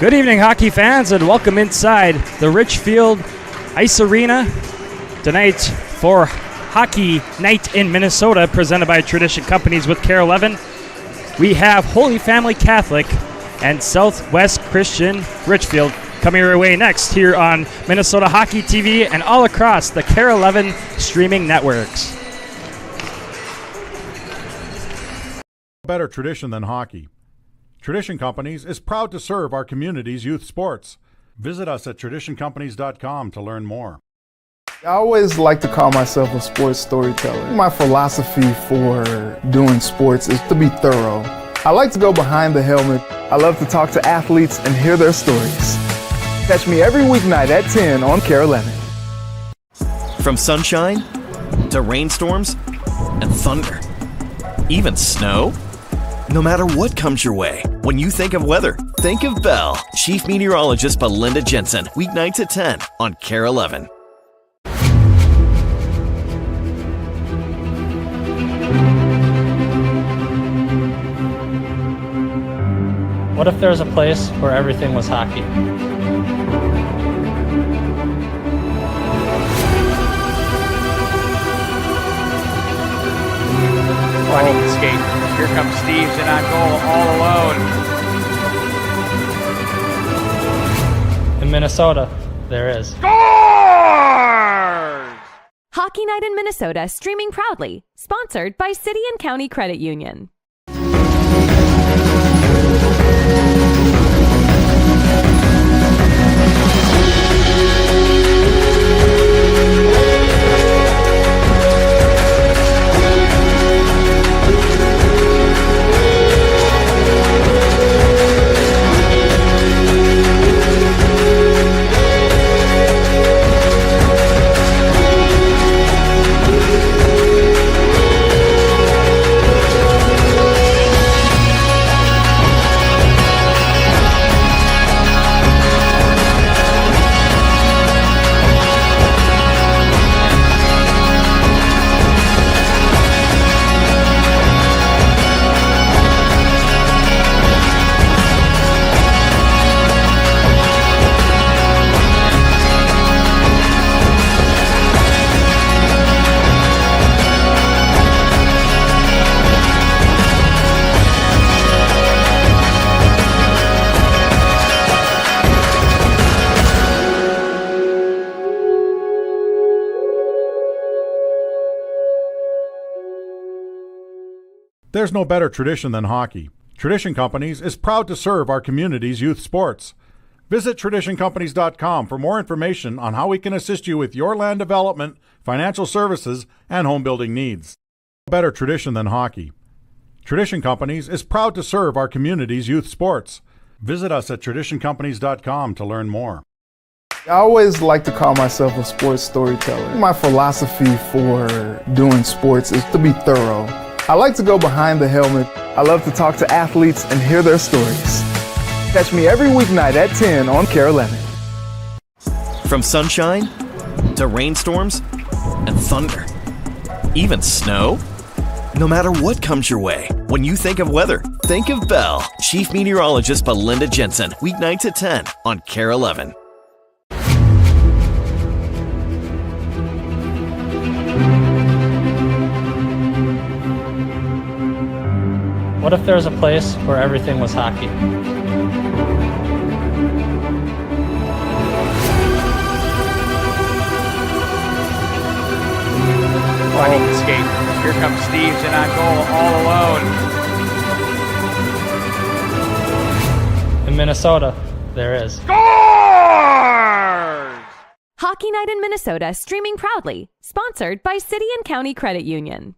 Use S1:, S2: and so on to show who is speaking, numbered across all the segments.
S1: Good evening, hockey fans, and welcome inside the Richfield Ice Arena tonight for Hockey Night in Minnesota, presented by Tradition Companies with KARE 11. We have Holy Family Catholic and Southwest Christian Richfield coming your way next here on Minnesota Hockey TV and all across the KARE 11 streaming networks.
S2: Better tradition than hockey. Tradition Companies is proud to serve our community's youth sports. Visit us at traditioncompanies.com to learn more.
S3: I always like to call myself a sports storyteller. My philosophy for doing sports is to be thorough. I like to go behind the helmet. I love to talk to athletes and hear their stories. Catch me every weeknight at 10 on KARE 11.
S4: From sunshine to rainstorms and thunder, even snow. No matter what comes your way, when you think of weather, think of Bell. Chief Meteorologist Belinda Jensen, weeknights at 10 on KARE 11.
S5: What if there was a place where everything was hockey?
S6: Finding the skate. Here comes Steves in on goal, all alone.
S5: In Minnesota, there is.
S6: Scores!
S7: Hockey Night in Minnesota, streaming proudly. Sponsored by City and County Credit Union.
S2: There's no better tradition than hockey. Tradition Companies is proud to serve our community's youth sports. Visit traditioncompanies.com for more information on how we can assist you with your land development, financial services, and home building needs. Better tradition than hockey. Tradition Companies is proud to serve our community's youth sports. Visit us at traditioncompanies.com to learn more.
S3: I always like to call myself a sports storyteller. My philosophy for doing sports is to be thorough. I like to go behind the helmet. I love to talk to athletes and hear their stories. Catch me every weeknight at 10 on KARE 11.
S4: From sunshine to rainstorms and thunder, even snow. No matter what comes your way, when you think of weather, think of Bell. Chief Meteorologist Belinda Jensen, weeknights at 10 on KARE 11.
S5: What if there was a place where everything was hockey?
S6: Finding the skate. Here comes Steves in on goal, all alone.
S5: In Minnesota, there is.
S6: Scores!
S7: Hockey Night in Minnesota, streaming proudly. Sponsored by City and County Credit Union.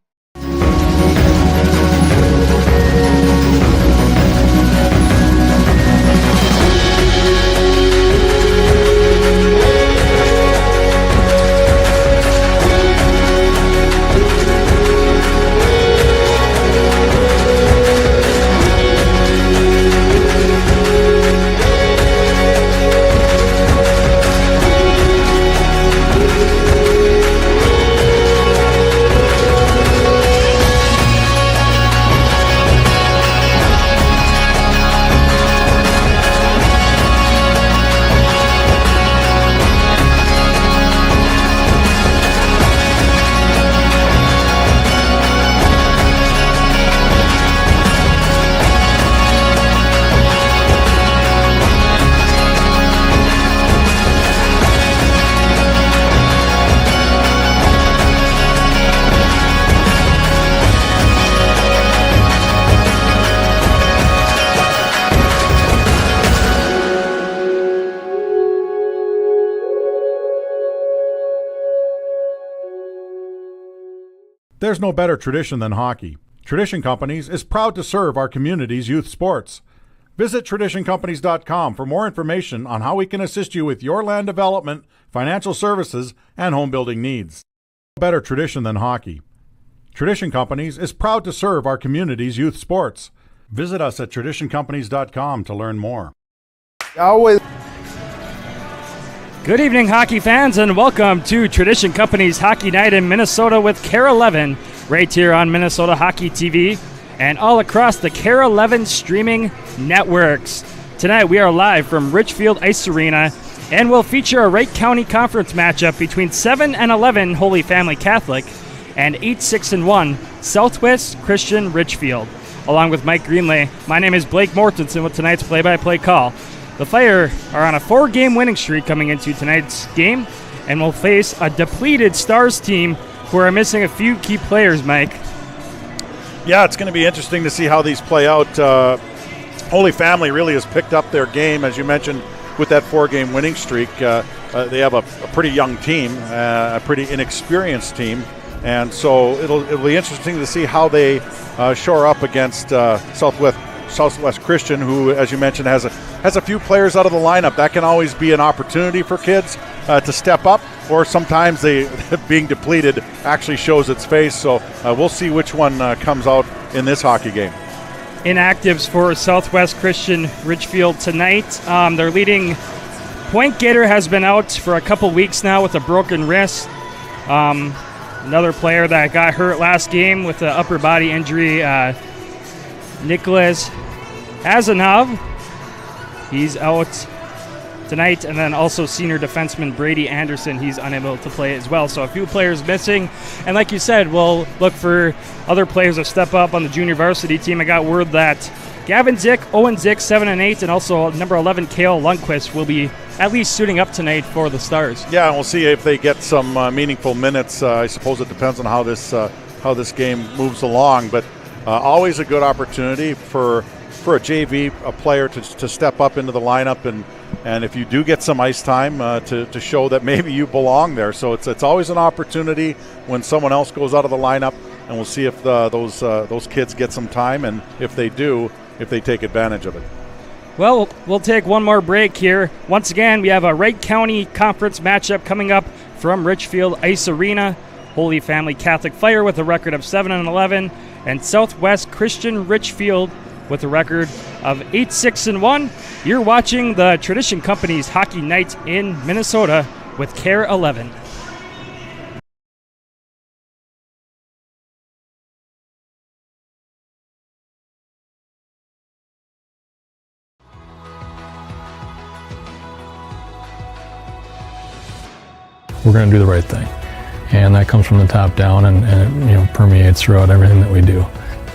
S2: There's no better tradition than hockey. Tradition Companies is proud to serve our community's youth sports. Visit traditioncompanies.com for more information on how we can assist you with your land development, financial services, and home building needs. Better tradition than hockey. Tradition Companies is proud to serve our community's youth sports. Visit us at traditioncompanies.com to learn more.
S1: Good evening, hockey fans, and welcome to Tradition Company's Hockey Night in Minnesota with KARE 11, right here on Minnesota Hockey TV and all across the KARE 11 streaming networks. Tonight we are live from Richfield Ice Arena, and we'll feature a Wright County Conference matchup between 7-11 Holy Family Catholic and 8-6-1 Southwest Christian Richfield. Along with Mike Greenlay, my name is Blake Mortensen with tonight's play-by-play call. The Fire are on a 4-game winning streak coming into tonight's game and will face a depleted Stars team who are missing a few key players, Mike.
S2: Yeah, it's going to be interesting to see how these play out. Holy Family really has picked up their game, as you mentioned, with that 4-game winning streak. They have a pretty young team, a pretty inexperienced team, and so it'll be interesting to see how they shore up against Southwest Christian, who, as you mentioned, has a few players out of the lineup. That can always be an opportunity for kids to step up, or sometimes they being depleted actually shows its face. So we'll see which one comes out in this hockey game.
S1: Inactives for Southwest Christian Richfield tonight. Their leading point getter has been out for a couple weeks now with a broken wrist. Another player that got hurt last game with an upper body injury, Nicholas Azanov. He's out tonight, and then also senior defenseman Brady Anderson, he's unable to play as well. So a few players missing, and like you said, we'll look for other players to step up on the junior varsity team. I got word that Gavin Zick, Owen Zick, 7-8, and also number 11 Kale Lundqvist will be at least suiting up tonight for the Stars.
S2: Yeah, and we'll see if they get some meaningful minutes. I suppose it depends on how this game moves along, but always a good opportunity for a JV player to step up into the lineup, and if you do get some ice time to show that maybe you belong there. So it's always an opportunity when someone else goes out of the lineup, and we'll see if those kids get some time, and if they do, if they take advantage of it.
S1: Well, we'll take one more break here. Once again, we have a Wright County Conference matchup coming up from Richfield Ice Arena. Holy Family Catholic Fire with a record of 7-11, and Southwest Christian Richfield with a record of 8-6-1. You're watching the Tradition Company's Hockey Night in Minnesota with KARE 11.
S8: We're going to do the right thing, and that comes from the top down, and it permeates throughout everything that we do.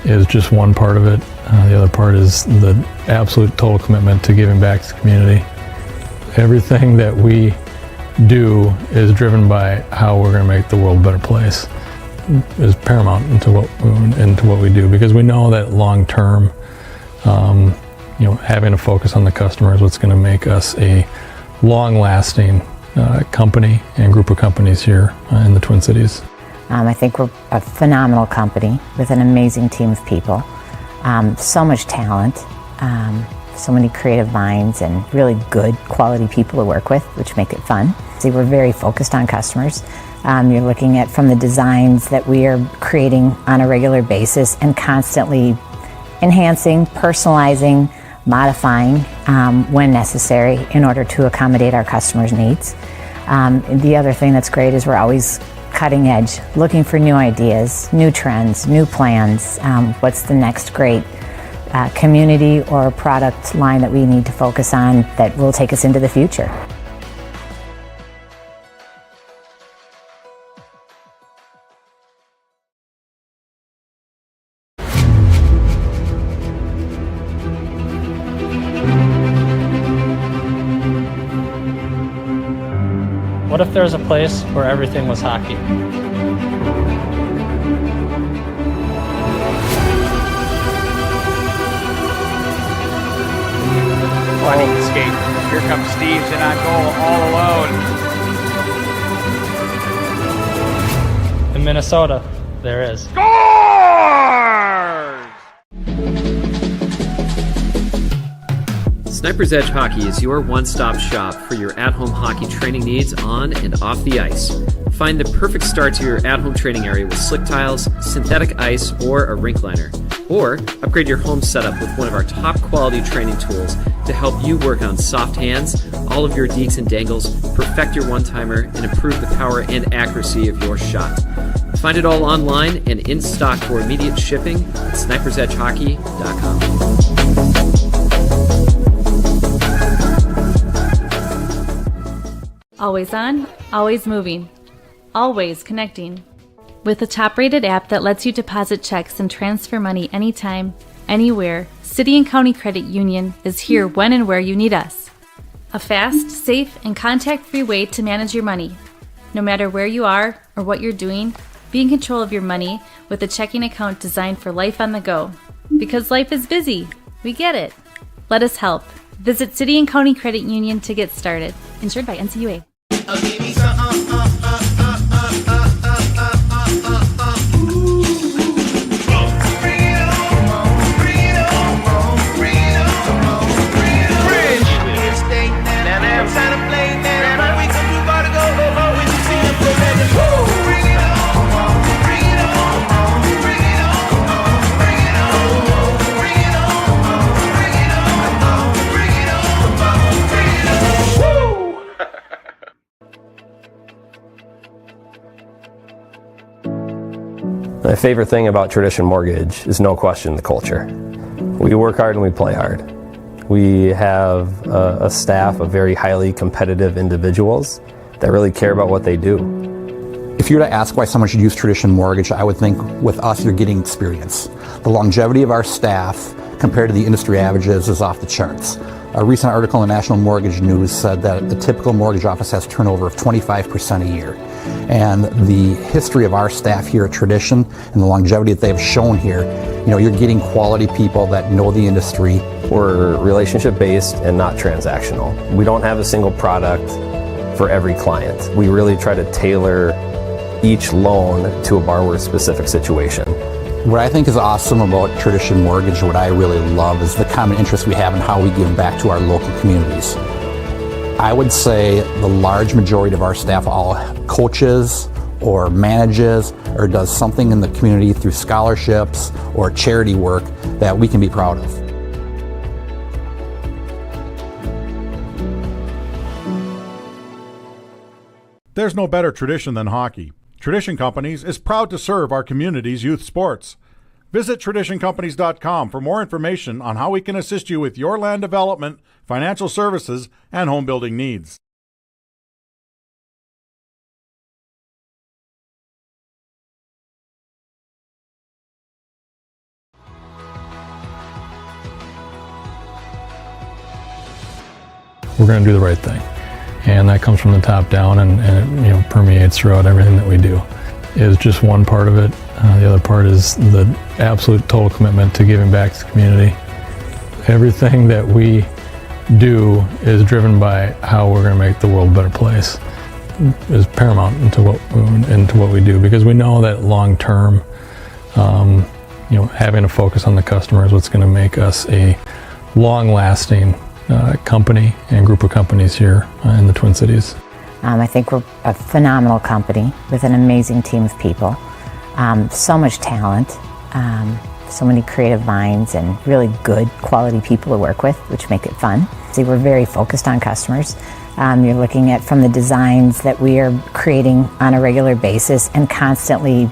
S8: Is just one part of it. The other part is the absolute total commitment to giving back to the community. Everything that we do is driven by how we're going to make the world a better place. Is paramount into what we do, because we know that long term, having a focus on the customer is what's going to make us a long-lasting company and group of companies here in the Twin Cities.
S9: I think we're a phenomenal company with an amazing team of people. So much talent, so many creative minds, and really good quality people to work with, which make it fun. See, we're very focused on customers. You're looking at from the designs that we are creating on a regular basis and constantly enhancing, personalizing, modifying when necessary in order to accommodate our customers' needs. The other thing that's great is we're always cutting edge, looking for new ideas, new trends, new plans. What's the next great community or product line that we need to focus on that will take us into the future?
S5: What if there was a place where everything was hockey?
S6: Finding the skate. Here comes Steves in on goal all alone.
S5: In Minnesota, There is.
S6: Scores!
S10: Sniper's Edge Hockey is your one-stop shop for your at-home hockey training needs on and off the ice. Find the perfect start to your at-home training area with slick tiles, synthetic ice, or a rink liner. Or upgrade your home setup with one of our top-quality training tools to help you work on soft hands, all of your dekes and dangles, perfect your one-timer, and improve the power and accuracy of your shot. Find it all online and in stock for immediate shipping at snipersedgehockey.com.
S11: Always on, always moving, always connecting. With a top-rated app that lets you deposit checks and transfer money anytime, anywhere, City and County Credit Union is here when and where you need us. A fast, safe, and contact-free way to manage your money. No matter where you are or what you're doing, be in control of your money with a checking account designed for life on the go. Because life is busy. We get it. Let us help. Visit City and County Credit Union to get started. Insured by NCUA.
S12: My favorite thing about Tradition Mortgage is no question the culture. We work hard and we play hard. We have a staff of very highly competitive individuals that really care about what they do.
S13: If you were to ask why someone should use Tradition Mortgage, I would think with us you're getting experience. The longevity of our staff compared to the industry averages is off the charts. A recent article in National Mortgage News said that the typical mortgage office has turnover of 25% a year. And the history of our staff here at Tradition and the longevity that they've shown here, you're getting quality people that know the industry.
S12: We're relationship-based and not transactional. We don't have a single product for every client. We really try to tailor each loan to a borrower's specific situation.
S13: What I think is awesome about Tradition Mortgage, what I really love, is the common interest we have in how we give back to our local communities. I would say the large majority of our staff all coaches or manages or does something in the community through scholarships or charity work that we can be proud of.
S2: There's no better tradition than hockey. Tradition Companies is proud to serve our community's youth sports. Visit traditioncompanies.com for more information on how we can assist you with your land development, financial services, and home building needs.
S8: We're going to do the right thing. And that comes from the top down and it permeates throughout everything that we do. Is just one part of it. The other part is the absolute total commitment to giving back to the community. Everything that we do is driven by how we're going to make the world a better place. Is paramount into what we do, because we know that long term, having a focus on the customer is what's going to make us a long-lasting company and group of companies here in the Twin Cities.
S9: I think we're a phenomenal company with an amazing team of people. So much talent, so many creative minds, and really good quality people to work with, which make it fun. See, we're very focused on customers. You're looking at from the designs that we are creating on a regular basis and constantly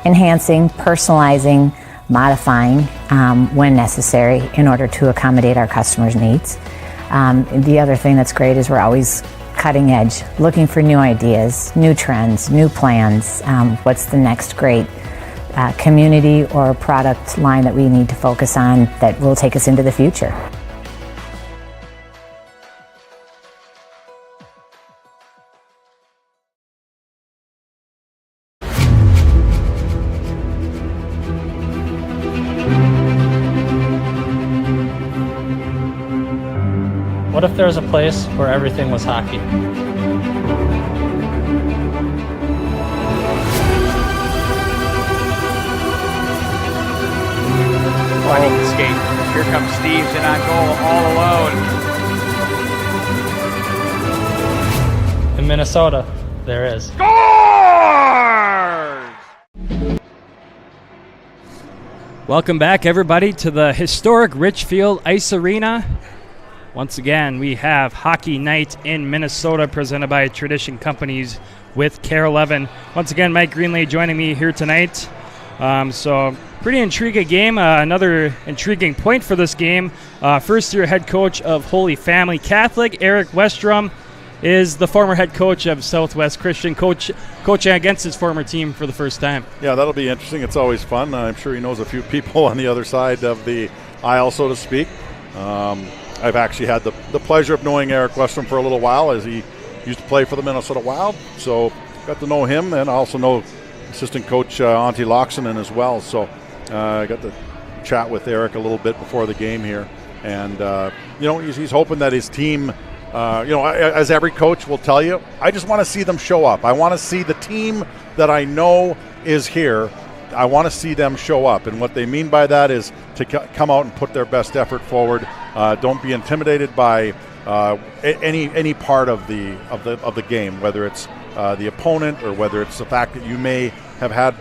S9: enhancing, personalizing, modifying when necessary in order to accommodate our customers' needs. The other thing that's great is we're always cutting edge, looking for new ideas, new trends, new plans. What's the next great community or product line that we need to focus on that will take us into the future?
S5: What if there was a place where everything was hockey?
S6: running escape. Here comes Steves in on goal, all alone.
S5: In Minnesota, there is.
S6: Scores!
S1: Welcome back, everybody, to the historic Richfield Ice Arena. Once again, we have Hockey Night in Minnesota presented by Tradition Companies with KARE 11. Once again, Mike Greenlee joining me here tonight. So pretty intriguing game. Another intriguing point for this game. First-year head coach of Holy Family Catholic, Eric Westrom, is the former head coach of Southwest Christian, coaching against his former team for the first time.
S2: Yeah, that'll be interesting. It's always fun. I'm sure he knows a few people on the other side of the aisle, so to speak. I've actually had the pleasure of knowing Eric Westrom for a little while, as he used to play for the Minnesota Wild. So got to know him, and I also know assistant coach Antti Laaksonen as well. So I got to chat with Eric a little bit before the game here. And, he's hoping that his team, as every coach will tell you, I just want to see them show up. I want to see the team that I know is here. I want to see them show up. And what they mean by that is to come out and put their best effort forward. Don't be intimidated by any part of the game, whether it's the opponent or whether it's the fact that you may have had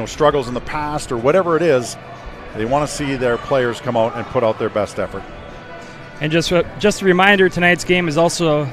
S2: struggles in the past or whatever it is. They want to see their players come out and put out their best effort.
S1: And just a reminder, tonight's game is also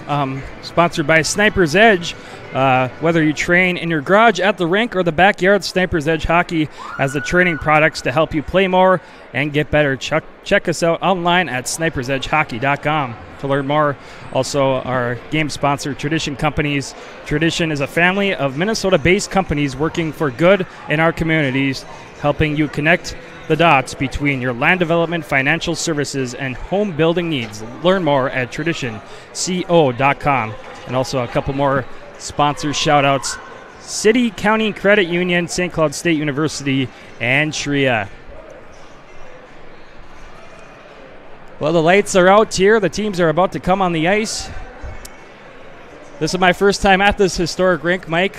S1: sponsored by Sniper's Edge. Whether you train in your garage, at the rink, or the backyard, Sniper's Edge Hockey has the training products to help you play more and get better. Check us out online at snipersedgehockey.com to learn more. Also, our game sponsor, Tradition Companies. Tradition is a family of Minnesota-based companies working for good in our communities, helping you connect the dots between your land development, financial services, and home building needs. Learn more at traditionco.com. And also a couple more sponsor shout-outs: City County Credit Union, St. Cloud State University, and Shria. Well, the lights are out here. The teams are about to come on the ice. This is my first time at this historic rink, Mike.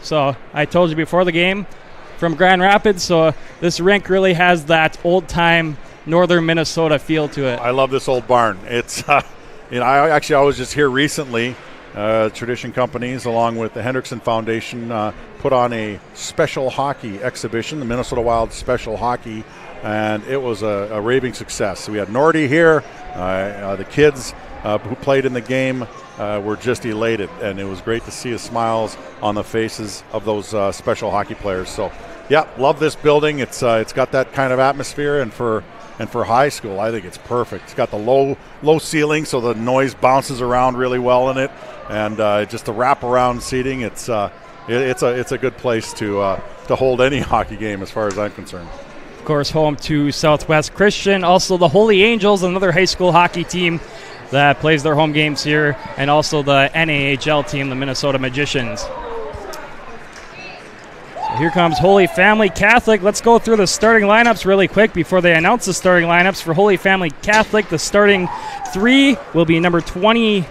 S1: So I told you before the game, from Grand Rapids, so this rink really has that old-time northern Minnesota feel to it.
S2: I love this old barn. It's, I was just here recently. Tradition Companies, along with the Hendrickson Foundation, put on a special hockey exhibition, the Minnesota Wild Special Hockey, and it was a raving success. So we had Nordy here. The kids who played in the game were just elated, and it was great to see the smiles on the faces of those special hockey players. So, yeah, love this building. It's got that kind of atmosphere, and for high school, I think it's perfect. It's got the low ceiling, so the noise bounces around really well in it, and just the wraparound seating. It's a good place to hold any hockey game, as far as I'm concerned.
S1: Of course, home to Southwest Christian, also the Holy Angels, another high school hockey team that plays their home games here, and also the NAHL team, the Minnesota Magicians. So here comes Holy Family Catholic. Let's go through the starting lineups really quick before they announce the starting lineups for Holy Family Catholic. The starting three will be number 22.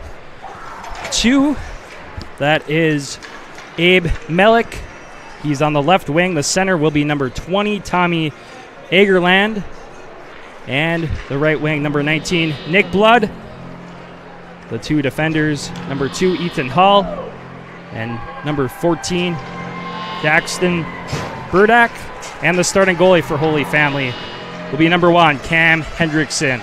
S1: That is Abe Melick. He's on the left wing. The center will be number 20, Tommy Agerland. And the right wing, number 19, Nick Blood. The two defenders, number 2, Ethan Hall, and number 14, Daxton Burdak. And the starting goalie for Holy Family will be number 1, Cam Hendrickson.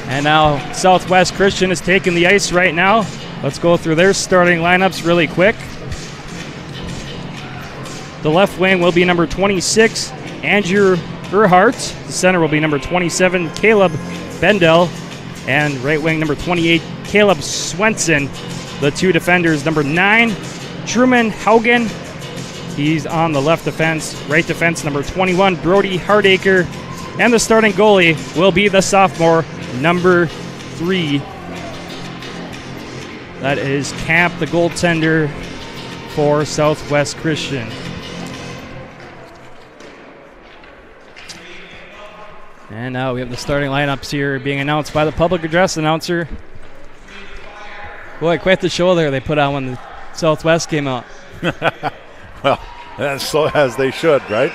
S1: And now Southwest Christian is taking the ice right now. Let's go through their starting lineups really quick. The left wing will be number 26, Andrew Gerhart. The center will be number 27, Caleb Bendel. And right wing, number 28, Caleb Swenson. The two defenders, number 9, Truman Haugen. He's on the left defense. Right defense, number 21, Brody Hardacre. And the starting goalie will be the sophomore, number 3. That is Camp, the goaltender for Southwest Christian. And now we have the starting lineups here being announced by the public address announcer. Boy, quite the show there they put on when the Southwest came out.
S2: Well, that's so as they should, right?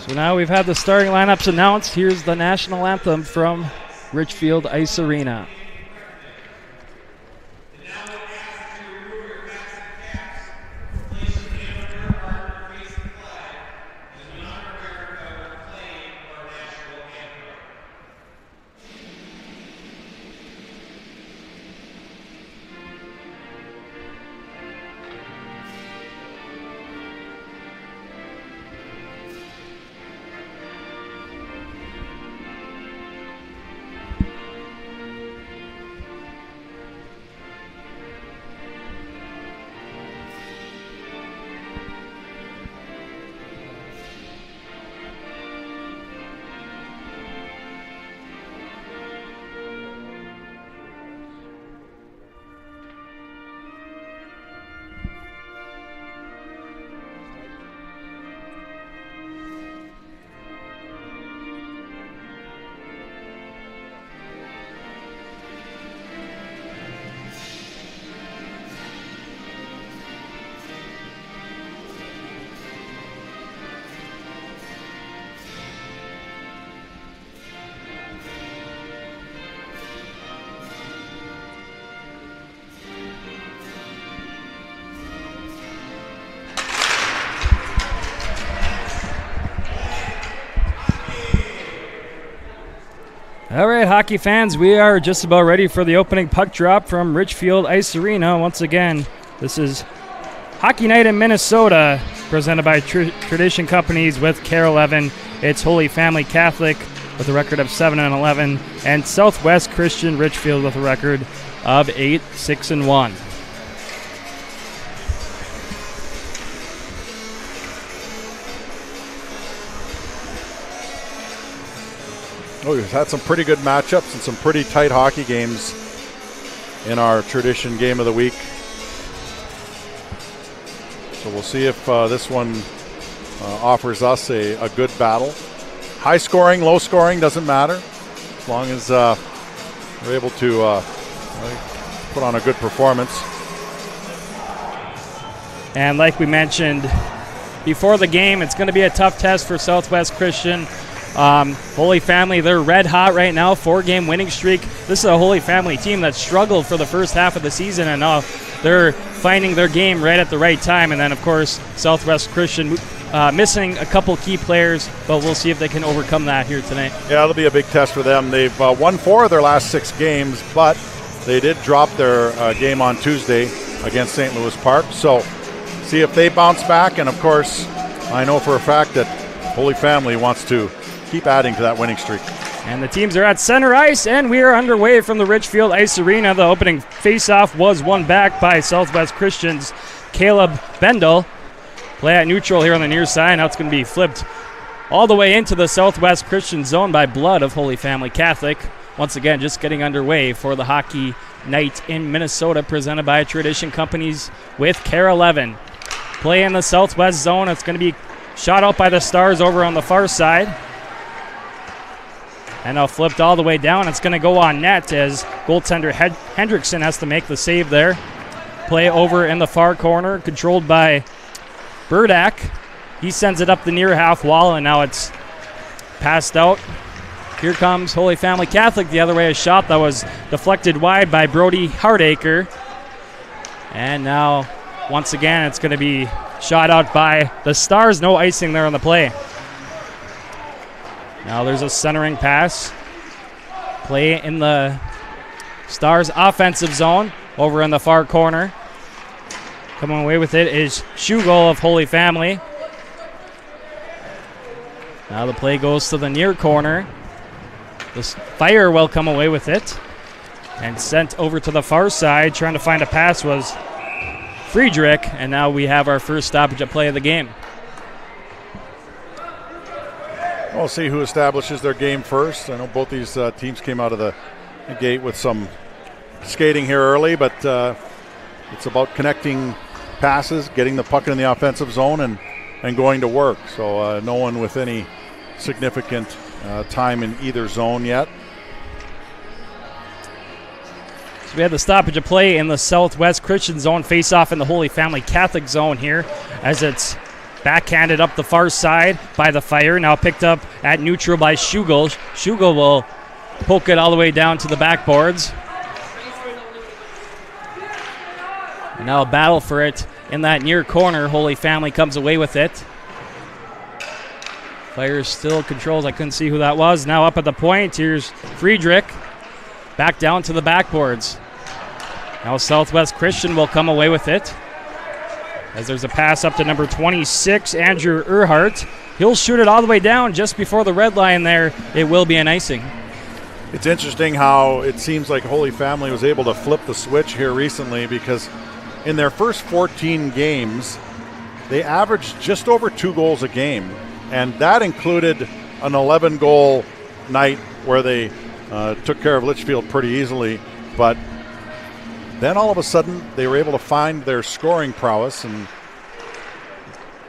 S1: So now we've had the starting lineups announced. Here's the national anthem from Richfield Ice Arena. All right, hockey fans, we are just about ready for the opening puck drop from Richfield Ice Arena. Once again, this is Hockey Night in Minnesota, presented by Tradition Companies with KARE 11. It's Holy Family Catholic with a record of 7-11, and Southwest Christian Richfield with a record of 8-6-1.
S2: Oh, we've had some pretty good matchups and some pretty tight hockey games in our Tradition Game of the Week. So we'll see if this one offers us a good battle. High scoring, low scoring, doesn't matter. As long as we're able to put on a good performance.
S1: And like we mentioned before the game, it's going to be a tough test for Southwest Christian. Holy Family, they're red hot right now, 4-game winning streak. This is a Holy Family team that struggled for the first half of the season, and now they're finding their game right at the right time. And then, of course, Southwest Christian missing a couple key players, but we'll see if they can overcome that here tonight.
S2: Yeah, it'll be a big test for them. They've won 4 of their last 6 games, but they did drop their game on Tuesday against St. Louis Park. So see if they bounce back. And, of course, I know for a fact that Holy Family wants to keep adding to that winning streak.
S1: And the teams are at center ice, and we are underway from the Richfield Ice Arena. The opening faceoff was won back by Southwest Christian's Caleb Bendel. Play at neutral here on the near side. Now it's going to be flipped all the way into the Southwest Christian zone by Blood of Holy Family Catholic. Once again, just getting underway for the Hockey Night in Minnesota, presented by Tradition Companies with KARE 11. Play in the Southwest zone. It's going to be shot out by the Stars over on the far side. And now flipped all the way down. It's going to go on net as goaltender Hendrickson has to make the save there. Play over in the far corner, controlled by Burdak. He sends it up the near half wall, and now it's passed out. Here comes Holy Family Catholic the other way. A shot that was deflected wide by Brody Hardacre. And now, once again, it's going to be shot out by the Stars. No icing there on the play. Now there's a centering pass. Play in the Stars offensive zone over in the far corner. Coming away with it is Schugel of Holy Family. Now the play goes to the near corner. The Fire will come away with it. And sent over to the far side. Trying to find a pass was Friedrich. And now we have our first stoppage at play of the game.
S2: We'll see who establishes their game first. I know both these teams came out of the gate with some skating here early, but it's about connecting passes, getting the puck in the offensive zone, and going to work. So no one with any significant time in either zone yet.
S1: So we had the stoppage of play in the Southwest Christian zone, face-off in the Holy Family Catholic zone here, as it's backhanded up the far side by the Fire. Now picked up at neutral by Schugel. Schugel will poke it all the way down to the backboards. And now a battle for it in that near corner. Holy Family comes away with it. Fire still controls. I couldn't see who that was. Now up at the point. Here's Friedrich. Back down to the backboards. Now Southwest Christian will come away with it. As there's a pass up to number 26, Andrew Earhart. He'll shoot it all the way down just before the red line there. It will be an icing.
S2: It's interesting how it seems like Holy Family was able to flip the switch here recently, because in their first 14 games, they averaged just over 2 goals a game. And that included an 11-goal night where they took care of Litchfield pretty easily. But then all of a sudden, they were able to find their scoring prowess. And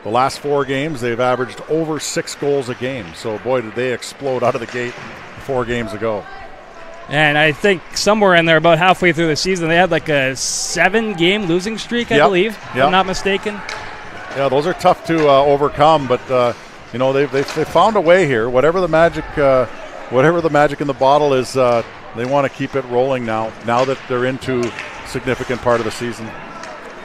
S2: the last 4 games, they've averaged over 6 goals a game. So, boy, did they explode out of the gate 4 games ago.
S1: And I think somewhere in there, about halfway through the season, they had like a 7-game losing streak, I believe, if I'm not mistaken.
S2: Yeah, those are tough to overcome, but they've found a way here. Whatever the magic in the bottle is, they want to keep it rolling now that they're into a significant part of the season.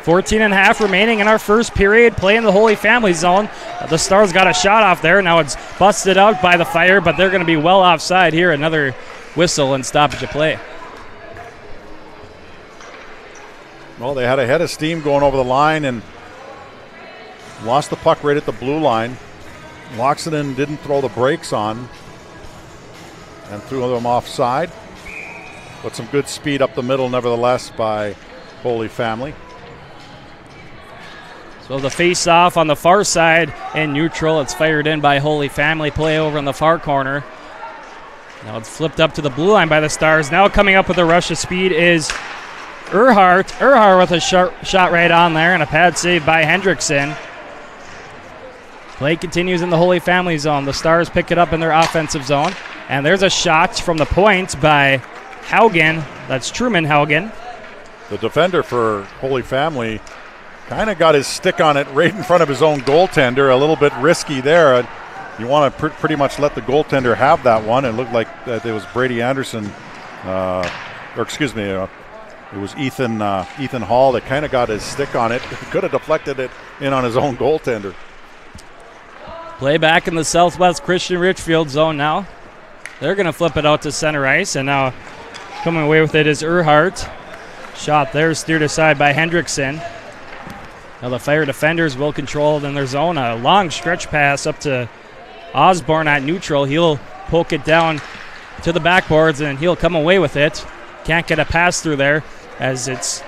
S1: 14 and a half remaining in our first period. Play in the Holy Family zone. The Stars got a shot off there. Now it's busted out by the Fire, but they're going to be well offside here. Another whistle and stoppage of play.
S2: Well, they had a head of steam going over the line and lost the puck right at the blue line. Loxodon didn't throw the brakes on and threw them offside. But some good speed up the middle nevertheless by Holy Family.
S1: So the face-off on the far side in neutral. It's fired in by Holy Family. Play over in the far corner. Now it's flipped up to the blue line by the Stars. Now coming up with a rush of speed is Earhart. Earhart with a shot right on there and a pad save by Hendrickson. Play continues in the Holy Family zone. The Stars pick it up in their offensive zone. And there's a shot from the point by Haugen. That's Truman Haugen.
S2: The defender for Holy Family kind of got his stick on it right in front of his own goaltender. A little bit risky there. You want to pretty much let the goaltender have that one. It looked like it was Brady Anderson, it was Ethan Hall that kind of got his stick on it. He could have deflected it in on his own goaltender.
S1: Play back in the Southwest Christian Richfield zone now. They're going to flip it out to center ice, and now coming away with it is Earhart. Shot there, steered aside by Hendrickson. Now the Fire defenders will control it in their zone. A long stretch pass up to Osborne at neutral. He'll poke it down to the backboards, and he'll come away with it. Can't get a pass through there as it's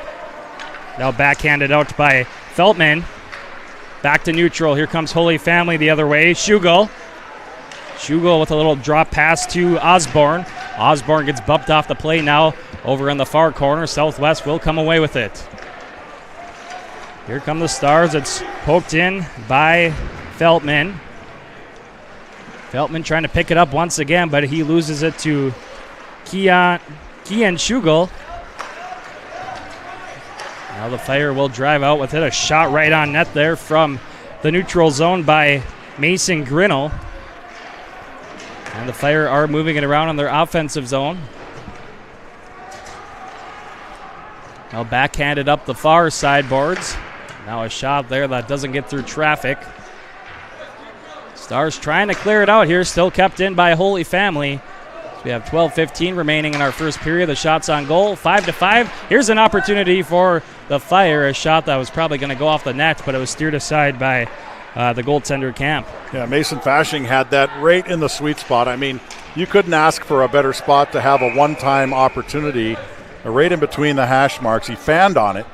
S1: now backhanded out by Feltman. Back to neutral. Here comes Holy Family the other way. Schugel with a little drop pass to Osborne. Osborne gets bumped off the play now over in the far corner. Southwest will come away with it. Here come the Stars. It's poked in by Feltman. Feltman trying to pick it up once again, but he loses it to Kian Schugel. Now the Fire will drive out with it. A shot right on net there from the neutral zone by Mason Grinnell. And the Fire are moving it around on their offensive zone. Now backhanded up the far sideboards. Now a shot there that doesn't get through traffic. Stars trying to clear it out here, still kept in by Holy Family. So we have 12-15 remaining in our first period. The shot's on goal, 5-5. Here's an opportunity for the Fire, a shot that was probably going to go off the net, but it was steered aside by the goaltender Camp.
S2: Yeah, Mason Fashing had that right in the sweet spot. I mean, you couldn't ask for a better spot to have a one-time opportunity right in between the hash marks. He fanned on it.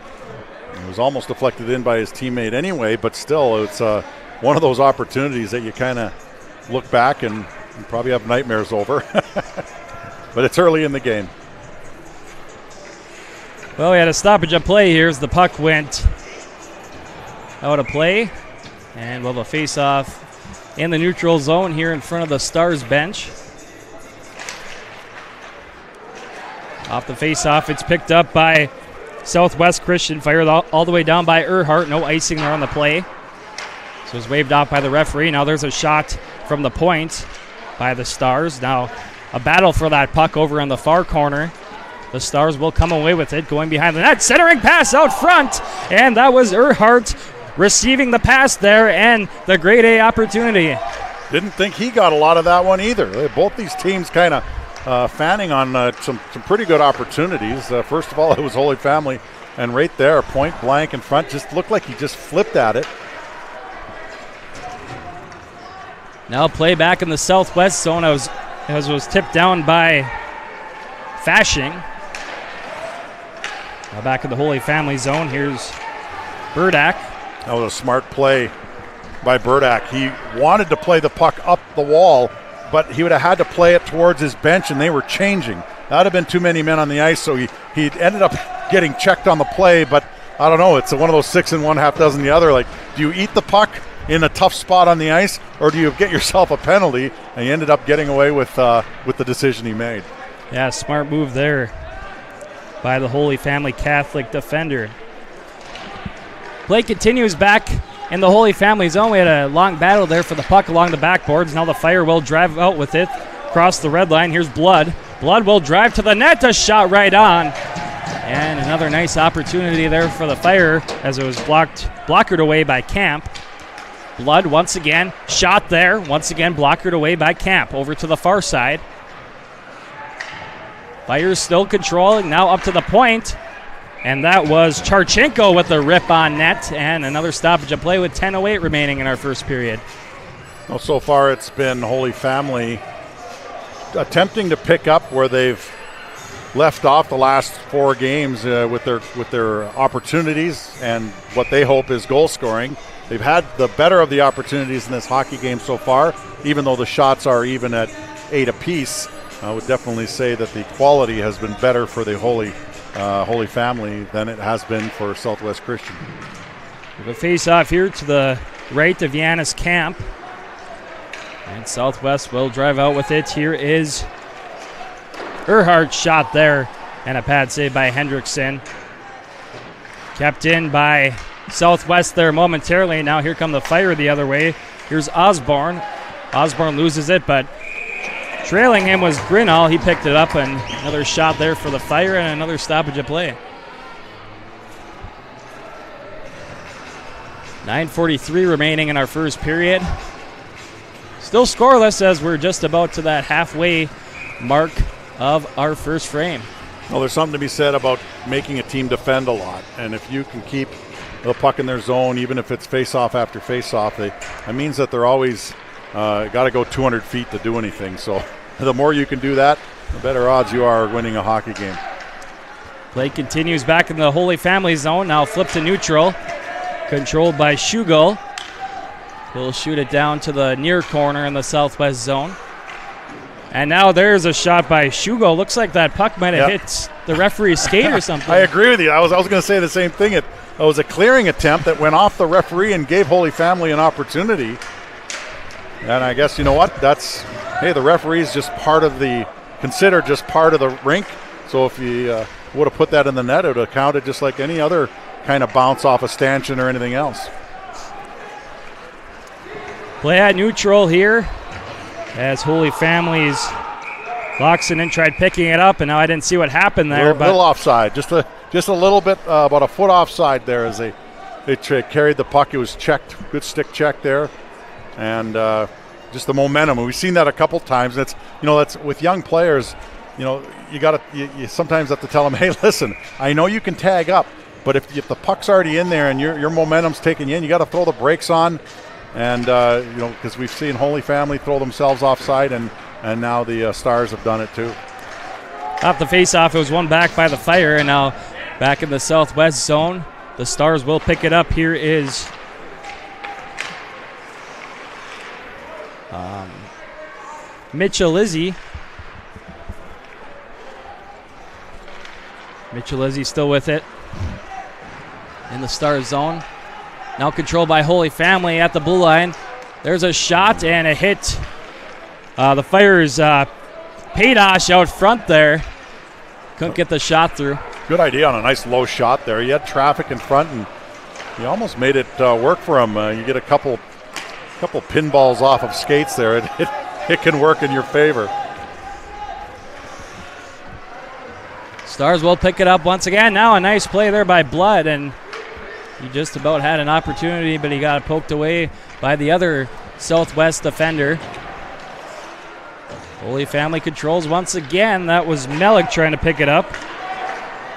S2: It was almost deflected in by his teammate anyway, but still, it's one of those opportunities that you kind of look back and probably have nightmares over. But it's early in the game.
S1: Well, we had a stoppage of play here as the puck went out of play. And we'll have a face-off in the neutral zone here in front of the Stars bench. Off the face-off, it's picked up by Southwest Christian. Fired all the way down by Earhart. No icing there on the play. So it's waved off by the referee. Now there's a shot from the point by the Stars. Now a battle for that puck over in the far corner. The Stars will come away with it, going behind the net. Centering pass out front. And that was Earhart receiving the pass there and the grade A opportunity.
S2: Didn't think he got a lot of that one either. Both these teams kind of fanning on some pretty good opportunities. First of all, it was Holy Family, and right there, point blank in front, just looked like he just flipped at it.
S1: Now play back in the Southwest zone as was tipped down by Fashing. Now back in the Holy Family zone, here's Burdak.
S2: That was a smart play by Burdak. He wanted to play the puck up the wall, but he would have had to play it towards his bench, and they were changing. That would have been too many men on the ice, so he ended up getting checked on the play, but I don't know. It's one of those 6 and 1, half dozen the other. Like, do you eat the puck in a tough spot on the ice, or do you get yourself a penalty? And he ended up getting away with the decision he made.
S1: Yeah, smart move there by the Holy Family Catholic defender. Play continues back in the Holy Family zone. We had a long battle there for the puck along the backboards. Now the Fire will drive out with it across the red line. Here's Blood. Blood will drive to the net. A shot right on. And another nice opportunity there for the Fire as it was blockered away by Camp. Blood once again. Shot there. Once again blockered away by Camp. Over to the far side. Fire still controlling. Now up to the point. And that was Charchenko with the rip on net, and another stoppage of play with 10:08 remaining in our first period.
S2: Well, so far it's been Holy Family attempting to pick up where they've left off the last 4 games with their opportunities and what they hope is goal scoring. They've had the better of the opportunities in this hockey game so far, even though the shots are even at 8 apiece. I would definitely say that the quality has been better for the Holy Family than it has been for Southwest Christian.
S1: The face-off here to the right of Yanis Camp. And Southwest will drive out with it. Here is Earhart's shot there, and a pad save by Hendrickson. Kept in by Southwest there momentarily. Now here come the Fire the other way. Here's Osborne. Osborne loses it, but trailing him was Grinnell. He picked it up, and another shot there for the Fire and another stoppage of play. 9:43 remaining in our first period. Still scoreless as we're just about to that halfway mark of our first frame.
S2: Well, there's something to be said about making a team defend a lot. And if you can keep the puck in their zone, even if it's face-off after face-off, that means that they're always got to go 200 feet to do anything. So the more you can do that, the better odds you are winning a hockey game.
S1: Play continues back in the Holy Family zone. Now flip to neutral. Controlled by Schugel. He'll shoot it down to the near corner in the Southwest zone. And now there's a shot by Schugel. Looks like that puck might have hit the referee's skate or something.
S2: I agree with you. I was going to say the same thing. It was a clearing attempt that went off the referee and gave Holy Family an opportunity. And I guess, you know what? The referee's just considered just part of the rink. So if you would have put that in the net, it would have counted just like any other kind of bounce off a stanchion or anything else.
S1: Play at neutral here as Holy Families. Loxonen tried picking it up, and now I didn't see what happened there.
S2: Little offside, just a little bit, about a foot offside there as they carried the puck. It was checked, good stick check there, and just the momentum. We've seen that a couple times. That's with young players. You sometimes have to tell them, hey, listen, I know you can tag up, but if the puck's already in there and your momentum's taking you in, you got to throw the brakes on, and because we've seen Holy Family throw themselves offside, and now the Stars have done it too.
S1: Off the face-off, it was won back by the Fire, and now back in the southwest zone. The Stars will pick it up. Here is Mitchell-Izzy. Mitchell-Izzy still with it in the Stars zone. Now controlled by Holy Family at the blue line. There's a shot and a hit. The Fire's Paydosh out front there. Couldn't get the shot through.
S2: Good idea on a nice low shot there. He had traffic in front, and he almost made it work for him. You get a couple pinballs off of skates there. It can work in your favor.
S1: Stars will pick it up once again. Now a nice play there by Blood, and he just about had an opportunity, but he got poked away by the other Southwest defender. Holy Family controls once again. That was Melik trying to pick it up.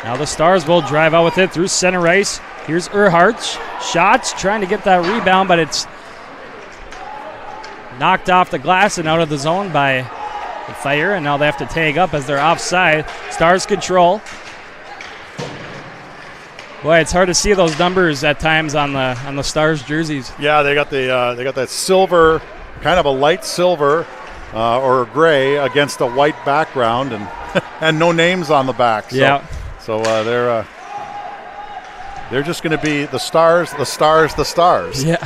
S1: Now the Stars will drive out with it through center ice. Here's Earhart. Shots, trying to get that rebound, but it's knocked off the glass and out of the zone by the Fire, and now they have to tag up as they're offside. Stars control. Boy, it's hard to see those numbers at times on the Stars jerseys.
S2: Yeah, they got that silver, kind of a light silver or gray against a white background, and no names on the back. So,
S1: yeah.
S2: So they're just going to be the Stars, the Stars, the Stars.
S1: Yeah.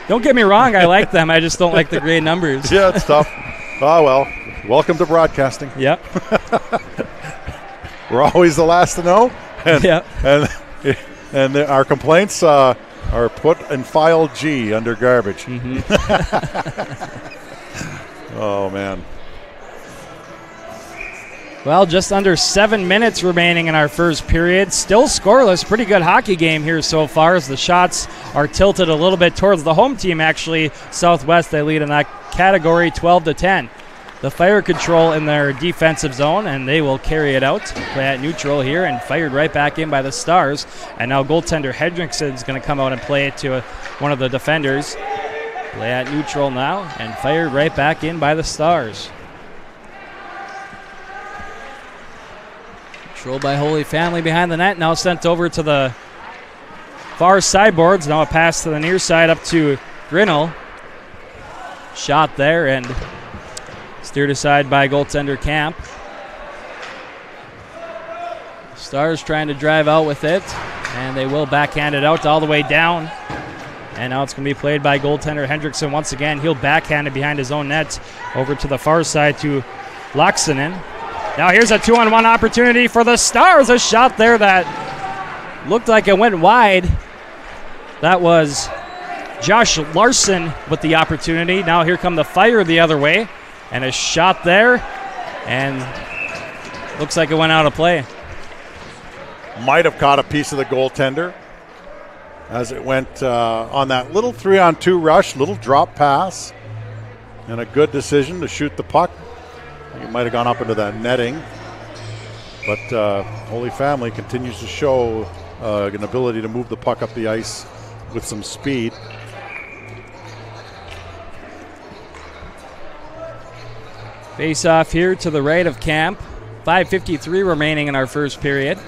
S1: Don't get me wrong, I like them. I just don't like the gray numbers.
S2: Yeah, it's tough. Oh, well, welcome to broadcasting.
S1: Yep.
S2: We're always the last to know. And,
S1: yep.
S2: And our complaints are put in file G under garbage.
S1: Mm-hmm.
S2: Oh, man.
S1: Well, just under 7 minutes remaining in our first period. Still scoreless. Pretty good hockey game here so far as the shots are tilted a little bit towards the home team, actually. Southwest, they lead in that category 12-10. The Fire control in their defensive zone, and they will carry it out. Play at neutral here and fired right back in by the Stars. And now goaltender Hendrickson is going to come out and play it to one of the defenders. Play at neutral now and fired right back in by the Stars. Controlled by Holy Family behind the net. Now sent over to the far sideboards. Now a pass to the near side up to Grinnell. Shot there and steered aside by goaltender Camp. Stars trying to drive out with it, and they will backhand it out all the way down. And now it's going to be played by goaltender Hendrickson once again. He'll backhand it behind his own net over to the far side to Loxonen. Now here's a 2-on-1 opportunity for the Stars. A shot there that looked like it went wide. That was Josh Larson with the opportunity. Now here come the Fire the other way. And a shot there. And looks like it went out of play.
S2: Might have caught a piece of the goaltender as it went on that little 3-on-2 rush, little drop pass. And a good decision to shoot the puck. It might have gone up into that netting. But Holy Family continues to show an ability to move the puck up the ice with some speed.
S1: Face off here to the right of Camp. 5:53 remaining in our first period.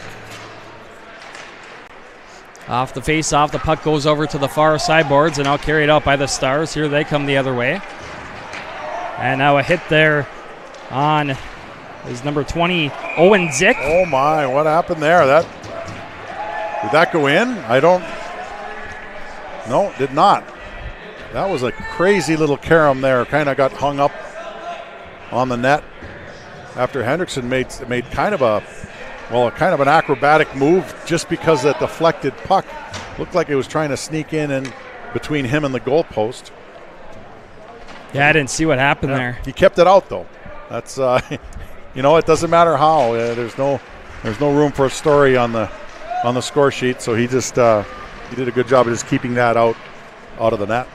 S1: Off the face off, the puck goes over to the far sideboards and now carried out by the Stars. Here they come the other way. And now a hit there on is number 20, Owen Zick.
S2: Oh my, what happened there? Did that go in? No, it did not. That was a crazy little carom there. Kind of got hung up on the net after Hendrickson made kind of an acrobatic move just because that deflected puck looked like it was trying to sneak in and between him and the goalpost.
S1: Yeah, I didn't see what happened there.
S2: He kept it out, though. That's it doesn't matter how. There's no room for a story on the score sheet. So he just he did a good job of just keeping that out of the net.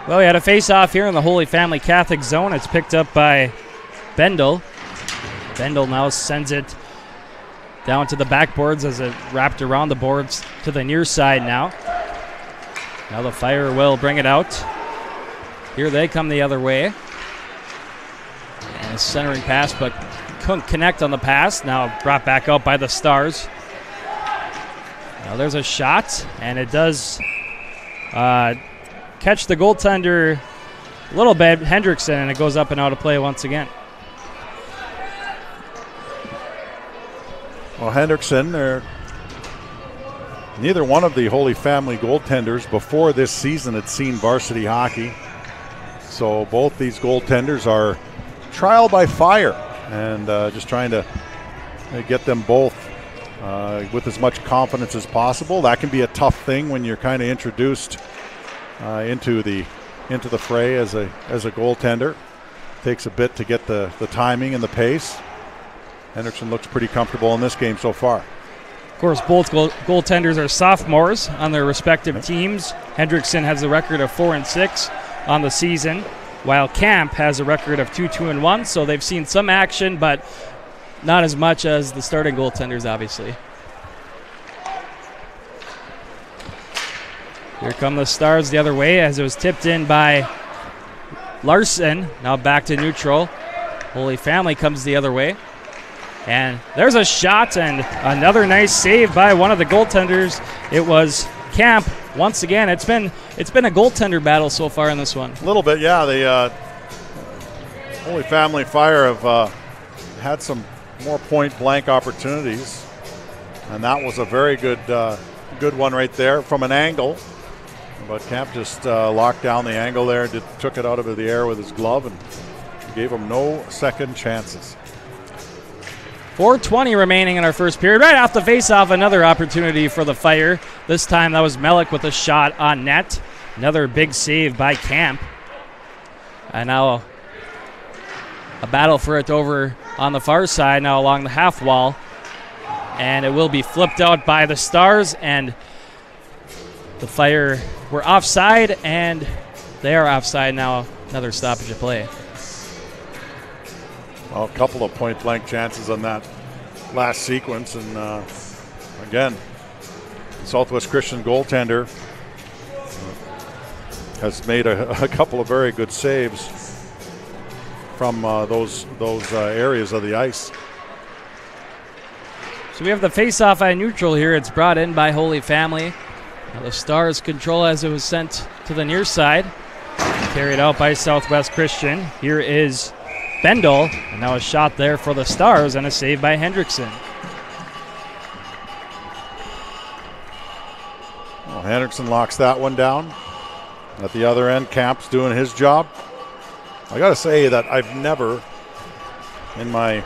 S1: Well, we had a face-off here in the Holy Family Catholic zone. It's picked up by Bendel. Bendel now sends it down to the backboards as it wrapped around the boards to the near side now. Now the Fire will bring it out. Here they come the other way. And a centering pass, but couldn't connect on the pass. Now brought back out by the Stars. Now there's a shot, and it does catch the goaltender a little bit, Hendrickson, and it goes up and out of play once again.
S2: Well, Hendrickson, neither one of the Holy Family goaltenders before this season had seen varsity hockey. So both these goaltenders are trial by fire, and just trying to get them both with as much confidence as possible. That can be a tough thing when you're kind of introduced into the fray as a goaltender. Takes a bit to get the timing and the pace. Hendrickson looks pretty comfortable in this game so far.
S1: Of course, both goaltenders are sophomores on their respective teams. Hendrickson has a record of 4-6 on the season, while Camp has a record of 2-1. So they've seen some action, but not as much as the starting goaltenders, obviously. Here come the Stars the other way as it was tipped in by Larson. Now back to neutral. Holy Family comes the other way. And there's a shot and another nice save by one of the goaltenders. It was Camp once again. It's been a goaltender battle so far in this one.
S2: A little bit, yeah. The Holy Family Fire have had some more point-blank opportunities, and that was a very good one right there from an angle. But Camp just locked down the angle there, took it out of the air with his glove, and gave him no second chances.
S1: 4:20 remaining in our first period. Right off the face-off, another opportunity for the Fire. This time that was Mellick with a shot on net. Another big save by Camp. And now a battle for it over on the far side, now along the half wall. And it will be flipped out by the Stars, and the Fire were offside, and they are offside now. Another stoppage of play.
S2: Well, a couple of point-blank chances on that last sequence. And again, Southwest Christian goaltender has made a couple of very good saves from those areas of the ice.
S1: So we have the face-off at neutral here. It's brought in by Holy Family. Now the Stars control as it was sent to the near side. Carried out by Southwest Christian. Here is Bendel, and now a shot there for the Stars and a save by Hendrickson.
S2: Well, Hendrickson locks that one down. At the other end, Camp's doing his job. I got to say that I've never, in my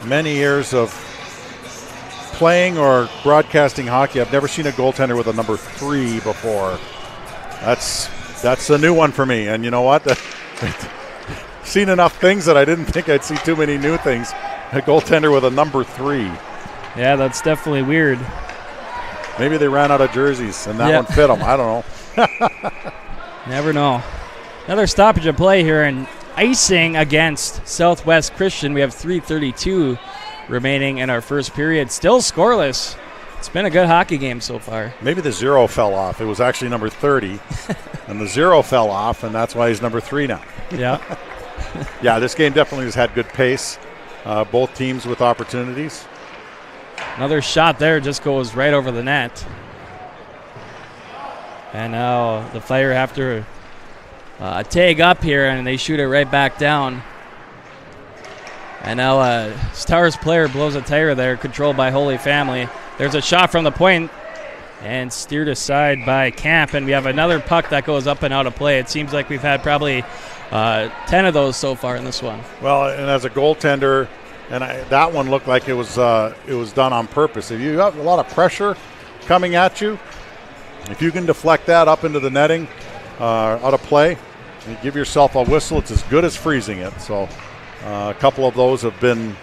S2: many years of playing or broadcasting hockey, I've never seen a goaltender with a number 3 before. That's a new one for me, and you know what? Seen enough things that I didn't think I'd see too many new things. A goaltender with a number 3.
S1: Yeah, that's definitely weird.
S2: Maybe they ran out of jerseys and that one fit them. I don't know.
S1: Never know. Another stoppage of play here and icing against Southwest Christian. We have 3:32 remaining in our first period. Still scoreless. It's been a good hockey game so far.
S2: Maybe the 0 fell off. It was actually number 30, and the 0 fell off, and that's why he's number 3 now.
S1: Yeah.
S2: Yeah, this game definitely has had good pace. Both teams with opportunities.
S1: Another shot there just goes right over the net. And now the Fire have to tag up here, and they shoot it right back down. And now a Stars player blows a tire there, controlled by Holy Family. There's a shot from the point and steered aside by Camp, and we have another puck that goes up and out of play. It seems like we've had probably 10 of those so far in this one.
S2: Well, and as a goaltender, and that one looked like it was done on purpose. If you have a lot of pressure coming at you, If you can deflect that up into the netting, out of play, and give yourself a whistle, it's as good as freezing it. So a couple of those have been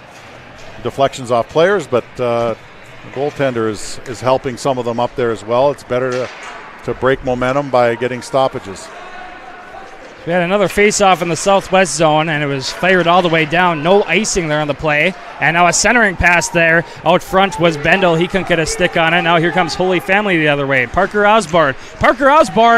S2: deflections off players, but the goaltender is helping some of them up there as well. It's better to break momentum by getting stoppages.
S1: We had another face-off in the southwest zone, and it was fired all the way down. No icing there on the play. And now a centering pass there. Out front was Bendel. He couldn't get a stick on it. Now here comes Holy Family the other way. Parker Osborne,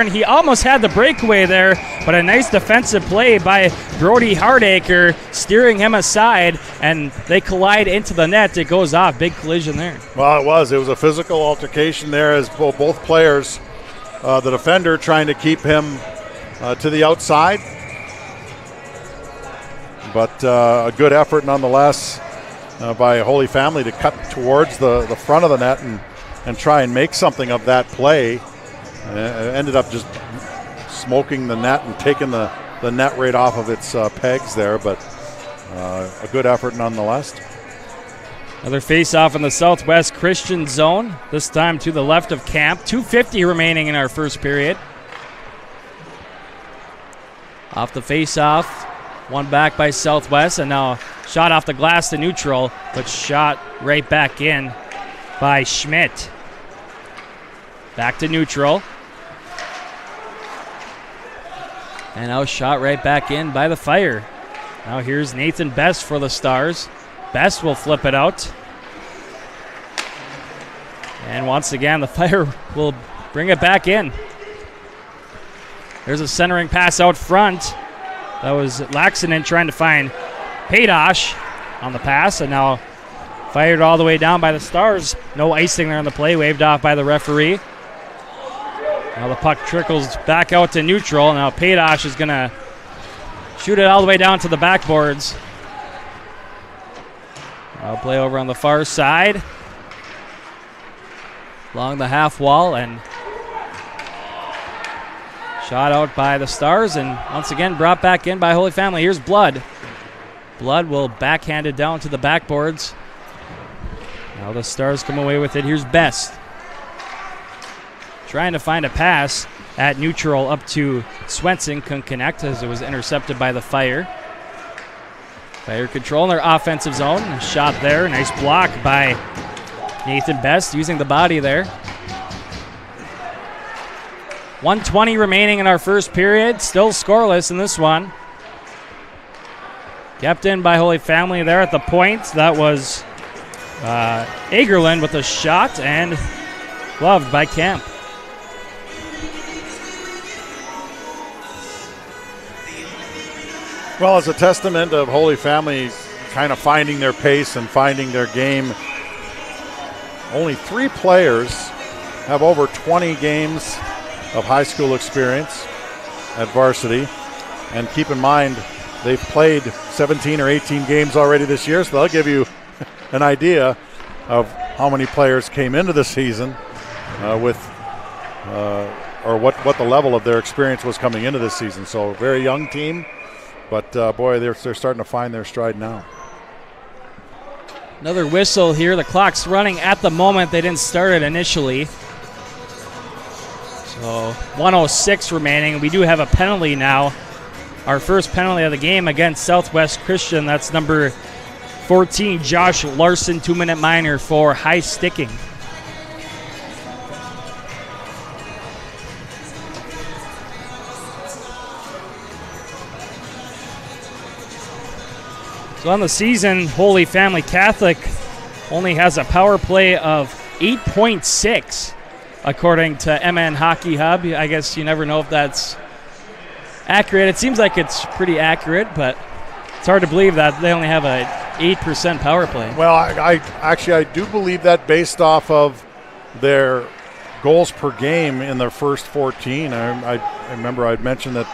S1: he almost had the breakaway there, but a nice defensive play by Brody Hardacre, steering him aside, and they collide into the net. It goes off. Big collision there.
S2: Well, it was a physical altercation there as both players, the defender trying to keep him to the outside, but a good effort nonetheless by Holy Family to cut towards the front of the net and try and make something of that play. Ended up just smoking the net and taking the net right off of its pegs there, but a good effort nonetheless.
S1: Another face-off in the southwest Christian zone, this time to the left of camp. 2:50 remaining in our first period. Off the face-off, one back by Southwest, and now shot off the glass to neutral, but shot right back in by Schmidt. Back to neutral. And now shot right back in by the Fire. Now here's Nathan Best for the Stars. Best will flip it out. And once again, the Fire will bring it back in. There's a centering pass out front. That was Laxinen trying to find Paydosh on the pass, and now fired all the way down by the Stars. No icing there on the play, waved off by the referee. Now the puck trickles back out to neutral. Now Paydosh is going to shoot it all the way down to the backboards. I'll play over on the far side. Along the half wall, and shot out by the Stars, and once again brought back in by Holy Family. Here's Blood. Blood will backhand it down to the backboards. Now the Stars come away with it. Here's Best. Trying to find a pass at neutral up to Swenson. Couldn't connect as it was intercepted by the Fire. Fire controlling their offensive zone. A shot there. Nice block by Nathan Best using the body there. 1:20 remaining in our first period. Still scoreless in this one. Kept in by Holy Family there at the point. That was Agerlund with a shot, and gloved by Kemp.
S2: Well, it's a testament of Holy Family kind of finding their pace and finding their game. Only 3 players have over 20 games of high school experience at varsity. And keep in mind, they've played 17 or 18 games already this year, so they'll give you an idea of how many players came into the season with what the level of their experience was coming into this season. So a very young team, but boy, they're starting to find their stride now.
S1: Another whistle here. The clock's running at the moment. They didn't start it initially. So 1:06 remaining. We do have a penalty now. Our first penalty of the game against Southwest Christian. That's number 14, Josh Larson, 2-minute minor for high sticking. So on the season, Holy Family Catholic only has a power play of 8.6, according to MN Hockey Hub. I guess you never know if that's accurate. It seems like it's pretty accurate, but it's hard to believe that they only have a 8% power play.
S2: Well, I do believe that based off of their goals per game in their first 14. I remember I'd mentioned that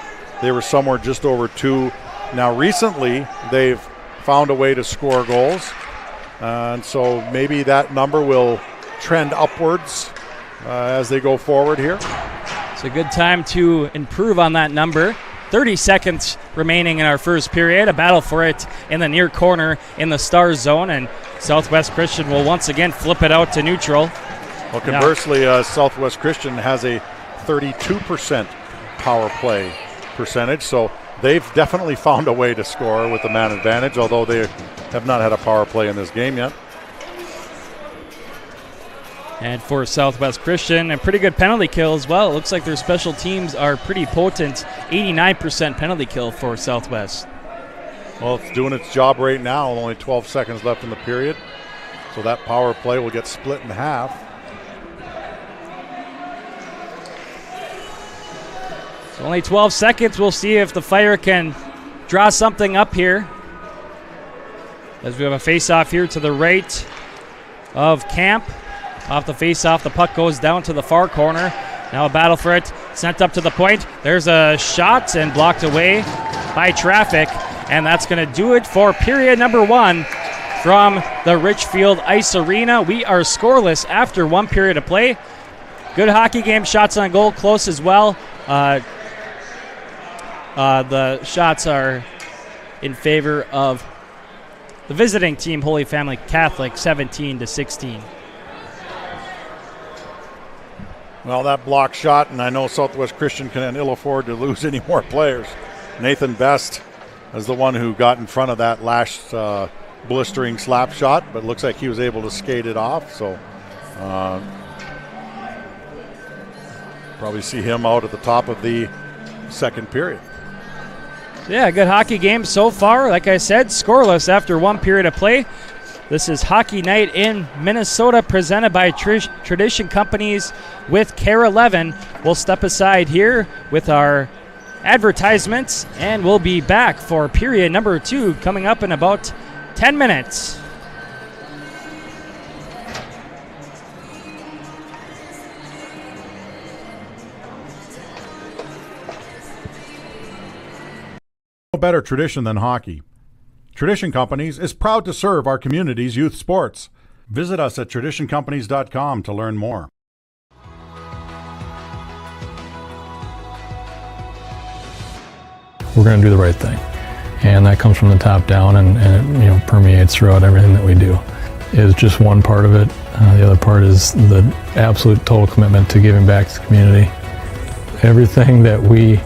S2: they were somewhere just over 2. Now recently they've found a way to score goals, and so maybe that number will trend upwards as they go forward here.
S1: It's a good time to improve on that number. 30 seconds remaining in our first period. A battle for it in the near corner in the Stars zone, and Southwest Christian will once again flip it out to neutral.
S2: Well, conversely, Southwest Christian has a 32% power play percentage, so they've definitely found a way to score with the man advantage, although they have not had a power play in this game yet.
S1: And for Southwest Christian, a pretty good penalty kill as well. It looks like their special teams are pretty potent. 89% penalty kill for Southwest.
S2: Well, it's doing its job right now. Only 12 seconds left in the period. So that power play will get split in half.
S1: So only 12 seconds. We'll see if the Fire can draw something up here. As we have a face-off here to the right of Camp. Off the face-off, the puck goes down to the far corner. Now a battle for it, sent up to the point. There's a shot and blocked away by traffic. And that's going to do it for period number 1 from the Richfield Ice Arena. We are scoreless after 1 period of play. Good hockey game, shots on goal, close as well. The shots are in favor of the visiting team, Holy Family Catholic, 17-16.
S2: Well, that block shot, and I know Southwest Christian can ill afford to lose any more players. Nathan Best is the one who got in front of that last blistering slap shot, but looks like he was able to skate it off. So probably see him out at the top of the second period.
S1: Yeah, good hockey game so far. Like I said, scoreless after 1 period of play. This is Hockey Night in Minnesota, presented by Tradition Companies with KARE 11. We'll step aside here with our advertisements, and we'll be back for period number 2 coming up in about 10 minutes.
S2: No better tradition than hockey. Tradition Companies is proud to serve our community's youth sports. Visit us at traditioncompanies.com to learn more.
S8: We're going to do the right thing, and that comes from the top down, and it permeates throughout everything that we do. Is just one part of it. The other part is the absolute total commitment to giving back to the community. Everything that we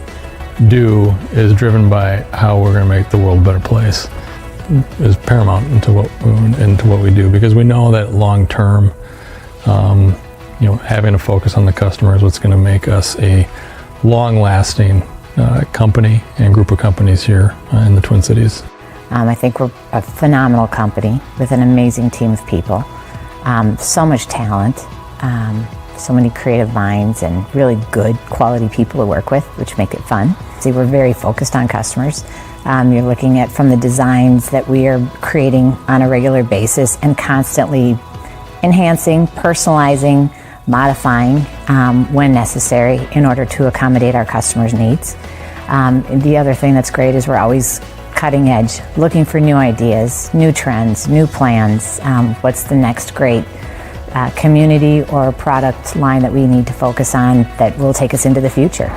S8: do is driven by how we're going to make the world a better place. Is paramount into what we do, because we know that long term, having a focus on the customer is what's going to make us a long-lasting company and group of companies here in the Twin Cities.
S9: I think we're a phenomenal company with an amazing team of people. So much talent, so many creative minds, and really good quality people to work with, which make it fun. See, we're very focused on customers. You're looking at from the designs that we are creating on a regular basis and constantly enhancing, personalizing, modifying when necessary in order to accommodate our customers' needs. The other thing that's great is we're always cutting edge, looking for new ideas, new trends, new plans. What's the next great community or product line that we need to focus on that will take us into the future?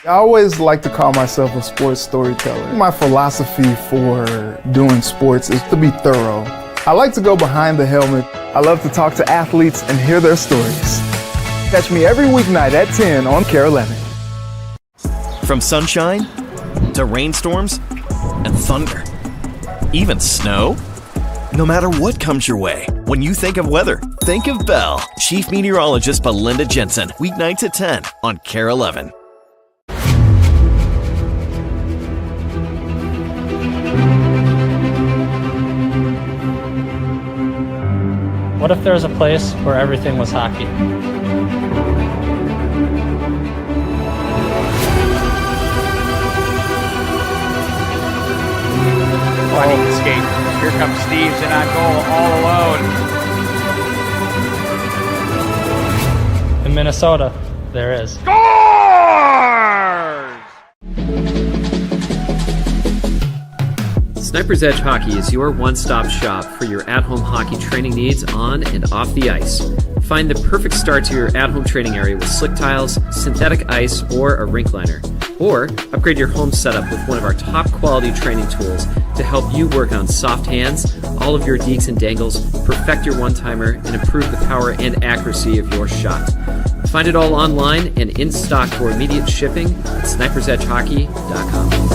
S3: I always like to call myself a sports storyteller. My philosophy for doing sports is to be thorough. I like to go behind the helmet. I love to talk to athletes and hear their stories. Catch me every weeknight at 10 on KARE 11.
S4: From sunshine to rainstorms and thunder, even snow. No matter what comes your way, when you think of weather, think of Bell. Chief Meteorologist Belinda Jensen, weeknights at 10 on KARE 11.
S5: What if there was a place where everything was hockey?
S6: Oh, I need to skate. Here comes Steves in on goal, all alone.
S5: In Minnesota, there is.
S6: Scores!
S10: Sniper's Edge Hockey is your one-stop shop for your at-home hockey training needs on and off the ice. Find the perfect start to your at-home training area with slick tiles, synthetic ice, or a rink liner. Or upgrade your home setup with one of our top quality training tools to help you work on soft hands, all of your deeks and dangles, perfect your one-timer, and improve the power and accuracy of your shot. Find it all online and in stock for immediate shipping at snipersedgehockey.com.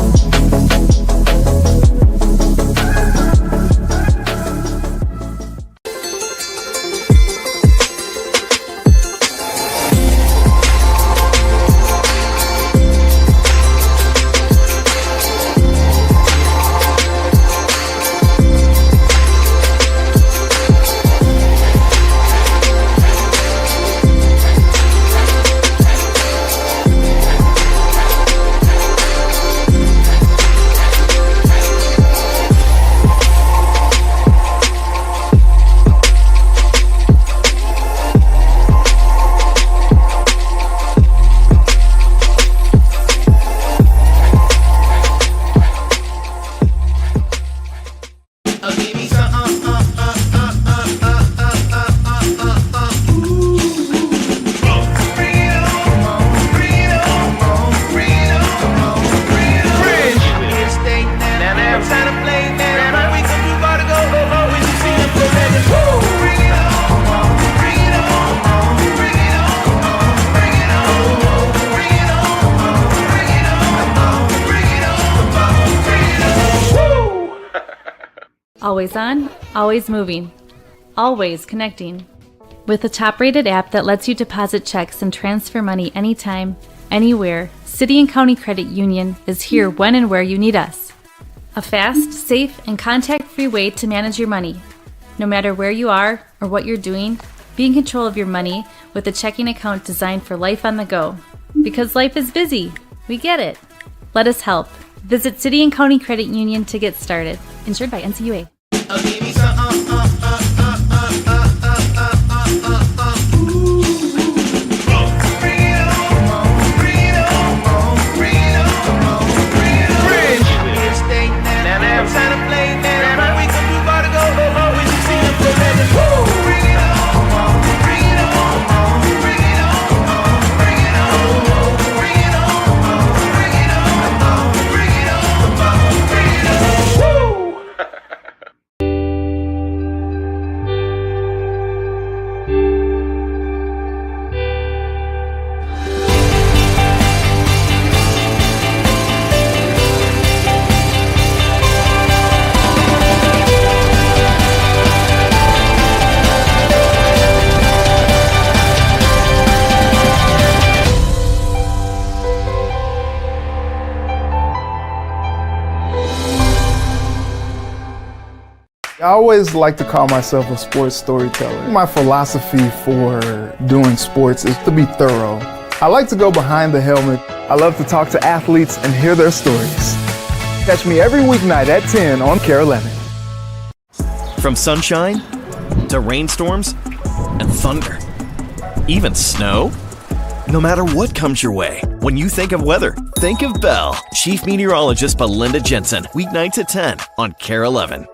S11: Always on, always moving, always connecting. With a top-rated app that lets you deposit checks and transfer money anytime, anywhere, City and County Credit Union is here when and where you need us. A fast, safe, and contact-free way to manage your money. No matter where you are or what you're doing, be in control of your money with a checking account designed for life on the go. Because life is busy. We get it. Let us help. Visit City and County Credit Union to get started. Insured by NCUA.
S3: I always like to call myself a sports storyteller. My philosophy for doing sports is to be thorough. I like to go behind the helmet. I love to talk to athletes and hear their stories. Catch me every weeknight at 10 on KARE 11.
S4: From sunshine to rainstorms and thunder, even snow. No matter what comes your way, when you think of weather, think of Bell. Chief Meteorologist Belinda Jensen, weeknights at 10 on KARE 11.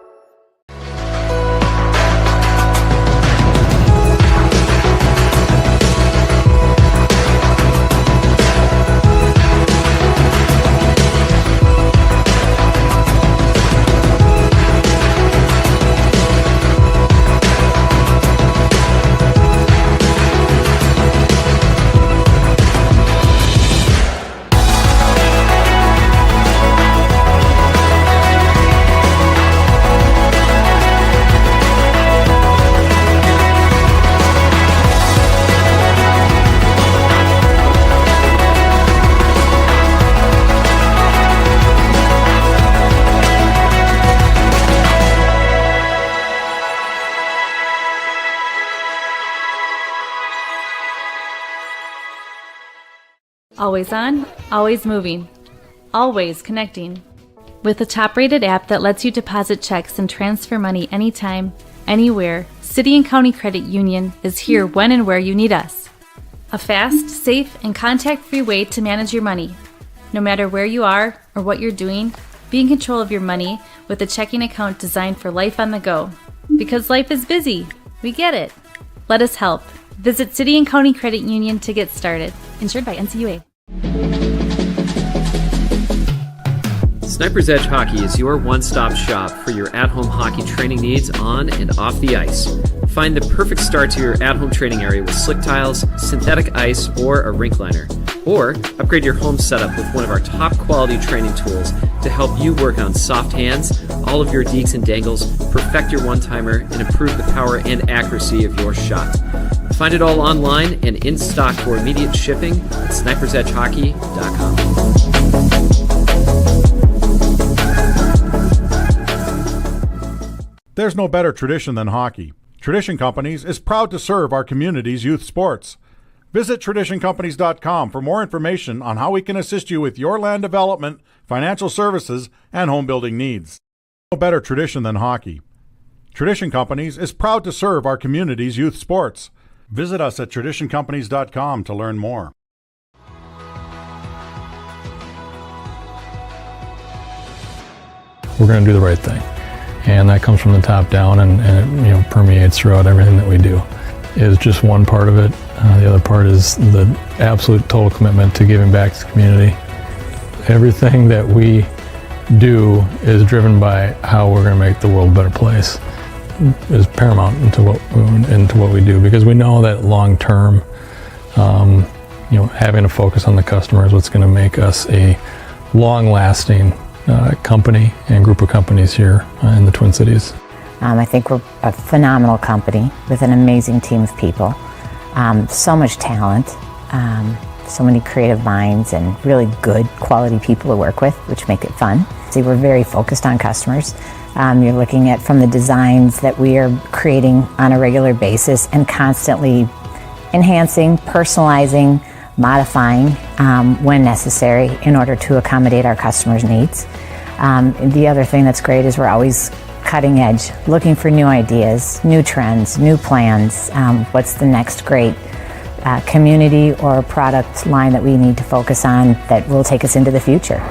S11: Always on, always moving, always connecting. With a top-rated app that lets you deposit checks and transfer money anytime, anywhere, City and County Credit Union is here when and where you need us. A fast, safe, and contact-free way to manage your money. No matter where you are or what you're doing, be in control of your money with a checking account designed for life on the go. Because life is busy. We get it. Let us help. Visit City and County Credit Union to get started. Insured by NCUA.
S10: Sniper's Edge Hockey is your one-stop shop for your at-home hockey training needs on and off the ice. Find the perfect start to your at-home training area with slick tiles, synthetic ice, or a rink liner. Or upgrade your home setup with one of our top-quality training tools to help you work on soft hands, all of your deeks and dangles, perfect your one-timer, and improve the power and accuracy of your shot. Find it all online and in stock for immediate shipping at snipersedgehockey.com.
S2: There's no better tradition than hockey. Tradition Companies is proud to serve our community's youth sports. Visit traditioncompanies.com for more information on how we can assist you with your land development, financial services, and home building needs. No better tradition than hockey. Tradition Companies is proud to serve our community's youth sports. Visit us at traditioncompanies.com to learn more.
S8: We're going to do the right thing. And that comes from the top down and it permeates throughout everything that we do. Is just one part of it. The other part is the absolute total commitment to giving back to the community. Everything that we do is driven by how we're going to make the world a better place. Is paramount into what we do, because we know that long term, having a focus on the customer is what's going to make us a long-lasting company and group of companies here in the Twin Cities.
S9: I think we're a phenomenal company with an amazing team of people. So much talent, so many creative minds, and really good quality people to work with, which make it fun. See, we're very focused on customers. You're looking at from the designs that we are creating on a regular basis and constantly enhancing, personalizing, modifying when necessary in order to accommodate our customers' needs. The other thing that's great is we're always cutting edge, looking for new ideas, new trends, new plans. What's the next great community or product line that we need to focus on that will take us into the future?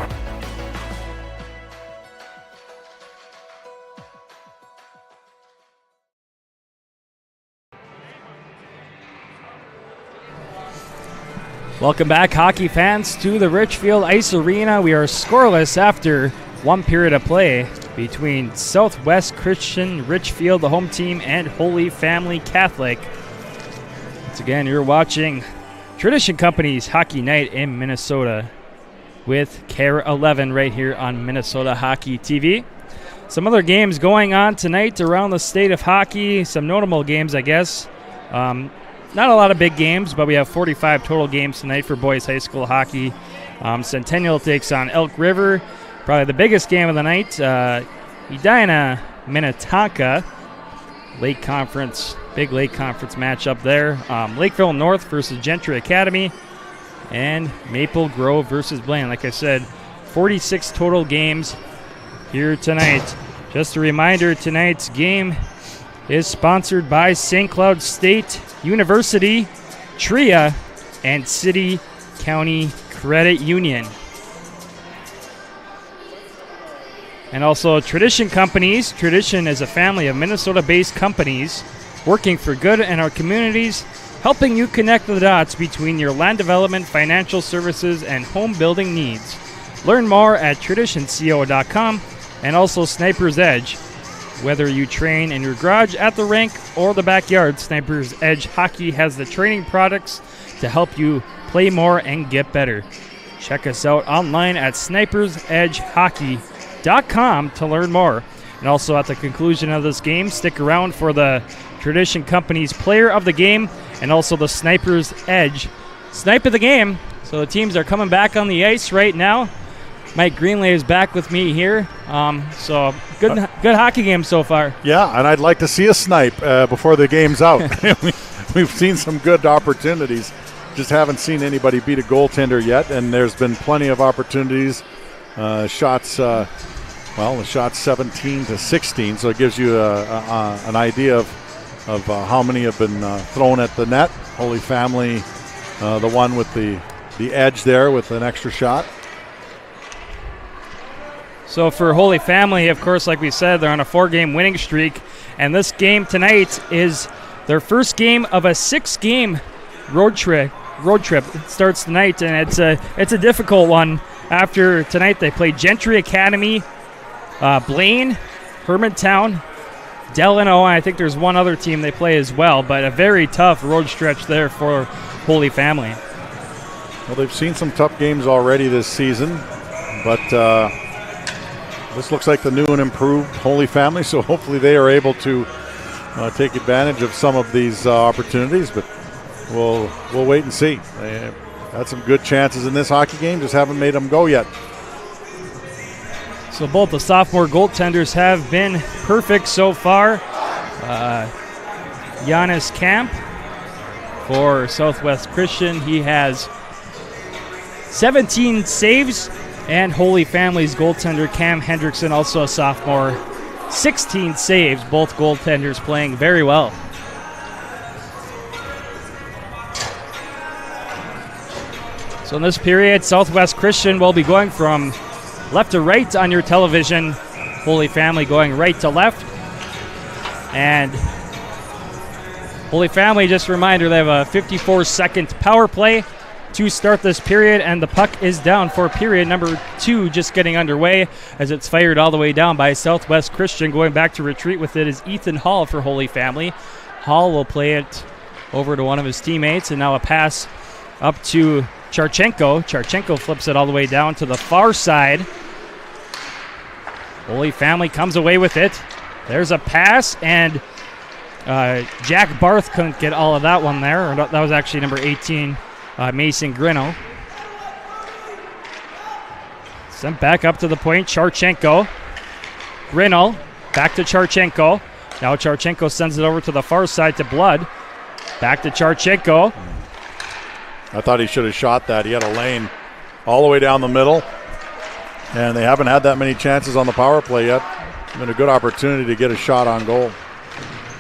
S1: Welcome back, hockey fans, to the Richfield Ice Arena. We are scoreless after one period of play between Southwest Christian Richfield, the home team, and Holy Family Catholic. Once again, you're watching Tradition Company's Hockey Night in Minnesota with KARE 11 right here on Minnesota Hockey TV. Some other games going on tonight around the state of hockey. Some notable games, I guess. Not a lot of big games, but we have 45 total games tonight for boys high school hockey. Centennial takes on Elk River. Probably the biggest game of the night. Edina, Minnetonka. Big Lake Conference matchup there. Lakeville North versus Gentry Academy. And Maple Grove versus Blaine. Like I said, 46 total games here tonight. Just a reminder, tonight's game is sponsored by St. Cloud State University, TRIA, and City County Credit Union. And also Tradition Companies. Tradition is a family of Minnesota-based companies working for good in our communities, helping you connect the dots between your land development, financial services, and home building needs. Learn more at traditionco.com and also Sniper's Edge. Whether you train in your garage, at the rink, or the backyard, Sniper's Edge Hockey has the training products to help you play more and get better. Check us out online at snipersedgehockey.com to learn more. And also at the conclusion of this game, stick around for the Tradition Company's Player of the Game and also the Sniper's Edge Snipe of the Game. So the teams are coming back on the ice right now. Mike Greenlay is back with me here. So good hockey game so far.
S2: Yeah, and I'd like to see a snipe before the game's out. We've seen some good opportunities. Just haven't seen anybody beat a goaltender yet, and there's been plenty of opportunities. The shot's 17-16, so it gives you an idea of how many have been thrown at the net. Holy Family, the one with the edge there with an extra shot.
S1: So for Holy Family, of course, like we said, they're on a 4-game winning streak. And this game tonight is their first game of a 6-game road trip. It starts tonight, and it's a difficult one. After tonight, they play Gentry Academy, Blaine, Hermantown, Delano. I think there's one other team they play as well, but a very tough road stretch there for Holy Family.
S2: Well, they've seen some tough games already this season, but this looks like the new and improved Holy Family, so hopefully they are able to take advantage of some of these opportunities, but we'll wait and see. They had some good chances in this hockey game, just haven't made them go yet.
S1: So both the sophomore goaltenders have been perfect so far. Giannis Camp for Southwest Christian, he has 17 saves, and Holy Family's goaltender Cam Hendrickson, also a sophomore, 16 saves, both goaltenders playing very well. So in this period, Southwest Christian will be going from left to right on your television. Holy Family going right to left. And Holy Family, just a reminder, they have a 54-second power play to start this period, and the puck is down for period number 2, just getting underway as it's fired all the way down by Southwest Christian. Going back to retreat with it is Ethan Hall for Holy Family. Hall will play it over to one of his teammates, and now a pass up to Charchenko. Charchenko flips it all the way down to the far side. Holy Family comes away with it. There's a pass, and Jack Barth couldn't get all of that one there. That was actually number 18, Mason Grino. Sent back up to the point, Charchenko. Grino, back to Charchenko. Now Charchenko sends it over to the far side to Blood. Back to Charchenko.
S2: I thought he should have shot that. He had a lane all the way down the middle, and they haven't had that many chances on the power play yet. It's been a good opportunity to get a shot on goal.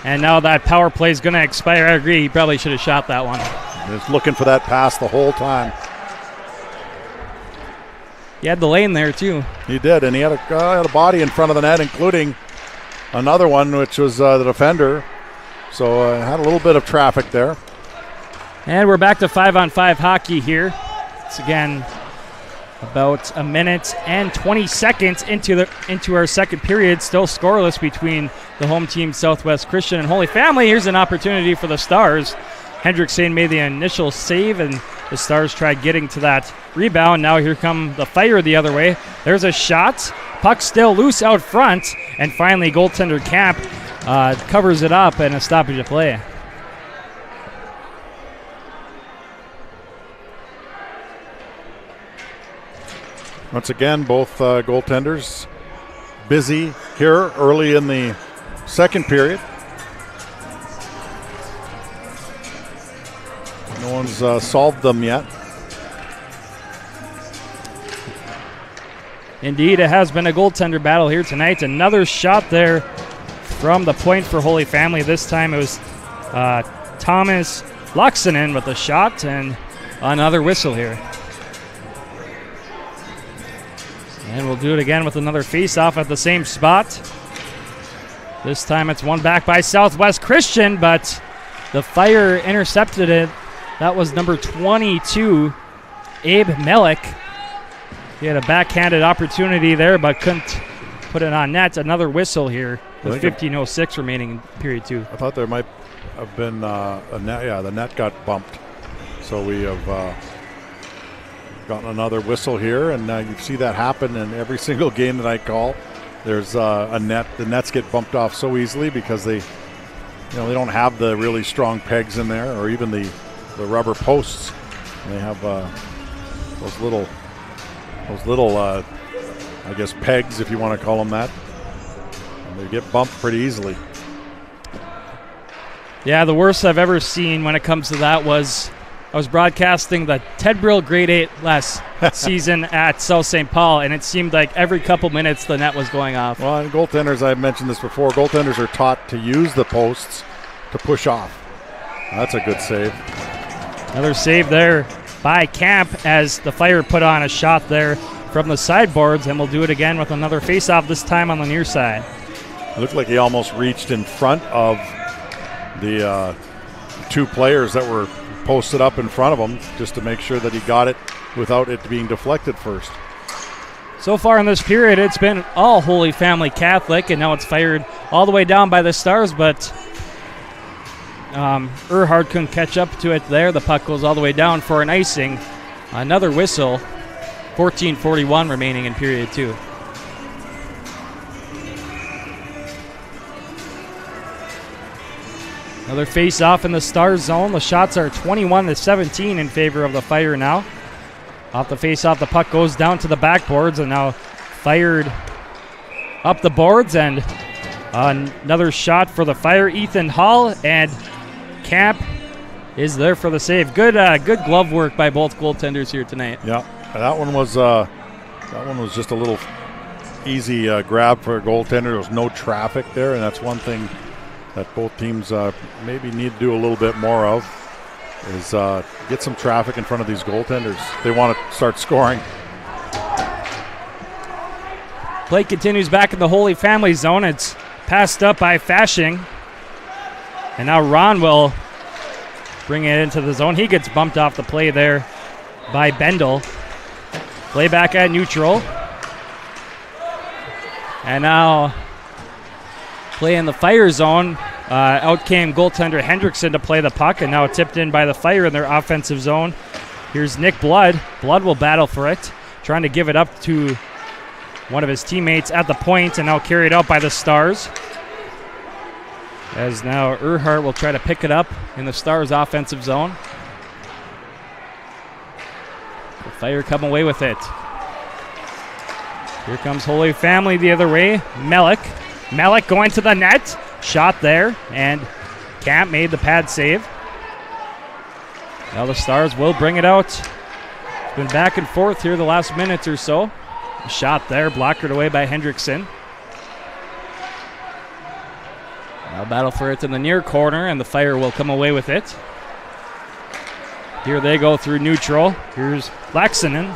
S1: And now that power play is going to expire. I agree. He probably should have shot that one.
S2: Just looking for that pass the whole time.
S1: He had the lane there, too.
S2: He did, and he had a body in front of the net, including another one, which was the defender. So had a little bit of traffic there.
S1: And we're back to 5-on-5 hockey here. It's again about a minute and 20 seconds into our second period. Still scoreless between the home team Southwest Christian and Holy Family. Here's an opportunity for the Stars. Hendrickson made the initial save, and the Stars tried getting to that rebound. Now here come the Fire the other way. There's a shot. Puck still loose out front, and finally goaltender Camp covers it up, and a stoppage of play.
S2: Once again, both goaltenders busy here early in the second period. No one's solved them yet.
S1: Indeed, it has been a goaltender battle here tonight. Another shot there from the point for Holy Family. This time it was Thomas Luxinen with a shot, and another whistle here. And we'll do it again with another face-off at the same spot. This time it's won back by Southwest Christian, but the Fire intercepted it. That was number 22, Abe Melick. He had a backhanded opportunity there, but couldn't put it on net. Another whistle here with 15:06 remaining in period 2.
S2: I thought there might have been a net. Yeah, the net got bumped. So we have gotten another whistle here, and you see that happen in every single game that I call. There's a net. The nets get bumped off so easily because they don't have the really strong pegs in there, or even the rubber posts. They have those little I guess pegs, if you want to call them that. And they get bumped pretty easily.
S1: Yeah, the worst I've ever seen when it comes to that was I was broadcasting the Ted Brill Grade 8 last season at South St. Paul, and it seemed like every couple minutes the net was going off.
S2: Well, and goaltenders, I've mentioned this before, goaltenders are taught to use the posts to push off. That's a good save.
S1: Another save there by Camp as the Fire put on a shot there from the sideboards, and we'll do it again with another face-off, this time on the near side.
S2: It looked like he almost reached in front of the two players that were posted up in front of him just to make sure that he got it without it being deflected first.
S1: So far in this period, it's been all Holy Family Catholic, and now it's fired all the way down by the Stars, but Erhard couldn't catch up to it there. The puck goes all the way down for an icing. Another whistle. 14:41 remaining in period 2. Another face-off in the Stars zone. The shots are 21-17 in favor of the Fire now. Off the face-off, the puck goes down to the backboards and now fired up the boards, and another shot for the Fire. Ethan Hall and Camp is there for the save. Good glove work by both goaltenders here tonight.
S2: Yeah, that one was just a little easy grab for a goaltender. There was no traffic there, and that's one thing that both teams maybe need to do a little bit more of, is get some traffic in front of these goaltenders. They want to start scoring.
S1: Play continues back in the Holy Family zone. It's passed up by Fashing. And now Ron will bring it into the zone. He gets bumped off the play there by Bendel. Play back at neutral. And now play in the Fire zone. Out came goaltender Hendrickson to play the puck, and now tipped in by the Fire in their offensive zone. Here's Nick Blood. Blood will battle for it, trying to give it up to one of his teammates at the point, and now carried out by the Stars. As now Erhard will try to pick it up in the Stars offensive zone. The Fire come away with it. Here comes Holy Family the other way. Melick going to the net. Shot there, and Camp made the pad save. Now the Stars will bring it out. It's been back and forth here the last minute or so. A shot there, blockered away by Hendrickson. Now battle for it in the near corner, and the Fire will come away with it. Here they go through neutral. Here's Laxinen.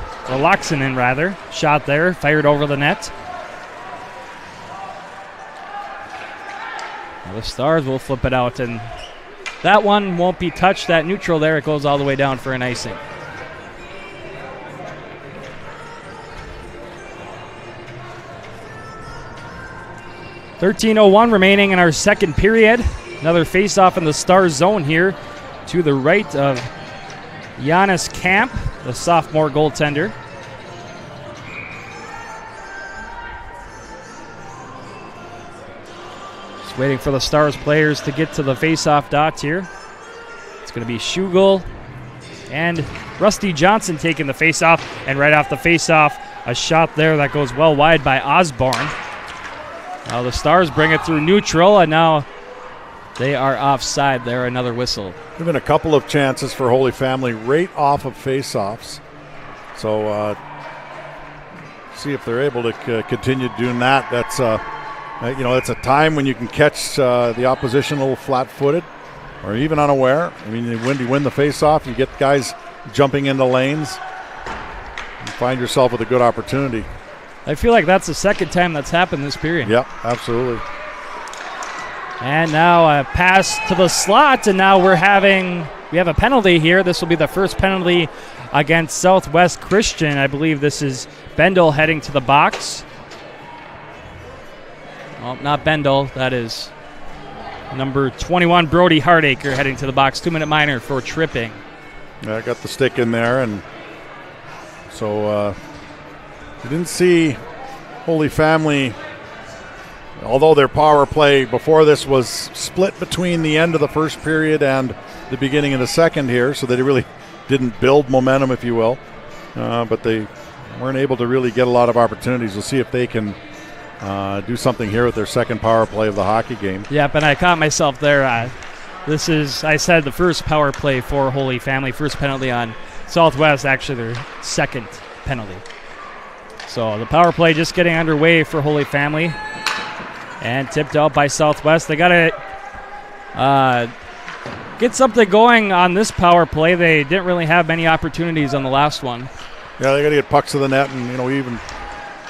S1: Shot there, fired over the net. Now the Stars will flip it out, and that one won't be touched. That neutral there, it goes all the way down for an icing. .13:01 remaining in our second period. Another face-off in the Stars zone here to the right of Giannis Camp, the sophomore goaltender. Just waiting for the Stars players to get to the face-off dots here. It's going to be Schugel and Rusty Johnson taking the face-off, and right off the face-off, a shot there that goes well wide by Osborne. Now the Stars bring it through neutral, and now they are offside there. Another whistle.
S2: There's been a couple of chances for Holy Family right off of face-offs. So see if they're able to continue doing that. That's it's a time when you can catch the opposition a little flat-footed or even unaware. I mean, when you win the face-off, you get guys jumping into lanes. You find yourself with a good opportunity.
S1: I feel like that's the second time that's happened this period.
S2: Yep, absolutely.
S1: And now a pass to the slot, and now we have a penalty here. This will be the first penalty against Southwest Christian. I believe this is Bendel heading to the box. Well, not Bendel. That is number 21, Brody Hardacre, heading to the box. 2-minute minor for tripping.
S2: Yeah, I got the stick in there, and so you didn't see Holy Family, although their power play before this was split between the end of the first period and the beginning of the second here, so they really didn't build momentum, if you will. But they weren't able to really get a lot of opportunities. We'll see if they can do something here with their second power play of the hockey game.
S1: Yep, and I caught myself there. This is, I said, the first power play for Holy Family. First penalty on Southwest, actually their second penalty. So the power play just getting underway for Holy Family. And tipped out by Southwest. They got to get something going on this power play. They didn't really have many opportunities on the last one.
S2: Yeah, they got to get pucks to the net, and even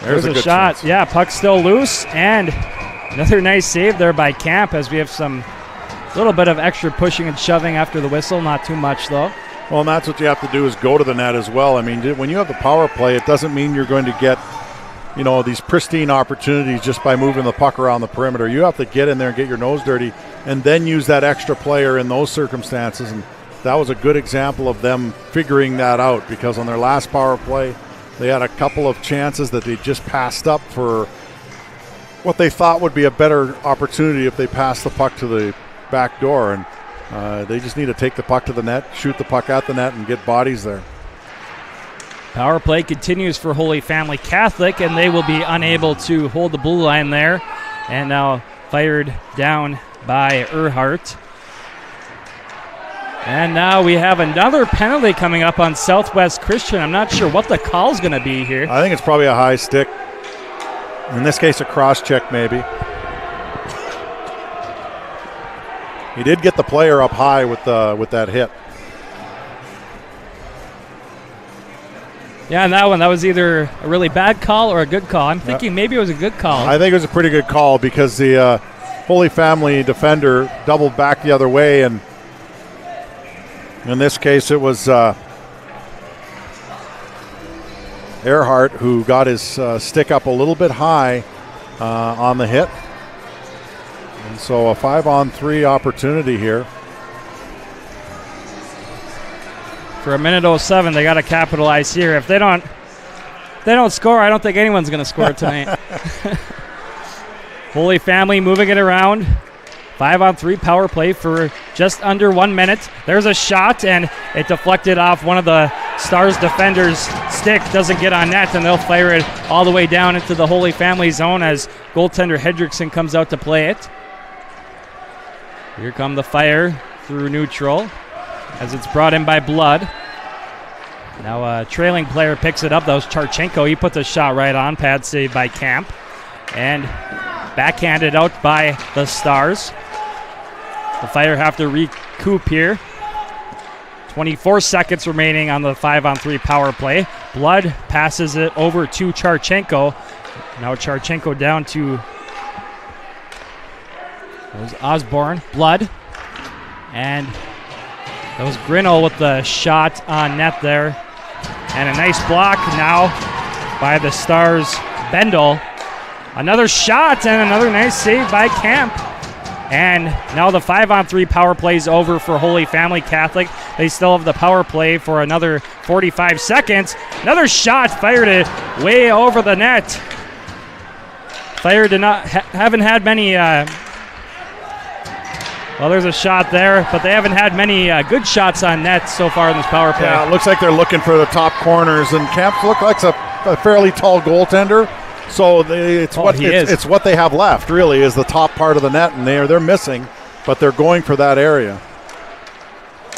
S2: there's a good
S1: shot.
S2: Chance.
S1: Yeah, puck's still loose, and another nice save there by Camp, as we have some little bit of extra pushing and shoving after the whistle. Not too much though.
S2: Well, and that's what you have to do, is go to the net as well. I mean, when you have the power play, it doesn't mean you're going to get these pristine opportunities just by moving the puck around the perimeter. You have to get in there and get your nose dirty and then use that extra player in those circumstances. And that was a good example of them figuring that out, because on their last power play, they had a couple of chances that they just passed up for what they thought would be a better opportunity if they passed the puck to the back door. And they just need to take the puck to the net, shoot the puck at the net, and get bodies there.
S1: Power play continues for Holy Family Catholic, and they will be unable to hold the blue line there. And now fired down by Earhart. And now we have another penalty coming up on Southwest Christian. I'm not sure what the call's going to be here.
S2: I think it's probably a high stick. In this case, a cross check maybe. He did get the player up high with that hit.
S1: Yeah, and that was either a really bad call or a good call. I'm thinking maybe it was a good call.
S2: I think it was a pretty good call because the Holy Family defender doubled back the other way, and in this case it was Earhart who got his stick up a little bit high on the hit. And so a 5-on-3 opportunity here.
S1: For 1:07, they got to capitalize here. If they don't score, I don't think anyone's going to score tonight. Holy Family moving it around. 5-on-3 power play for just under 1 minute. There's a shot, and it deflected off one of the Stars defenders' stick. Doesn't get on net, and they'll fire it all the way down into the Holy Family zone as goaltender Hendrickson comes out to play it. Here come the fire through neutral as it's brought in by Blood. Now a trailing player picks it up. That was Charchenko. He put the shot right on. Pad save by Camp. And backhanded out by the Stars. The Fire have to recoup here. 24 seconds remaining on the 5-on-3 power play. Blood passes it over to Charchenko. Now Charchenko down to Osborne. Blood. And that was Grinnell with the shot on net there. And a nice block now by the Stars' Bendel. Another shot and another nice save by Camp. And now the 5-on-3 power play is over for Holy Family Catholic. They still have the power play for another 45 seconds. Another shot, fired it way over the net. Fire haven't had many. Well, there's a shot there, but they haven't had many good shots on net so far in this power play.
S2: Yeah, it looks like they're looking for the top corners, and Camp looks like a fairly tall goaltender. So it's what they have left, really, is the top part of the net, and they're missing, but they're going for that area.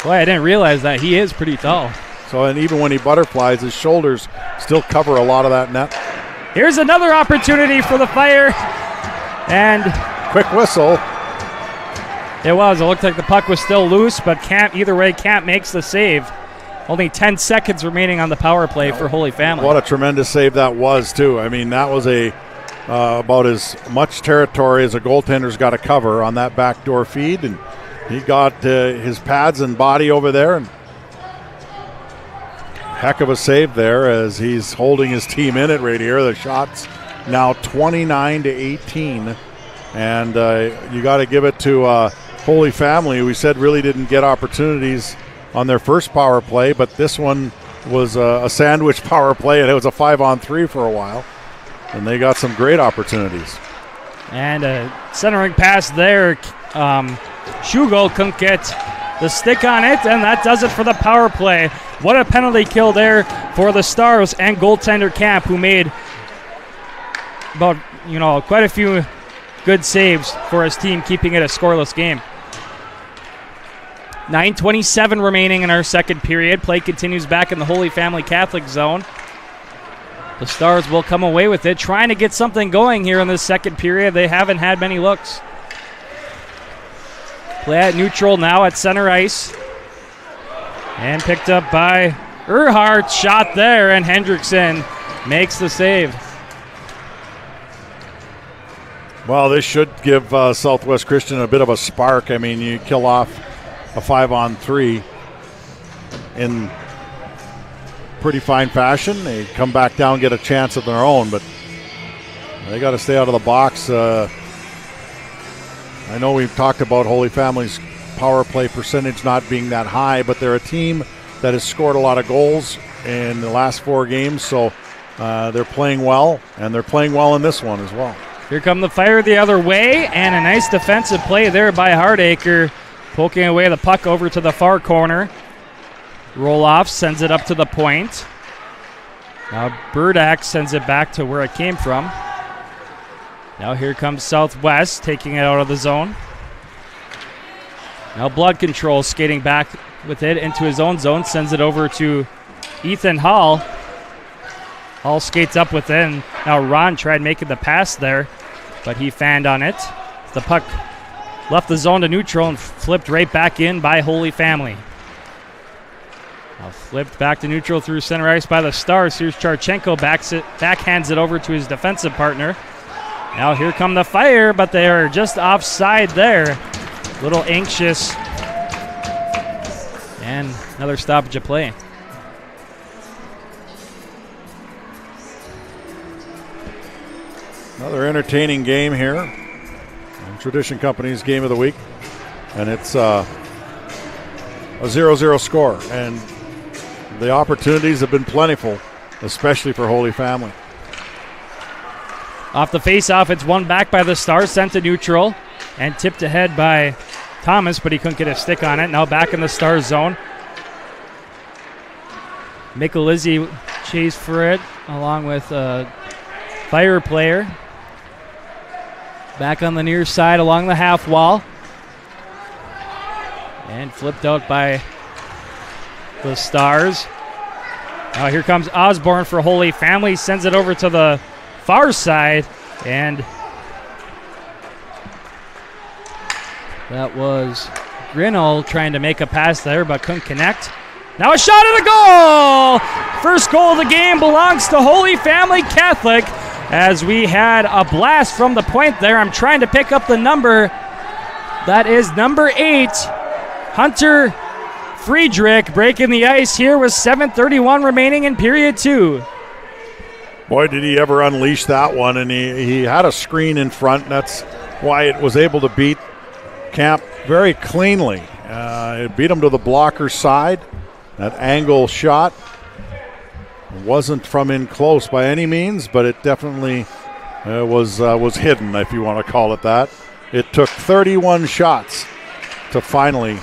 S1: Boy, I didn't realize that. He is pretty tall.
S2: So, and even when he butterflies, his shoulders still cover a lot of that net.
S1: Here's another opportunity for the Fire, and
S2: quick whistle.
S1: It was. It looked like the puck was still loose, but Camp makes the save. Only 10 seconds remaining on the power play for Holy Family.
S2: What a tremendous save that was, too. I mean, that was about as much territory as a goaltender's got to cover on that backdoor feed, and he got his pads and body over there, and heck of a save there as he's holding his team in it right here. The shot's now 29-18, and you got to give it to Holy Family. We said really didn't get opportunities on their first power play, but this one was a sandwich power play, and it was a 5-on-3 for a while, and they got some great opportunities.
S1: And a centering pass there. Schugel couldn't get the stick on it, and that does it for the power play. What a penalty kill there for the Stars and goaltender Camp, who made about quite a few good saves for his team, keeping it a scoreless game. 9:27 remaining in our second period. Play continues back in the Holy Family Catholic zone. The Stars will come away with it, trying to get something going here in this second period. They haven't had many looks. Play at neutral now at center ice. And picked up by Earhart. Shot there, and Hendrickson makes the save.
S2: Well, this should give Southwest Christian a bit of a spark. I mean, you kill off a 5-on-3 in pretty fine fashion. They come back down, get a chance of their own, but They got to stay out of the box. I know we've talked about Holy Family's power play percentage not being that high, but they're a team that has scored a lot of goals in the last 4 games, so they're playing well, and they're playing well in this one as well.
S1: Here come the Fire the other way, and a nice defensive play there by Hardacre, poking away the puck over to the far corner. Roloff sends it up to the point. Now Burdak sends it back to where it came from. Now here comes Southwest, taking it out of the zone. Now Blood Control skating back with it into his own zone, sends it over to Ethan Hall. Hall skates up with it, and now Ron tried making the pass there, but he fanned on it. The puck left the zone to neutral and flipped right back in by Holy Family. Now flipped back to neutral through center ice by the Stars. Here's Charchenko, backhands it over to his defensive partner. Now here come the Fire, but they are just offside there. A little anxious. And another stoppage of play.
S2: Another entertaining game here on Tradition Company's Game of the Week. And it's a 0-0 score. And the opportunities have been plentiful, especially for Holy Family.
S1: Off the face-off, it's won back by the Stars, sent to neutral, and tipped ahead by Thomas, but he couldn't get a stick on it. Now back in the Stars zone. Michelizzi chased for it, along with a Fire player. Back on the near side along the half wall. And flipped out by the Stars. Now here comes Osborne for Holy Family, sends it over to the far side, and that was Grinnell trying to make a pass there but couldn't connect. Now a shot at a goal! First goal of the game belongs to Holy Family Catholic, as we had a blast from the point there. I'm trying to pick up the number. That is number 8, Hunter Friedrich, breaking the ice here with 7:31 remaining in period 2.
S2: Boy, did he ever unleash that one, and he had a screen in front. That's why it was able to beat Camp very cleanly. It beat him to the blocker side. That angle shot wasn't from in close by any means, but it definitely was hidden, if you want to call it that. It took 31 shots to finally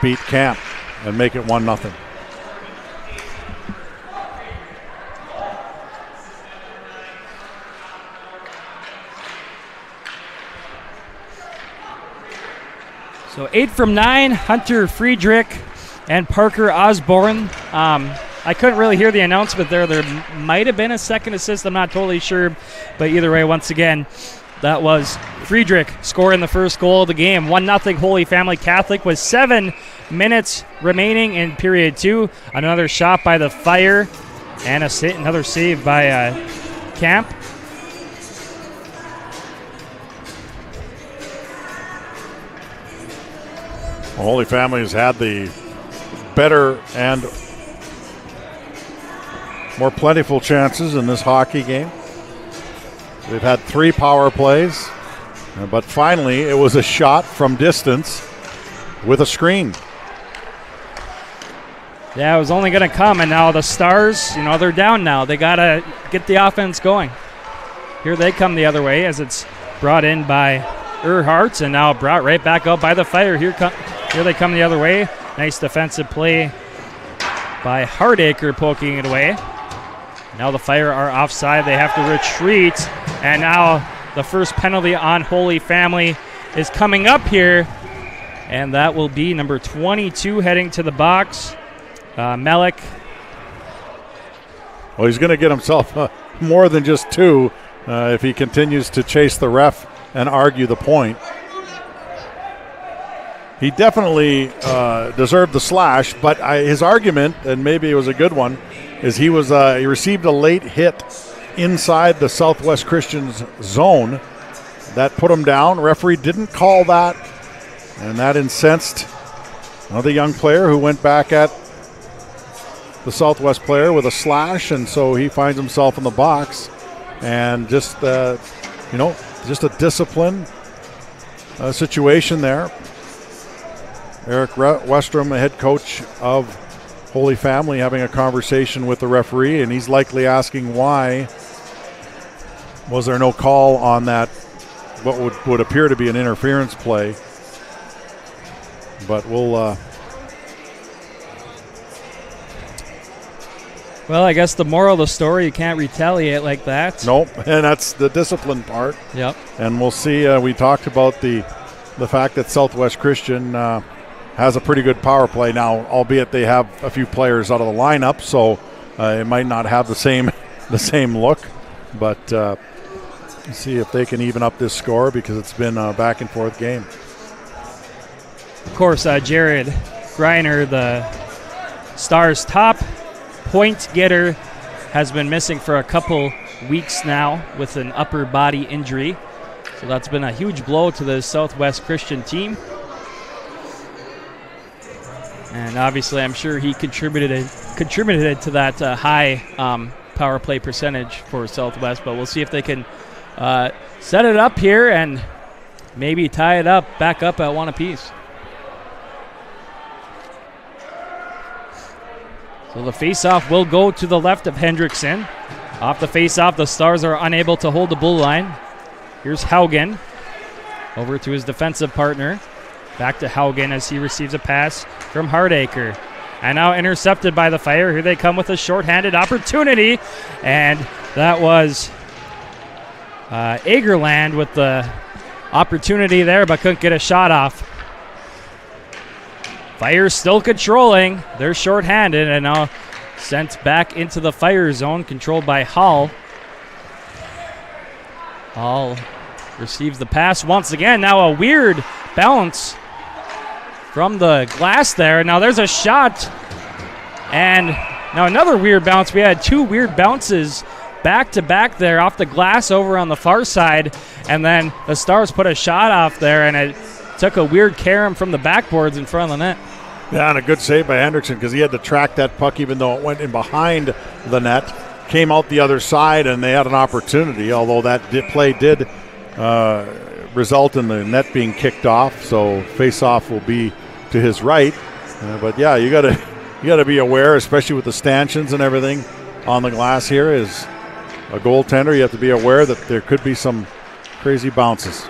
S2: beat Camp and make it 1-0.
S1: So 8 from 9, Hunter Friedrich and Parker Osborne. I couldn't really hear the announcement there. There might have been a second assist. I'm not totally sure. But either way, once again, that was Friedrich scoring the first goal of the game. 1-0 Holy Family Catholic with 7 minutes remaining in period 2. Another shot by the Fire and another save by Camp.
S2: Holy Family has had the better and more plentiful chances in this hockey game. They've had 3 power plays, but finally it was a shot from distance with a screen.
S1: Yeah, it was only going to come, and now the Stars, they're down now. They got to get the offense going. Here they come the other way as it's brought in by Earhart, and now brought right back up by the Fire. Here they come the other way. Nice defensive play by Hardacre, poking it away. Now the Fire are offside. They have to retreat, and now the first penalty on Holy Family is coming up here, and that will be number 22 heading to the box. Mellick.
S2: Well, he's going to get himself more than just 2 if he continues to chase the ref and argue the point. He definitely deserved the slash, but his argument, and maybe it was a good one, is he received a late hit inside the Southwest Christians zone that put him down. Referee didn't call that, and that incensed another young player who went back at the Southwest player with a slash, and so he finds himself in the box and just just a discipline situation there. Eric Westrom, the head coach of Holy Family, having a conversation with the referee, and he's likely asking why was there no call on that, what would appear to be an interference play. But we'll...
S1: Well, I guess the moral of the story, you can't retaliate like that.
S2: Nope, and that's the discipline part.
S1: Yep.
S2: And we'll see. We talked about the fact that Southwest Christian has a pretty good power play now, albeit they have a few players out of the lineup, so it might not have the same look. But see if they can even up this score, because it's been a back and forth game.
S1: Of course, Jared Greiner, the Stars' top point getter, has been missing for a couple weeks now with an upper body injury. So that's been a huge blow to the Southwest Christian team. And obviously, I'm sure he contributed to that high power play percentage for Southwest. But we'll see if they can set it up here and maybe tie it up, back up at one apiece. So the faceoff will go to the left of Hendrickson. Off the faceoff, the Stars are unable to hold the blue line. Here's Haugen over to his defensive partner. Back to Haugen as he receives a pass from Hardacre. And now intercepted by the Fire. Here they come with a shorthanded opportunity. And that was Agerland with the opportunity there, but couldn't get a shot off. Fire still controlling. They're shorthanded and now sent back into the Fire zone, controlled by Hall. Hall receives the pass once again. Now a weird bounce from the glass there. Now there's a shot. And now another weird bounce. We had two weird bounces back to back there off the glass over on the far side. And then the Stars put a shot off there, and it took a weird carom from the backboards in front of the net.
S2: Yeah, and a good save by Hendrickson, because he had to track that puck even though it went in behind the net. Came out the other side, and they had an opportunity, although that play did result in the net being kicked off. So face-off will be to his right. But, yeah, you gotta be aware, especially with the stanchions and everything on the glass here. As a goaltender, you have to be aware that there could be some crazy bounces.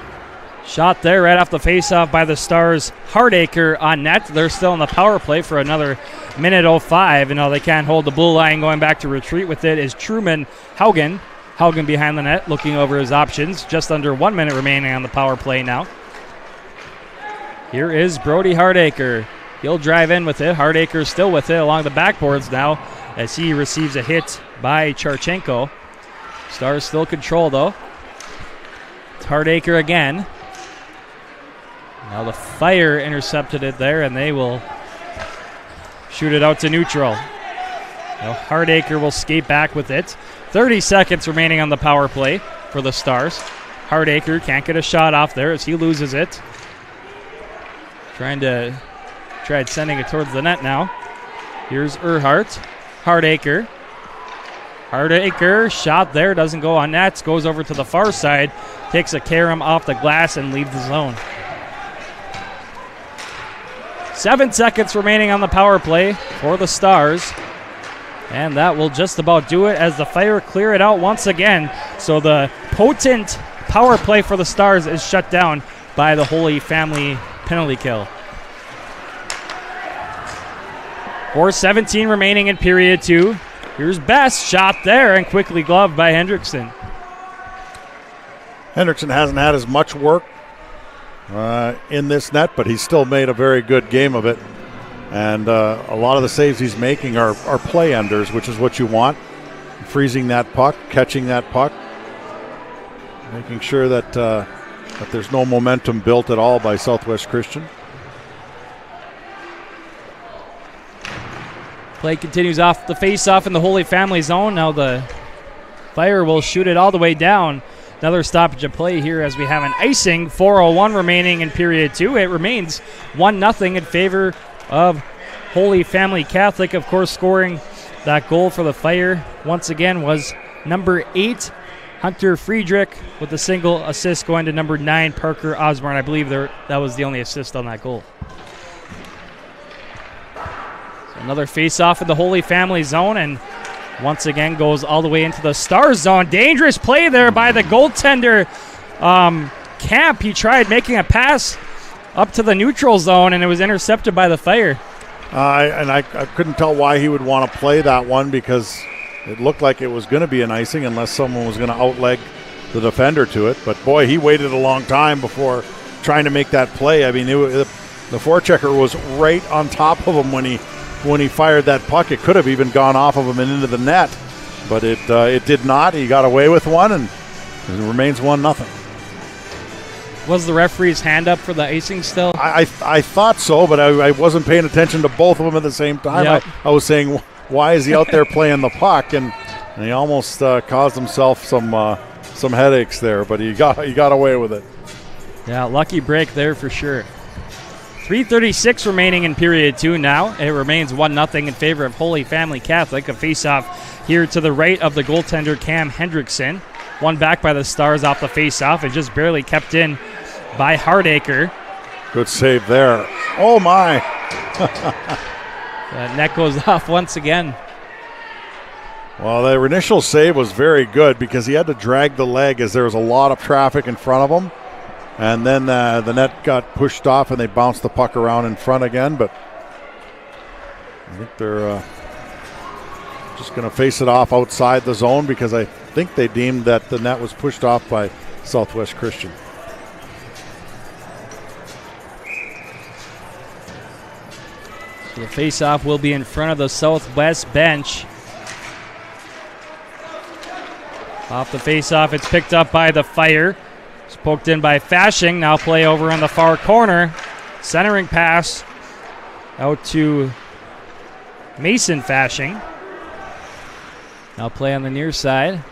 S1: Shot there right off the faceoff by the Stars. Hardacre on net. They're still in the power play for another minute 05. And now they can't hold the blue line. Going back to retreat with it is Truman Haugen. Haugen behind the net, looking over his options. Just under 1 minute remaining on the power play now. Here is Brody Hardacre. He'll drive in with it. Hardacre still with it along the backboards now as he receives a hit by Charchenko. Stars still control though. It's Hardacre again. Now the Fire intercepted it there, and they will shoot it out to neutral. Now Hardacre will skate back with it. 30 seconds remaining on the power play for the Stars. Hardacre can't get a shot off there as he loses it. Tried sending it towards the net now. Here's Earhart. Hardacre. Hardacre, shot there, doesn't go on net. Goes over to the far side. Takes a carom off the glass and leaves the zone. 7 seconds remaining on the power play for the Stars. And that will just about do it as the Fire clear it out once again. So the potent power play for the Stars is shut down by the Holy Family penalty kill. 4:17 remaining in period 2. Here's Best, shot there and quickly gloved by Hendrickson.
S2: Hendrickson hasn't had as much work in this net, but he's still made a very good game of it. And a lot of the saves he's making are play enders, which is what you want. Freezing that puck, catching that puck, making sure that there's no momentum built at all by Southwest Christian.
S1: Play continues off the face-off in the Holy Family zone. Now the Fire will shoot it all the way down. Another stoppage of play here as we have an icing. 4:01 remaining in period 2. It remains 1-0 in favor of Holy Family Catholic. Of course, scoring that goal for the Fire once again was number 8, Hunter Friedrich with a single assist going to number 9, Parker Osborne. I believe that was the only assist on that goal. So another face-off in the Holy Family zone, and once again goes all the way into the Stars zone. Dangerous play there by the goaltender, Camp. He tried making a pass up to the neutral zone, and it was intercepted by the Fire.
S2: I couldn't tell why he would want to play that one, because it looked like it was going to be an icing unless someone was going to outleg the defender to it. But, boy, he waited a long time before trying to make that play. I mean, the forechecker was right on top of him when he fired that puck. It could have even gone off of him and into the net, but it did not. He got away with one, and it remains 1-0.
S1: Was the referee's hand up for the icing still?
S2: I thought so, but I wasn't paying attention to both of them at the same time.
S1: Yep.
S2: I was saying, why is he out there playing the puck? And he almost caused himself some headaches there, but he got away with it.
S1: Yeah, lucky break there for sure. 3:36 remaining in period 2 now. It remains 1-0 in favor of Holy Family Catholic. A face-off here to the right of the goaltender Cam Hendrickson. One back by the Stars off the face-off. It just barely kept in by Hardacre.
S2: Good save there. Oh, my.
S1: That net goes off once again.
S2: Well, the initial save was very good because he had to drag the leg as there was a lot of traffic in front of him. And then the net got pushed off and they bounced the puck around in front again. But I think they're just going to face it off outside the zone because I think they deemed that the net was pushed off by Southwest Christian.
S1: So the face-off will be in front of the Southwest bench. Off the face-off, it's picked up by the Fire. It's poked in by Fashing. Now play over in the far corner. Centering pass out to Mason Fashing. Now play on the near side.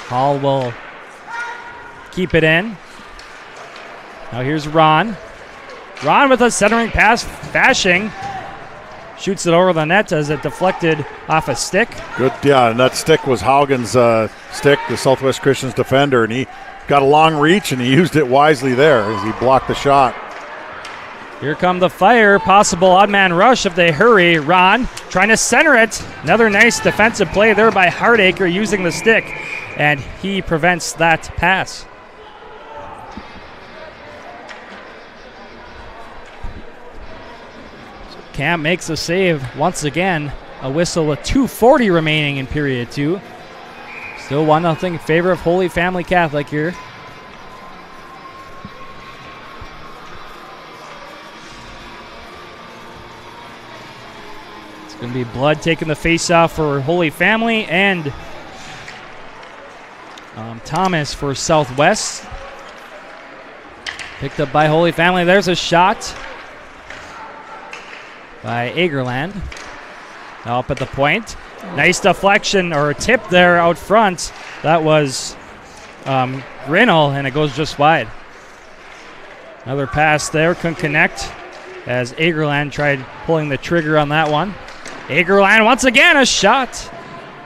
S1: Hall will keep it in. Now here's Ron. Ron with a centering pass. Fashing shoots it over the net as it deflected off a stick.
S2: Good, yeah, and that stick was Haugen's stick, the Southwest Christian's defender, and he got a long reach and he used it wisely there as he blocked the shot.
S1: Here come the Fire. Possible odd man rush if they hurry. Ron trying to center it. Another nice defensive play there by Hardacre using the stick, and he prevents that pass. So Cam makes a save once again. A whistle with 2:40 remaining in period 2. Still 1-0 in favor of Holy Family Catholic here. Going to be Blood taking the face-off for Holy Family and Thomas for Southwest. Picked up by Holy Family. There's a shot by Agerland. Now up at the point. Nice deflection or tip there out front. That was Grinnell, and it goes just wide. Another pass there. Couldn't connect as Agerland tried pulling the trigger on that one. Agerland once again a shot,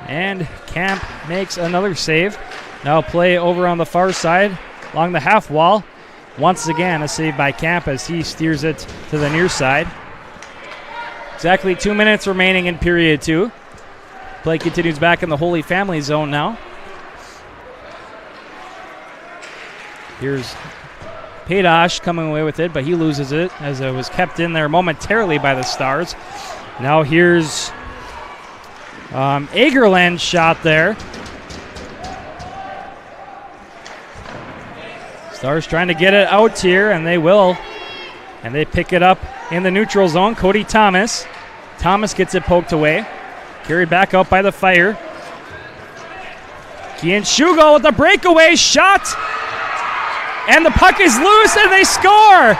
S1: and Camp makes another save. Now play over on the far side along the half wall. Once again a save by Camp as he steers it to the near side. Exactly 2 minutes remaining in period 2. Play continues back in the Holy Family zone now. Here's Paydosh coming away with it, but he loses it as it was kept in there momentarily by the Stars. Now here's Agerland's shot there. Stars trying to get it out here, and they will. And they pick it up in the neutral zone. Cody Thomas. Thomas gets it poked away. Carried back out by the Fire. Kian Shugo with the breakaway shot. And the puck is loose, and they score!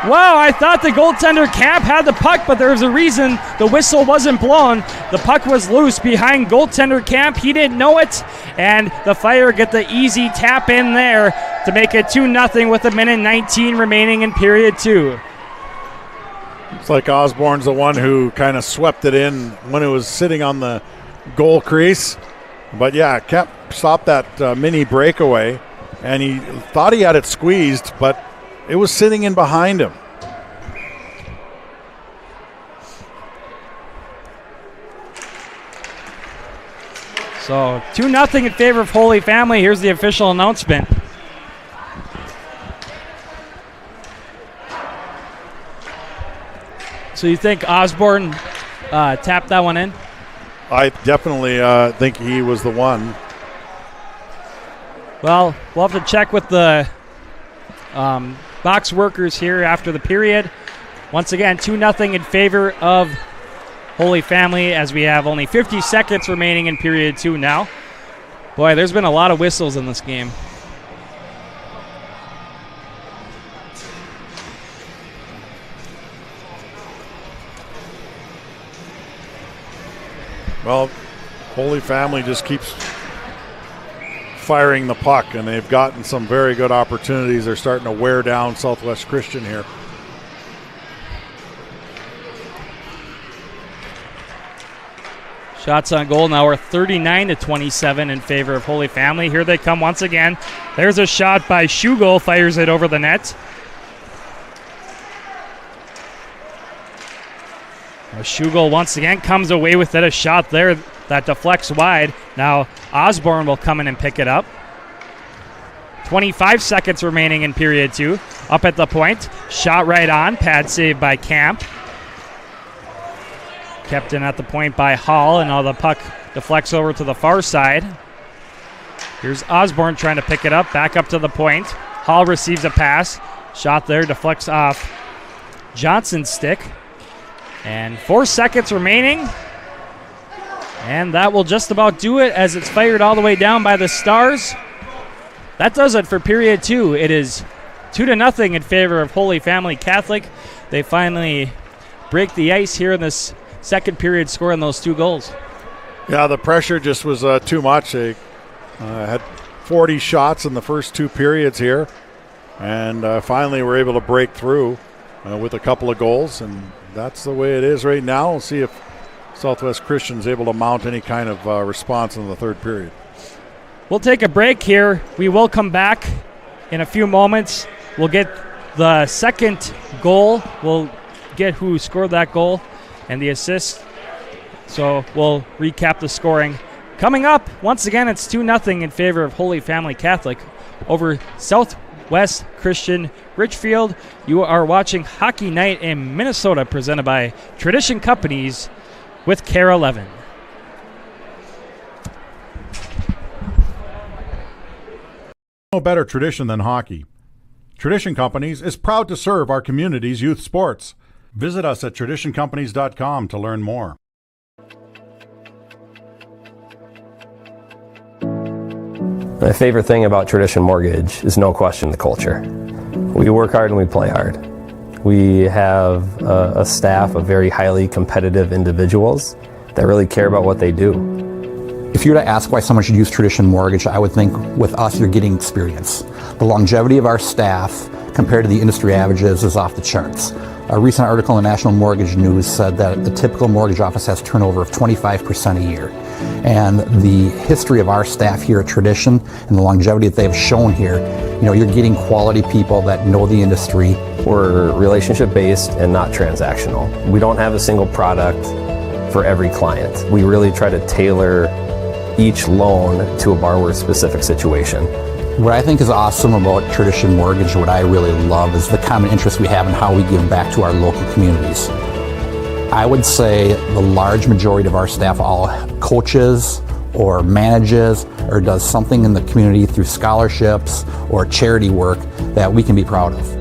S1: Wow, I thought the goaltender Camp had the puck, but there was a reason the whistle wasn't blown. The puck was loose behind goaltender Camp. He didn't know it, and the Fire get the easy tap in there to make it 2-0 with 1:19 remaining in period 2.
S2: It's like Osborne's the one who kind of swept it in when it was sitting on the goal crease. But yeah, stop that mini breakaway, and he thought he had it squeezed, but it was sitting in behind him.
S1: So 2-0 in favor of Holy Family. Here's the official announcement. So you think Osborne tapped that one in?
S2: I definitely think he was the one.
S1: Well, we'll have to check with the box workers here after the period. Once again, 2-0 in favor of Holy Family as we have only 50 seconds remaining in period 2 now. Boy, there's been a lot of whistles in this game.
S2: Well, Holy Family just keeps firing the puck, and they've gotten some very good opportunities. They're starting to wear down Southwest Christian here.
S1: Shots on goal now are 39-27 in favor of Holy Family. Here they come once again. There's a shot by Schugel, fires it over the net. Schugel once again comes away with it. A shot there that deflects wide. Now Osborne will come in and pick it up. 25 seconds remaining in period 2. Up at the point. Shot right on. Pad save by Camp. Kept in at the point by Hall, and now the puck deflects over to the far side. Here's Osborne trying to pick it up. Back up to the point. Hall receives a pass. Shot there. Deflects off Johnson's stick. And 4 seconds remaining. And that will just about do it as it's fired all the way down by the Stars. That does it for period 2. It is 2-0 in favor of Holy Family Catholic. They finally break the ice here in this second period, scoring those 2 goals.
S2: Yeah, the pressure just was too much. They had 40 shots in the first 2 periods here, and finally were able to break through with a couple of goals, and that's the way it is right now. We'll see if Southwest Christian's able to mount any kind of response in the third period.
S1: We'll take a break here. We will come back in a few moments. We'll get the second goal. We'll get who scored that goal and the assist. So we'll recap the scoring. Coming up, once again, it's 2-0 in favor of Holy Family Catholic over Southwest Christian Richfield. You are watching Hockey Night in Minnesota, presented by Tradition Companies with KARE 11.
S2: No better tradition than hockey. Tradition Companies is proud to serve our community's youth sports. Visit us at traditioncompanies.com to learn more.
S12: My favorite thing about Tradition Mortgage is no question the culture. We work hard and we play hard. We have a staff of very highly competitive individuals that really care about what they do.
S13: If you were to ask why someone should use Tradition Mortgage, I would think with us you're getting experience. The longevity of our staff compared to the industry averages is off the charts. A recent article in National Mortgage News said that the typical mortgage office has turnover of 25% a year. And the history of our staff here at Tradition and the longevity that they've shown here, you're getting quality people that know the industry.
S12: We're relationship-based and not transactional. We don't have a single product for every client. We really try to tailor each loan to a borrower's specific situation.
S13: What I think is awesome about Tradition Mortgage, what I really love, is the common interest we have in how we give back to our local communities. I would say the large majority of our staff all coaches or manages or does something in the community through scholarships or charity work that we can be proud of.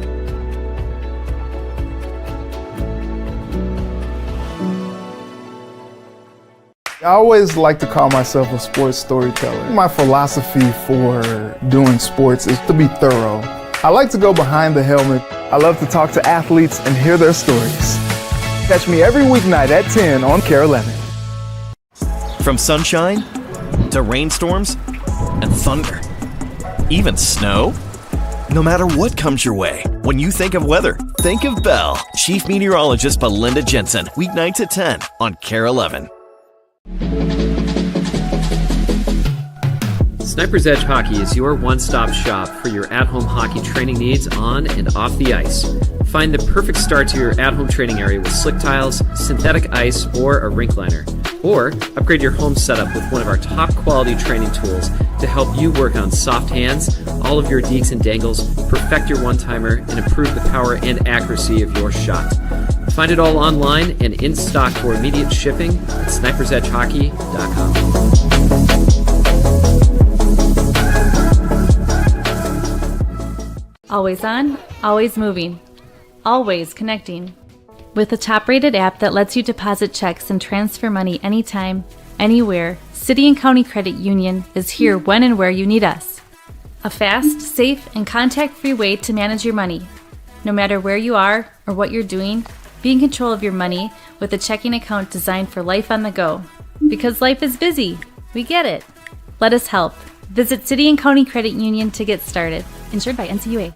S3: I always like to call myself a sports storyteller. My philosophy for doing sports is to be thorough. I like to go behind the helmet. I love to talk to athletes and hear their stories. Catch me every weeknight at 10 on KARE 11.
S4: From sunshine to rainstorms and thunder, even snow. No matter what comes your way, when you think of weather, think of Bell. Chief Meteorologist Belinda Jensen, weeknights at 10 on KARE 11.
S10: Sniper's Edge Hockey is your one-stop shop for your at-home hockey training needs on and off the ice. Find the perfect start to your at-home training area with slick tiles, synthetic ice, or a rink liner. Or upgrade your home setup with one of our top quality training tools to help you work on soft hands, all of your deeks and dangles, perfect your one-timer, and improve the power and accuracy of your shot. Find it all online and in stock for immediate shipping at snipersedgehockey.com.
S11: Always on, always moving, always connecting. With a top-rated app that lets you deposit checks and transfer money anytime, anywhere, City and County Credit Union is here when and where you need us. A fast, safe, and contact-free way to manage your money. No matter where you are or what you're doing, be in control of your money with a checking account designed for life on the go. Because life is busy. We get it. Let us help. Visit City and County Credit Union to get started. Insured by NCUA.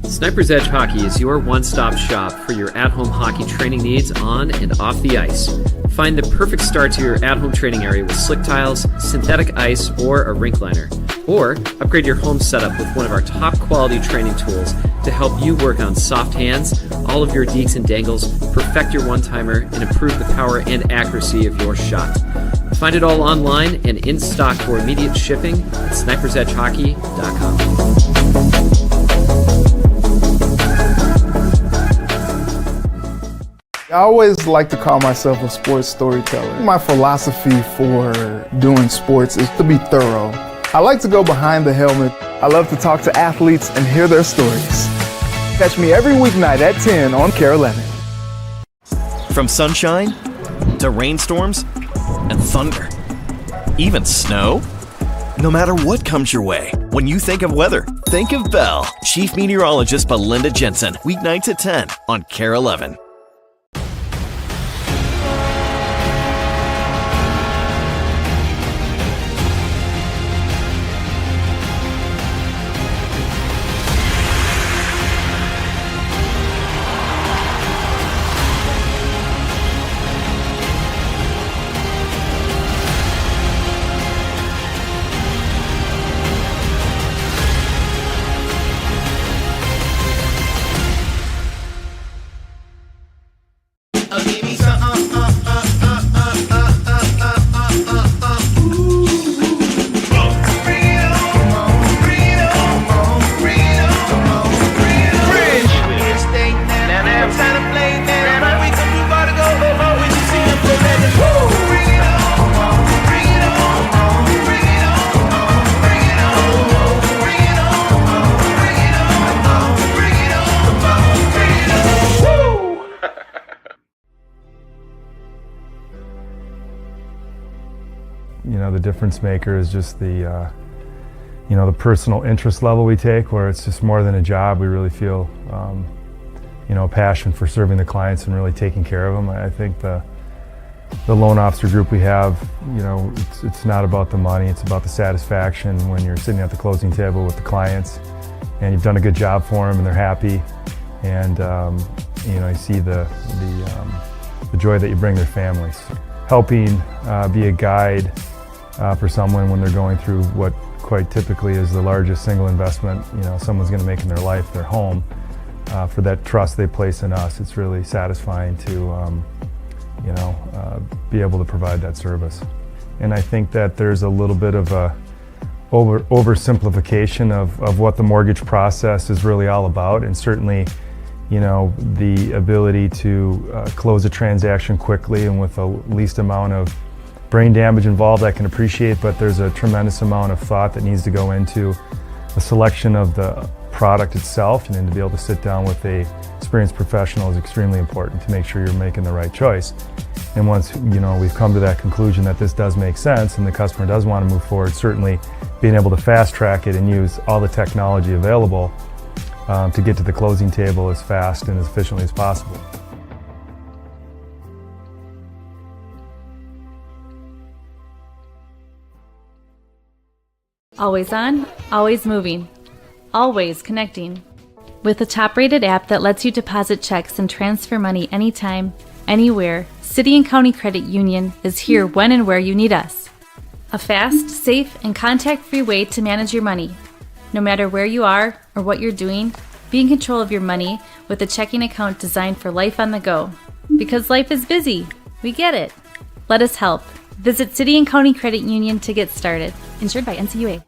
S10: Sniper's Edge Hockey is your one-stop shop for your at-home hockey training needs on and off the ice. Find the perfect start to your at-home training area with slick tiles, synthetic ice, or a rink liner. Or upgrade your home setup with one of our top quality training tools to help you work on soft hands, all of your deeks and dangles, perfect your one-timer, and improve the power and accuracy of your shot. Find it all online and in stock for immediate shipping at snipersedgehockey.com.
S3: I always like to call myself a sports storyteller. My philosophy for doing sports is to be thorough. I like to go behind the helmet. I love to talk to athletes and hear their stories. Catch me every weeknight at 10 on KARE 11.
S4: From sunshine to rainstorms and thunder, even snow. No matter what comes your way, when you think of weather, think of Bell. Chief Meteorologist Belinda Jensen, weeknights at 10 on KARE 11.
S14: The difference maker is just the the personal interest level we take, where it's just more than a job. We really feel a passion for serving the clients and really taking care of them. I think the loan officer group we have, it's not about the money, it's about the satisfaction when you're sitting at the closing table with the clients and you've done a good job for them and they're happy, and you see the joy that you bring their families. Helping be a guide for someone when they're going through what quite typically is the largest single investment someone's going to make in their life, their home. For that trust they place in us, it's really satisfying to be able to provide that service. And I think that there's a little bit of a oversimplification of what the mortgage process is really all about, and certainly, the ability to close a transaction quickly and with the least amount of brain damage involved, I can appreciate, but there's a tremendous amount of thought that needs to go into the selection of the product itself, and then to be able to sit down with a experienced professional is extremely important to make sure you're making the right choice. And once we've come to that conclusion that this does make sense and the customer does want to move forward, certainly being able to fast track it and use all the technology available to get to the closing table as fast and as efficiently as possible.
S11: Always on, always moving, always connecting. With a top-rated app that lets you deposit checks and transfer money anytime, anywhere, City and County Credit Union is here when and where you need us. A fast, safe, and contact-free way to manage your money. No matter where you are or what you're doing, be in control of your money with a checking account designed for life on the go. Because life is busy. We get it. Let us help. Visit City and County Credit Union to get started. Insured by NCUA.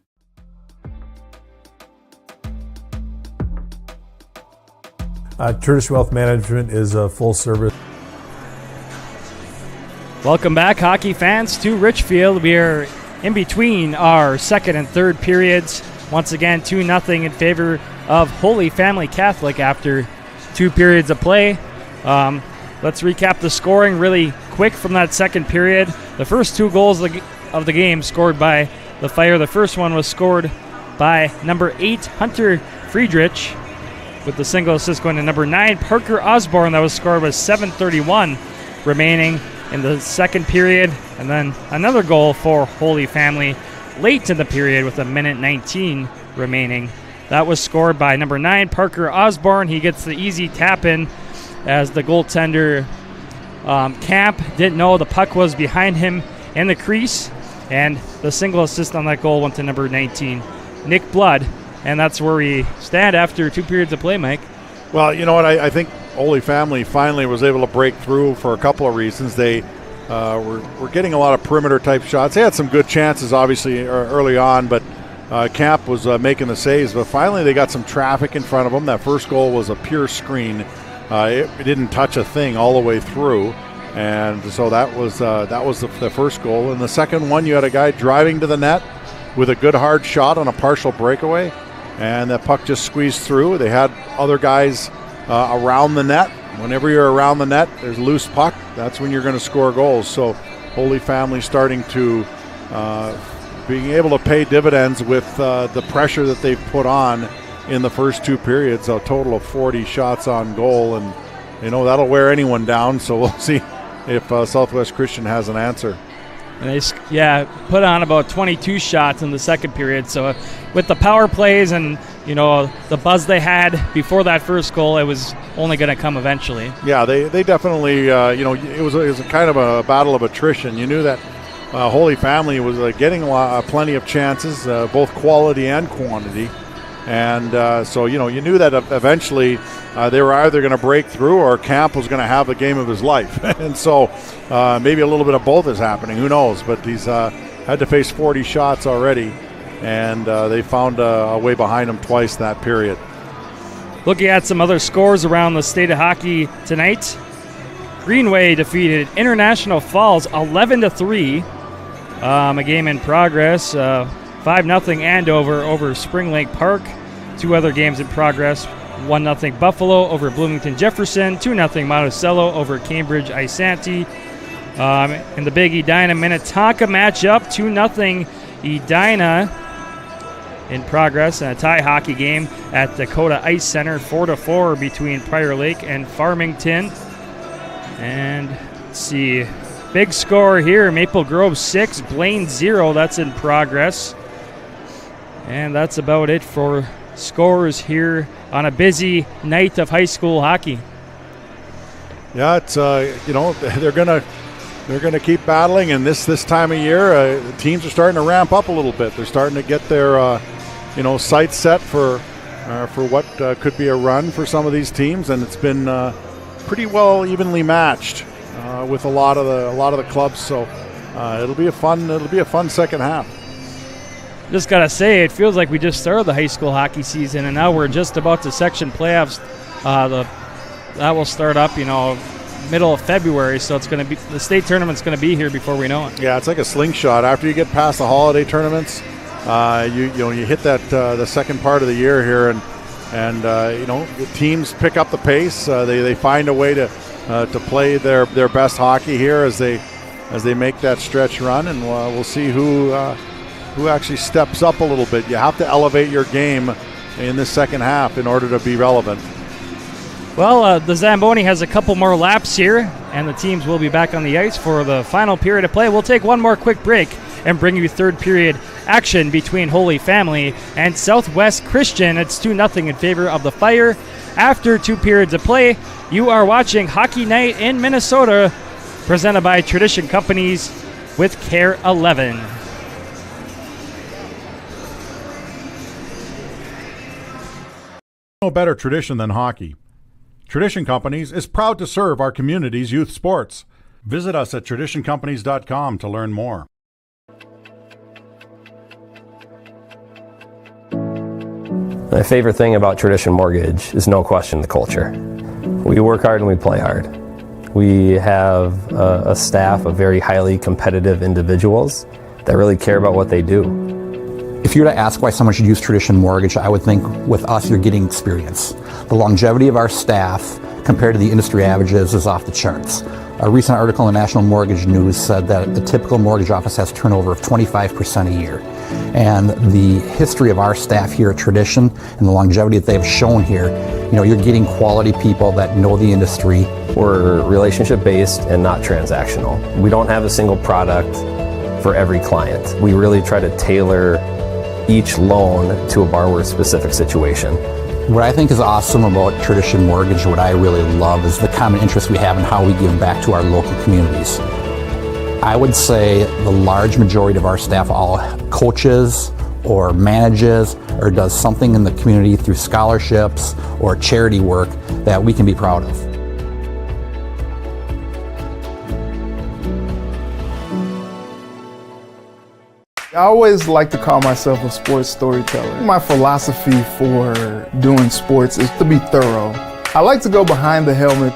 S15: Tradition Wealth Management is a full service.
S1: Welcome back, hockey fans, to Richfield. We are in between our second and third periods. Once again, 2-0 in favor of Holy Family Catholic after 2 periods of play. Let's recap the scoring really quick from that second period. The first 2 goals of the game scored by the Fire. The first one was scored by number 8, Hunter Friedrich, with the single assist going to number 9, Parker Osborne. That was scored with 7:31 remaining in the second period. And then another goal for Holy Family late in the period with 1:19 remaining. That was scored by number 9, Parker Osborne. He gets the easy tap in as the goaltender Camp didn't know the puck was behind him in the crease. And the single assist on that goal went to number 19, Nick Blood. And that's where we stand after 2 periods of play, Mike.
S2: Well, you know what? I think Holy Family finally was able to break through for a couple of reasons. They were getting a lot of perimeter-type shots. They had some good chances, obviously, early on, but Camp was making the saves. But finally they got some traffic in front of them. That first goal was a pure screen. It didn't touch a thing all the way through. And so that was the first goal. And the second one, you had a guy driving to the net with a good hard shot on a partial breakaway. And that puck just squeezed through. They had other guys around the net. Whenever you're around the net, there's a loose puck. That's when you're going to score goals. So Holy Family starting to being able to pay dividends with the pressure that they've put on in the first 2 periods. A total of 40 shots on goal. And, that'll wear anyone down. So we'll see if Southwest Christian has an answer.
S1: And they put on about 22 shots in the second period. So with the power plays and, the buzz they had before that first goal, it was only going to come eventually.
S2: Yeah, they definitely, it was a kind of a battle of attrition. You knew that Holy Family was getting plenty of chances, both quality and quantity. And so, you knew that eventually they were either going to break through or Camp was going to have the game of his life. And so maybe a little bit of both is happening. Who knows? But he's had to face 40 shots already, and they found a way behind him twice that period.
S1: Looking at some other scores around the state of hockey tonight, Greenway defeated International Falls 11-3. A game in progress. 5-0 Andover over Spring Lake Park. 2 other games in progress. 1-0 Buffalo over Bloomington Jefferson. 2-0 Monticello over Cambridge Isanti. In the big Edina Minnetonka matchup, 2-0 Edina in progress. And a tie hockey game at Dakota Ice Center, 4-4 between Prior Lake and Farmington. And let's see, big score here, Maple Grove 6, Blaine 0. That's in progress. And that's about it for scores here on a busy night of high school hockey.
S2: Yeah, it's they're gonna keep battling, and this time of year, the teams are starting to ramp up a little bit. They're starting to get their sights set for what could be a run for some of these teams, and it's been pretty well evenly matched with a lot of the clubs. So it'll be a fun second half.
S1: Just got to say, it feels like we just started the high school hockey season, and now we're just about to section playoffs. That will start up, middle of February, so it's going to be the state tournament's going to be here before we know it.
S2: Yeah, it's like a slingshot. After you get past the holiday tournaments, you hit that the second part of the year here, and the teams pick up the pace. They find a way to play their best hockey here as they make that stretch run, and we'll see who actually steps up a little bit. You have to elevate your game in the second half in order to be relevant.
S1: Well, the Zamboni has a couple more laps here, and the teams will be back on the ice for the final period of play. We'll take one more quick break and bring you third period action between Holy Family and Southwest Christian. It's 2-0 in favor of the Fire. After 2 periods of play, you are watching Hockey Night in Minnesota, presented by Tradition Companies with KARE 11.
S2: No better tradition than hockey. Tradition Companies is proud to serve our community's youth sports. Visit us at traditioncompanies.com to learn more.
S12: My favorite thing about Tradition Mortgage is no question the culture. We work hard and we play hard. We have a staff of very highly competitive individuals that really care about what they do.
S13: If you were to ask why someone should use Tradition Mortgage, I would think with us you're getting experience. The longevity of our staff compared to the industry averages is off the charts. A recent article in National Mortgage News said that the typical mortgage office has turnover of 25% a year. And the history of our staff here at Tradition and the longevity that they've shown here, you're getting quality people that know the industry.
S12: We're relationship based and not transactional. We don't have a single product for every client. We really try to tailor each loan to a borrower's specific situation.
S13: What I think is awesome about Tradition Mortgage, what I really love, is the common interest we have in how we give back to our local communities. I would say the large majority of our staff all coaches or manages or does something in the community through scholarships or charity work that we can be proud of.
S3: I always like to call myself a sports storyteller. My philosophy for doing sports is to be thorough. I like to go behind the helmet.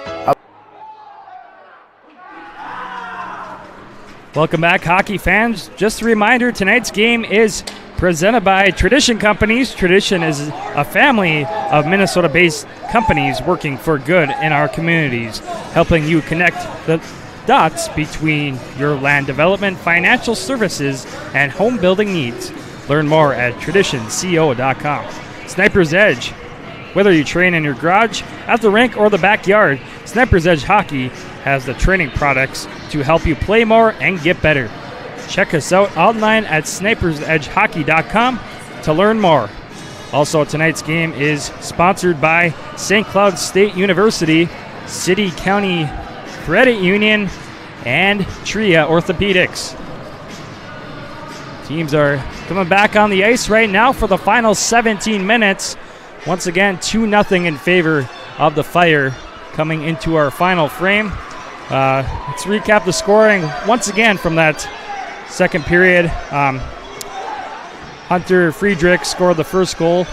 S1: Welcome back, hockey fans. Just a reminder, tonight's game is presented by Tradition Companies. Tradition is a family of Minnesota-based companies working for good in our communities, helping you connect the dots between your land development, financial services, and home building needs. Learn more at traditionco.com. Sniper's Edge. Whether you train in your garage, at the rink, or the backyard, Sniper's Edge Hockey has the training products to help you play more and get better. Check us out online at snipersedgehockey.com to learn more. Also, tonight's game is sponsored by St. Cloud State University, City County Credit Union, and TRIA Orthopedics. Teams are coming back on the ice right now for the final 17 minutes. Once again, 2-0 in favor of the Fire coming into our final frame. Let's recap the scoring once again from that second period. Hunter Friedrich scored the first goal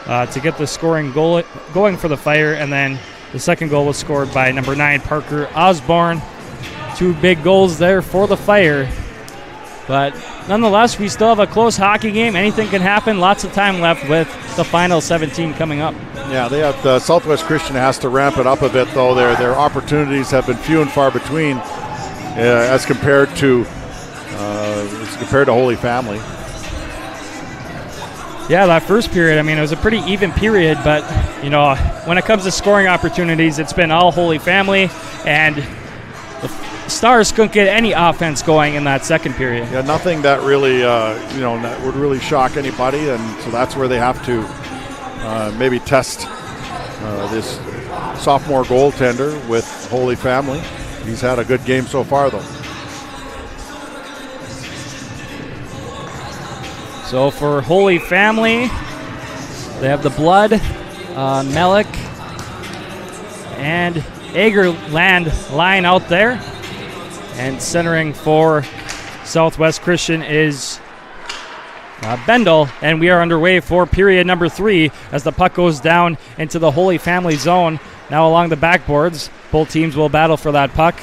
S1: to get the scoring goal going for the Fire, and then the second goal was scored by number 9, Parker Osborne. 2 big goals there for the Fire. But nonetheless, we still have a close hockey game. Anything can happen. Lots of time left with the final 17 coming up.
S2: Yeah, they have Southwest Christian has to ramp it up a bit, though. Their opportunities have been few and far between as compared to Holy Family.
S1: Yeah, that first period, it was a pretty even period, but, when it comes to scoring opportunities, it's been all Holy Family, and the Stars couldn't get any offense going in that second period.
S2: Yeah, nothing that really, that would really shock anybody, and so that's where they have to maybe test this sophomore goaltender with Holy Family. He's had a good game so far, though.
S1: So for Holy Family, they have the Blood, Melik, and Agerland line out there. And centering for Southwest Christian is Bendel, and we are underway for period number 3 as the puck goes down into the Holy Family zone. Now along the backboards, both teams will battle for that puck,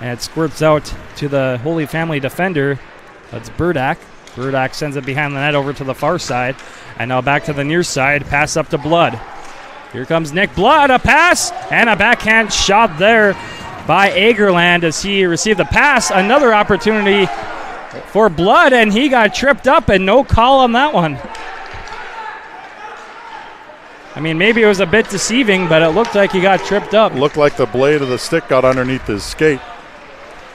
S1: and it squirts out to the Holy Family defender. That's Burdak. Burdak sends it behind the net over to the far side, and now back to the near side, pass up to Blood. Here comes Nick Blood, a pass, and a backhand shot there by Agerland as he received the pass. Another opportunity for Blood, and he got tripped up, and no call on that one. I mean, maybe it was a bit deceiving, but it looked like he got tripped up.
S2: Looked like the blade of the stick got underneath his skate.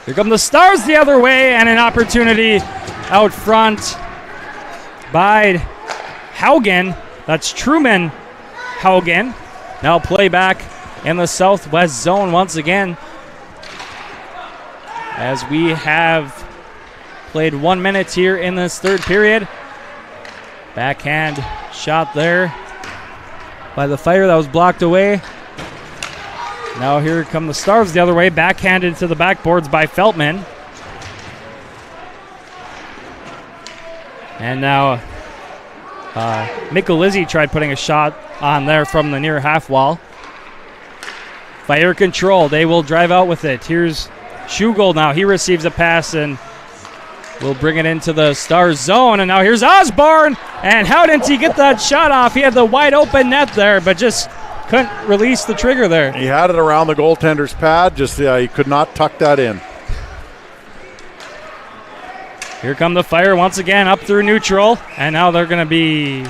S1: Here come the Stars the other way, and an opportunity out front by Haugen. That's Truman Haugen. Now play back in the southwest zone once again, as we have played 1 minute here in this third period. Backhand shot there by the Fire that was blocked away. Now here come the Stars the other way, backhanded to the backboards by Feltman. And now Michelizzi tried putting a shot on there from the near half wall. Fire control, they will drive out with it. Here's Schugel now, he receives a pass and will bring it into the Stars zone. And now here's Osborne, and how didn't he get that shot off? He had the wide open net there, but just couldn't release the trigger there.
S2: He had it around the goaltender's pad, just he could not tuck that in.
S1: Here come the Fire once again up through neutral, and now they're going to be,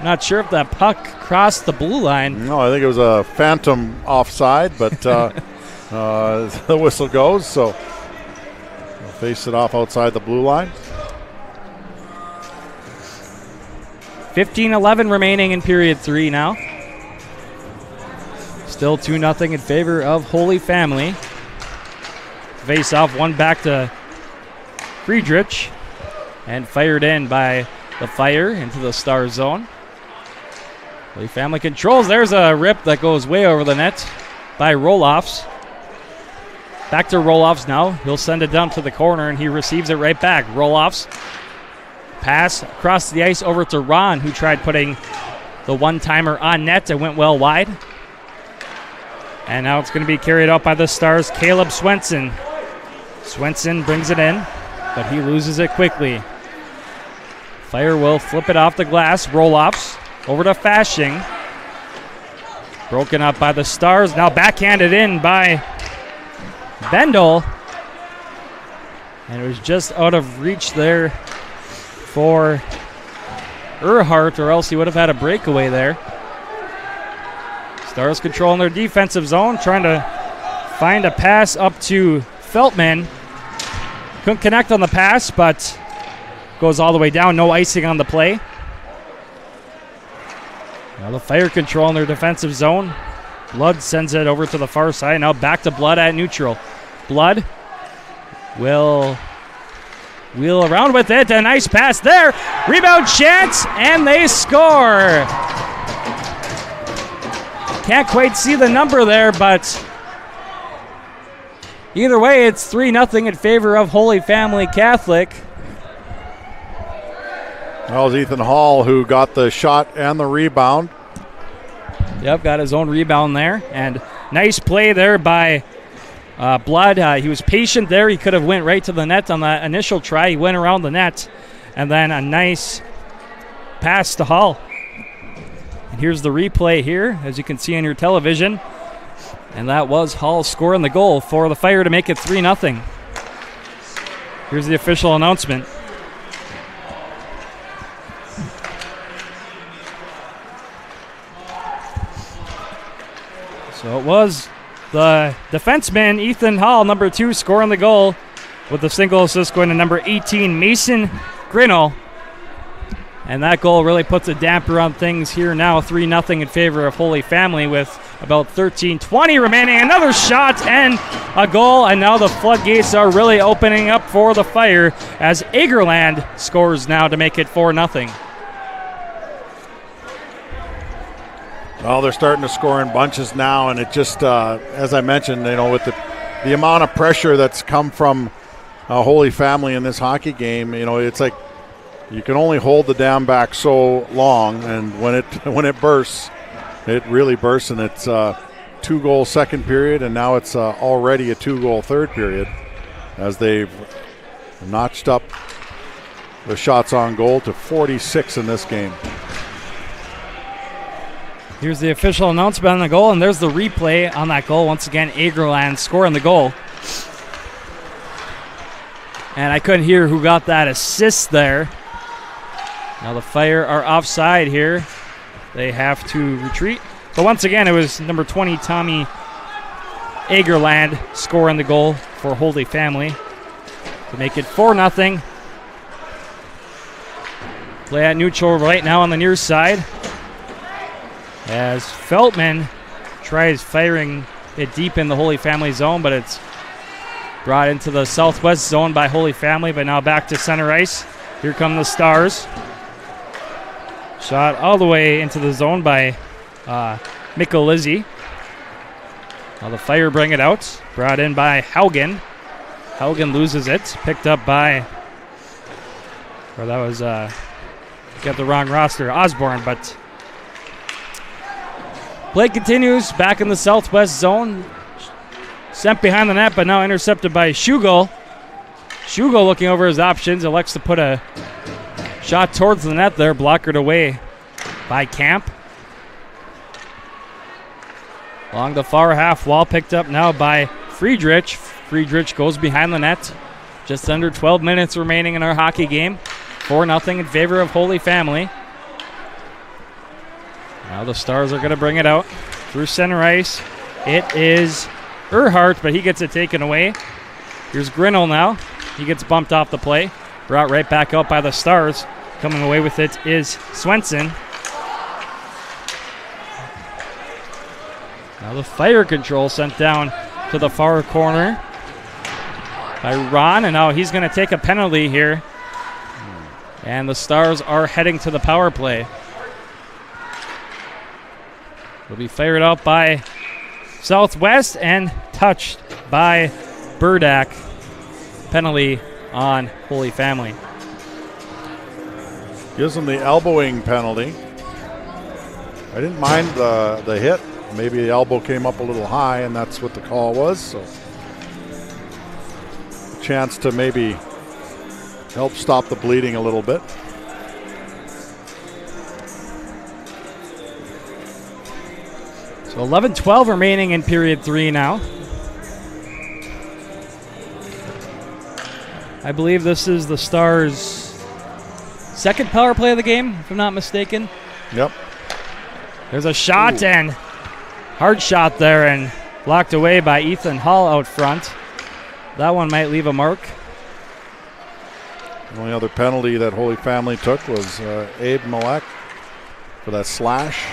S1: not sure if that puck crossed the blue line.
S2: No, I think it was a phantom offside, but the whistle goes, so they'll face it off outside the blue line.
S1: 15-11 remaining in period 3 now. Still 2-0 in favor of Holy Family. Face off, one back to Friedrich, and fired in by the Fire into the Star zone. Holy Family controls. There's a rip that goes way over the net by Roloffs. Back to Roloffs now. He'll send it down to the corner, and he receives it right back. Roloffs pass across the ice over to Ron, who tried putting the one-timer on net. It went well wide. And now it's going to be carried out by the Stars' Caleb Swenson. Swenson brings it in, but he loses it quickly. Fire will flip it off the glass. Roloffs over to Fashing. Broken up by the Stars. Now backhanded in by Bendel. And it was just out of reach there for Earhart, or else he would have had a breakaway there. Stars controlling their defensive zone, trying to find a pass up to Feltman. Couldn't connect on the pass, but goes all the way down. No icing on the play. Now the Fire controlling their defensive zone. Blood sends it over to the far side. Now back to Blood at neutral. Blood will wheel around with it. A nice pass there. Rebound chance, and they score. Can't quite see the number there, but either way, it's 3-0 in favor of Holy Family Catholic.
S2: That was Ethan Hall who got the shot and the rebound.
S1: Yep, got his own rebound there. And nice play there by Blood. He was patient there. He could have went right to the net on that initial try. He went around the net. And then a nice pass to Hall. And here's the replay here, as you can see on your television. And that was Hall scoring the goal for the Fire to make it 3-0. Here's the official announcement. So it was the defenseman, Ethan Hall, number 2, scoring the goal, with the single assist going to number 18, Mason Grinnell. And that goal really puts a damper on things here now. 3-0 in favor of Holy Family with about 13:20 remaining. Another shot and a goal, and now the floodgates are really opening up for the Fire as Agerland scores now to make it 4-0.
S2: Well, they're starting to score in bunches now, and it just, as I mentioned, with the amount of pressure that's come from Holy Family in this hockey game, it's like you can only hold the dam back so long, and when it bursts, it really bursts, and it's a 2-goal second period, and now it's already a 2-goal third period as they've notched up the shots on goal to 46 in this game.
S1: Here's the official announcement on the goal, and there's the replay on that goal. Once again, Agerland scoring the goal. And I couldn't hear who got that assist there. Now the Fire are offside here. They have to retreat. But once again, it was number 20, Tommy Agerland, scoring the goal for Holy Family to make it 4-0. Play at neutral right now on the near side, as Feltman tries firing it deep in the Holy Family zone, but it's brought into the southwest zone by Holy Family, but now back to center ice. Here come the Stars. Shot all the way into the zone by Mikkel Lizzie. Now the Fire bring it out. Brought in by Haugen. Haugen loses it. Picked up by, or that was, got the wrong roster, Osborne, but play continues back in the southwest zone. Sent behind the net, but now intercepted by Schugel. Schugel looking over his options, elects to put a shot towards the net there, blockered away by Camp. Along the far half wall, picked up now by Friedrich. Friedrich goes behind the net. Just under 12 minutes remaining in our hockey game. 4-0 in favor of Holy Family. Now the Stars are going to bring it out through center ice. It is Earhart, but he gets it taken away. Here's Grinnell now. He gets bumped off the play. Brought right back out by the Stars. Coming away with it is Swenson. Now the Fire control sent down to the far corner by Ron, and now he's going to take a penalty here. And the Stars are heading to the power play. Will be fired out by Southwest and touched by Burdak. Penalty on Holy Family.
S2: Gives them the elbowing penalty. I didn't mind the hit. Maybe the elbow came up a little high, and that's what the call was. So, a chance to maybe help stop the bleeding a little bit.
S1: So 11-12 remaining in period 3 now. I believe this is the Stars' second power play of the game, if I'm not mistaken.
S2: Yep.
S1: There's a shot, and hard shot there, and blocked away by Ethan Hall out front. That one might leave a mark.
S2: The only other penalty that Holy Family took was Abe Malek for that slash.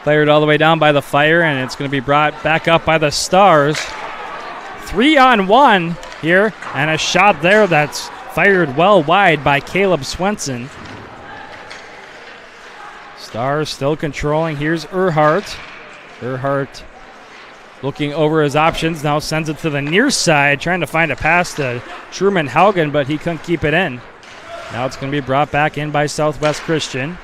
S1: Fired all the way down by the Fire, and it's going to be brought back up by the Stars. 3-on-1 here, and a shot there that's fired well wide by Caleb Swenson. Stars still controlling. Here's Earhart. Earhart looking over his options, now sends it to the near side, trying to find a pass to Truman Haugen, but he couldn't keep it in. Now it's going to be brought back in by Southwest Christian.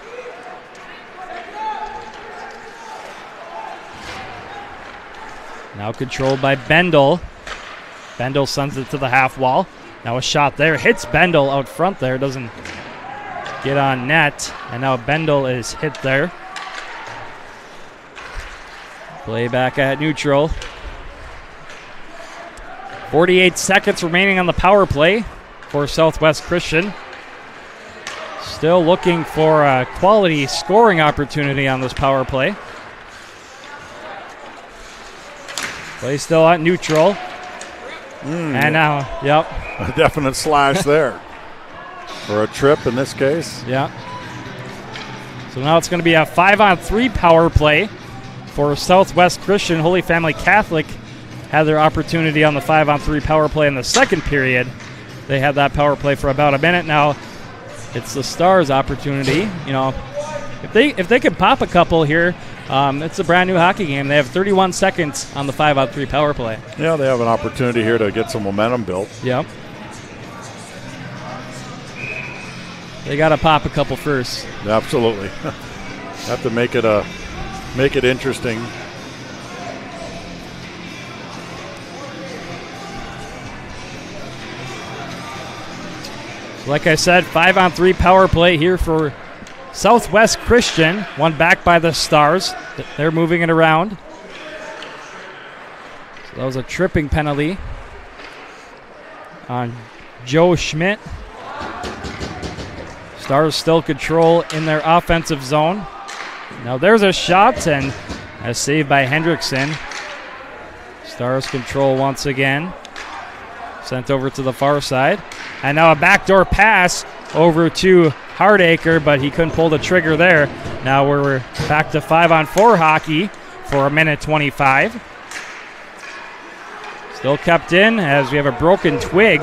S1: Now controlled by Bendel. Bendel sends it to the half wall. Now a shot there. Hits Bendel out front there. Doesn't get on net. And now Bendel is hit there. Play back at neutral. 48 seconds remaining on the power play for Southwest Christian. Still looking for a quality scoring opportunity on this power play. Play still at neutral. And now, yep.
S2: A definite slash there. Or a trip in this case.
S1: Yeah. So now it's going to be a 5-on-3 power play for Southwest Christian. Holy Family Catholic had their opportunity on the 5-on-3 power play in the second period. They had that power play for about a minute. Now it's the Stars' opportunity. You know, if they could pop a couple here, it's a brand new hockey game. They have 31 seconds on the 5-on-3 power play.
S2: Yeah, they have an opportunity here to get some momentum built.
S1: Yep. They got to pop a couple first.
S2: Absolutely. Have to make it interesting.
S1: Like I said, 5-on-3 power play here for Southwest Christian. One back by the Stars. They're moving it around. So that was a tripping penalty on Joe Schmidt. Stars still control in their offensive zone. Now there's a shot and a save by Hendrickson. Stars control once again. Sent over to the far side. And now a backdoor pass over to Hardacre, but he couldn't pull the trigger there. Now we're back to 5-on-4 hockey for 1:25. Still kept in as we have a broken twig.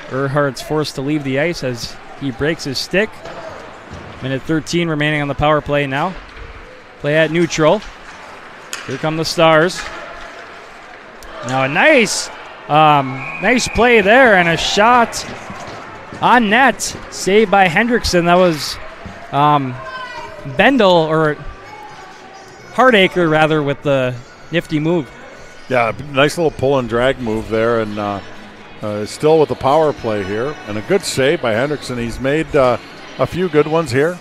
S1: Erhardt's forced to leave the ice as he breaks his stick. 1:13 remaining on the power play now. Play at neutral. Here come the Stars. Now a nice play there and a shot on net. Saved by Hendrickson. That was Bendel, or Hardacre rather, with the nifty move.
S2: Yeah, nice little pull and drag move there, and still with the power play here. And a good save by Hendrickson. He's made a few good ones here,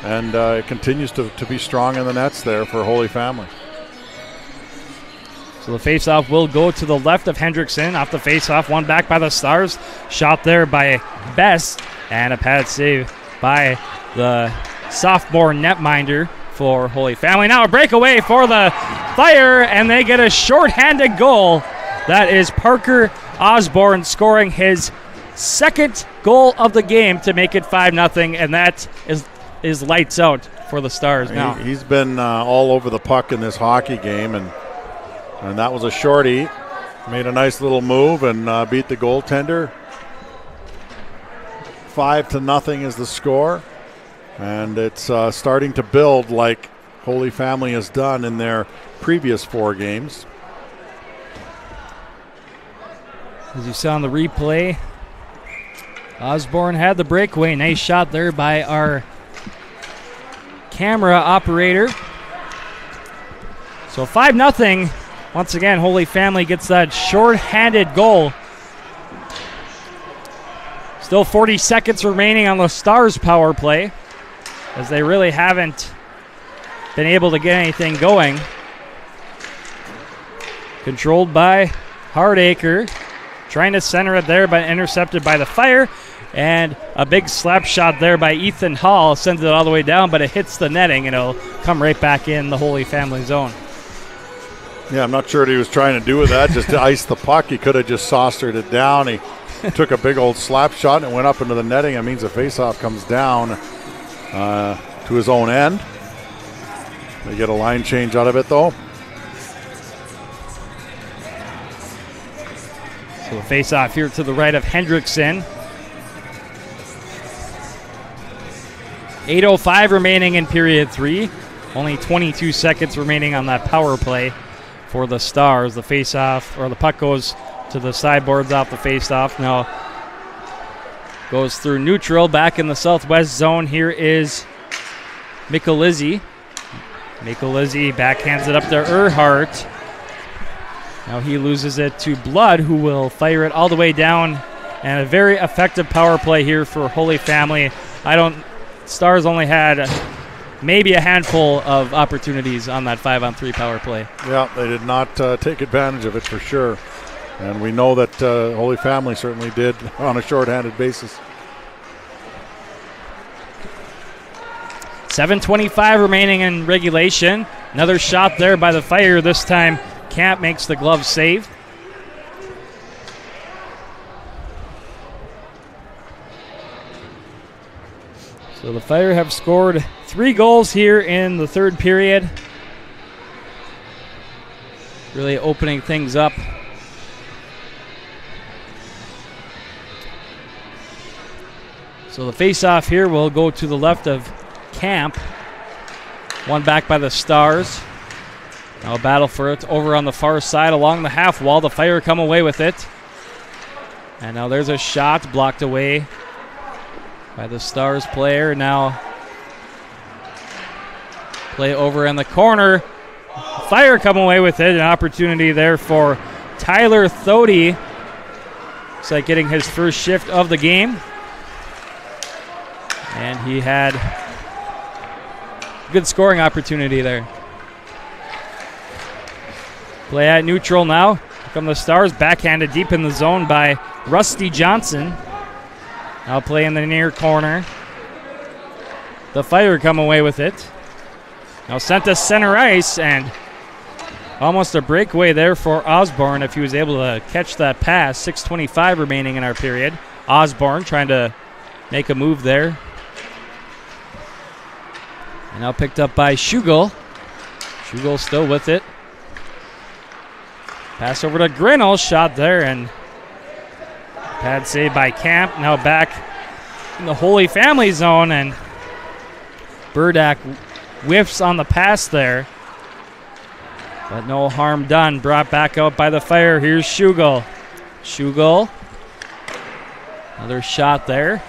S2: and it continues to be strong in the nets there for Holy Family.
S1: So the faceoff will go to the left of Hendrickson. Off the faceoff, one back by the Stars. Shot there by Best, and a pad save by the sophomore netminder for Holy Family. Now a breakaway for the Fire, and they get a shorthanded goal. That is Parker Osborne scoring his second goal of the game to make it 5-0, and that is lights out for the Stars now.
S2: He's been all over the puck in this hockey game, and that was a shorty. Made a nice little move and beat the goaltender. 5-0 is the score. And it's starting to build like Holy Family has done in their previous 4 games.
S1: As you saw in the replay, Osborne had the breakaway. Nice shot there by our camera operator. So 5-0. Once again, Holy Family gets that short-handed goal. Still 40 seconds remaining on the Stars power play, as they really haven't been able to get anything going. Controlled by Hardacre. Trying to center it there, but intercepted by the Fire. And a big slap shot there by Ethan Hall. Sends it all the way down, but it hits the netting, and it'll come right back in the Holy Family zone.
S2: Yeah, I'm not sure what he was trying to do with that, just to ice the puck. He could have just saucered it down. He took a big old slap shot and it went up into the netting. That means the faceoff comes down to his own end. They get a line change out of it, though.
S1: So the faceoff here to the right of Hendrickson. 8:05 remaining in period 3. Only 22 seconds remaining on that power play for the Stars. The faceoff, or the puck goes to the sideboards off the faceoff. Now goes through neutral, back in the southwest zone. Here is Michelizzi. Michelizzi backhands it up to Erhardt. Now he loses it to Blood, who will fire it all the way down. And a very effective power play here for Holy Family. Stars only had maybe a handful of opportunities on that 5-on-3 power play.
S2: Yeah, they did not take advantage of it for sure. And we know that Holy Family certainly did on a shorthanded basis.
S1: 7:25 remaining in regulation. Another shot there by the Fire. This time Camp makes the glove save. So the Fire have scored 3 goals here in the third period. Really opening things up. So the face-off here will go to the left of Camp. One back by the Stars. Now a battle for it over on the far side along the half wall. The Fire come away with it. And now there's a shot blocked away by the Stars player. Now play over in the corner. Fire come away with it. An opportunity there for Tyler Thody. Looks like getting his first shift of the game. And he had good scoring opportunity there. Play at neutral now. Here come the Stars, backhanded deep in the zone by Rusty Johnson. Now play in the near corner. The Fire come away with it. Now sent to center ice, and almost a breakaway there for Osborne if he was able to catch that pass. 6:25 remaining in our period. Osborne trying to make a move there. And now picked up by Schugel. Schugel still with it. Pass over to Grinnell, shot there, and pad save by Camp. Now back in the Holy Family zone, and Burdak whiffs on the pass there. But no harm done. Brought back out by the Fire. Here's Schugel. Schugel. Another shot there.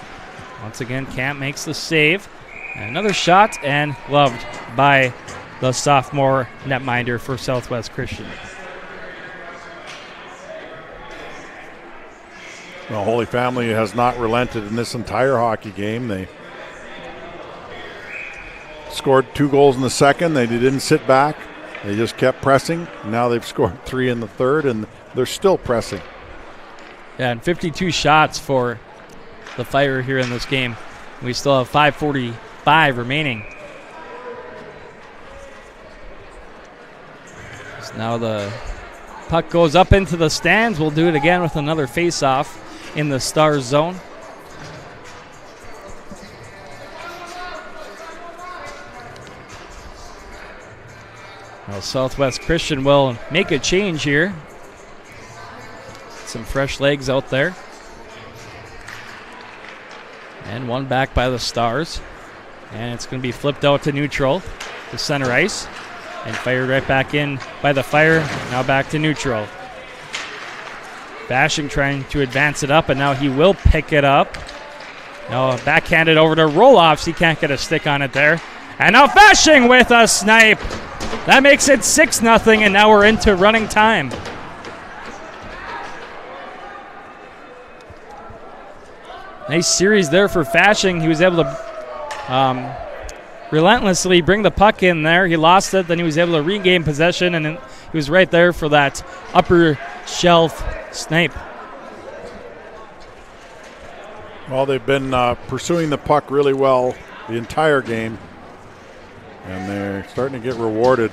S1: Once again, Camp makes the save. And another shot, and gloved by the sophomore netminder for Southwest Christian.
S2: Well, Holy Family has not relented in this entire hockey game. They scored 2 goals in the second. They didn't sit back. They just kept pressing. Now they've scored 3 in the third, and they're still pressing.
S1: Yeah, and 52 shots for the Fire here in this game. We still have 5:45 remaining. So now the puck goes up into the stands. We'll do it again with another face-off in the Stars zone. Well, Southwest Christian will make a change here. Some fresh legs out there. And one back by the Stars. And it's going to be flipped out to neutral, to center ice. And fired right back in by the Fire. Now back to neutral. Bashing trying to advance it up, and now he will pick it up. Now backhanded over to Roloffs. He can't get a stick on it there. And now Bashing with a snipe. That makes it 6-0, and now we're into running time. Nice series there for Fashing. He was able to relentlessly bring the puck in there. He lost it, then he was able to regain possession, and he was right there for that upper shelf snipe.
S2: Well, they've been pursuing the puck really well the entire game, and they're starting to get rewarded.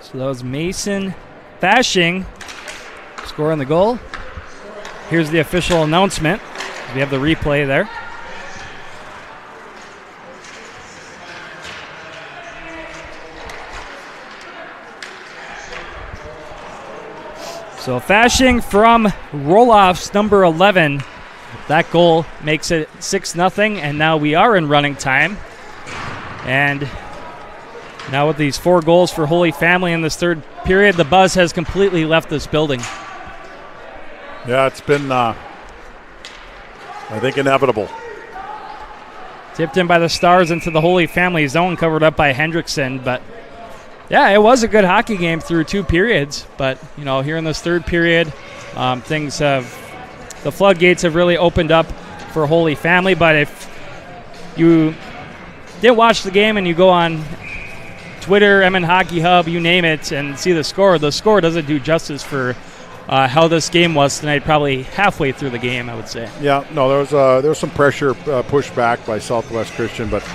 S1: So that was Mason Fashing scoring the goal. Here's the official announcement. We have the replay there. So Fashing from Roloff's number 11. That goal makes it 6-0, and now we are in running time. And now with these 4 goals for Holy Family in this third period, the buzz has completely left this building.
S2: Yeah, it's been, I think, inevitable.
S1: Tipped in by the Stars into the Holy Family zone, covered up by Hendrickson. But, yeah, it was a good hockey game through 2 periods. But, you know, here in this third period, things have, the floodgates have really opened up for Holy Family. But if you didn't watch the game and you go on Twitter, MN Hockey Hub, you name it, and see the score doesn't do justice for how this game was tonight, probably halfway through the game, I would say.
S2: Yeah, no, there was some pressure pushed back by Southwest Christian, but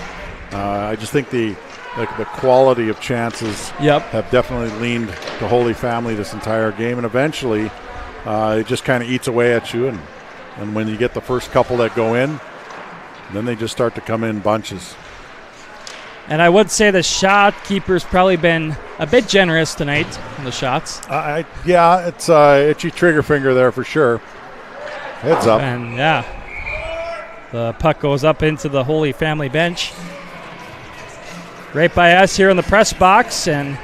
S2: I just think the quality of chances have definitely leaned to Holy Family this entire game, and eventually it just kind of eats away at you, and when you get the first couple that go in, then they just start to come in bunches.
S1: And I would say the shot keeper's probably been a bit generous tonight in the shots.
S2: Yeah, it's itchy trigger finger there for sure. Heads up.
S1: And yeah, the puck goes up into the Holy Family bench. Right by us here in the press box, and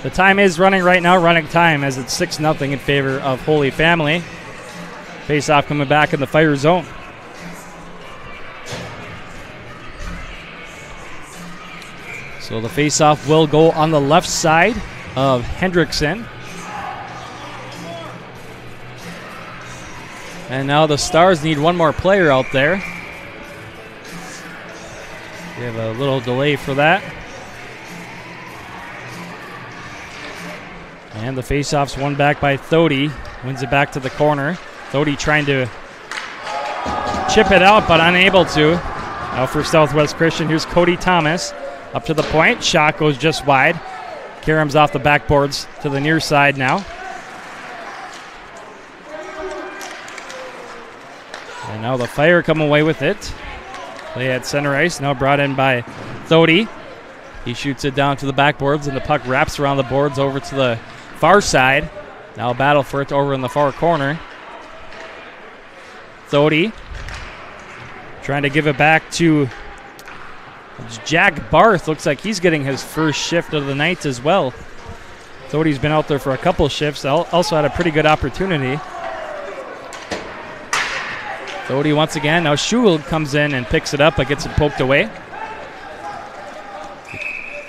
S1: The time is running right now, running time, as it's 6-0 in favor of Holy Family. Face-off coming back in the Fire zone. So the face-off will go on the left side of Hendrickson. And now the Stars need one more player out there. We have a little delay for that. And the faceoff's won back by Thody. Wins it back to the corner. Thody trying to chip it out, but unable to. Now for Southwest Christian, here's Cody Thomas. Up to the point. Shot goes just wide. Karam's off the backboards to the near side now. And now the Fire come away with it. Play at center ice, now brought in by Thody. He shoots it down to the backboards, and the puck wraps around the boards over to the far side. Now a battle for it over in the far corner. Thody trying to give it back to Jack Barth. Looks like he's getting his first shift of the night as well. Thody's been out there for a couple shifts. Also had a pretty good opportunity. Thody once again. Now Schul comes in and picks it up, but gets it poked away.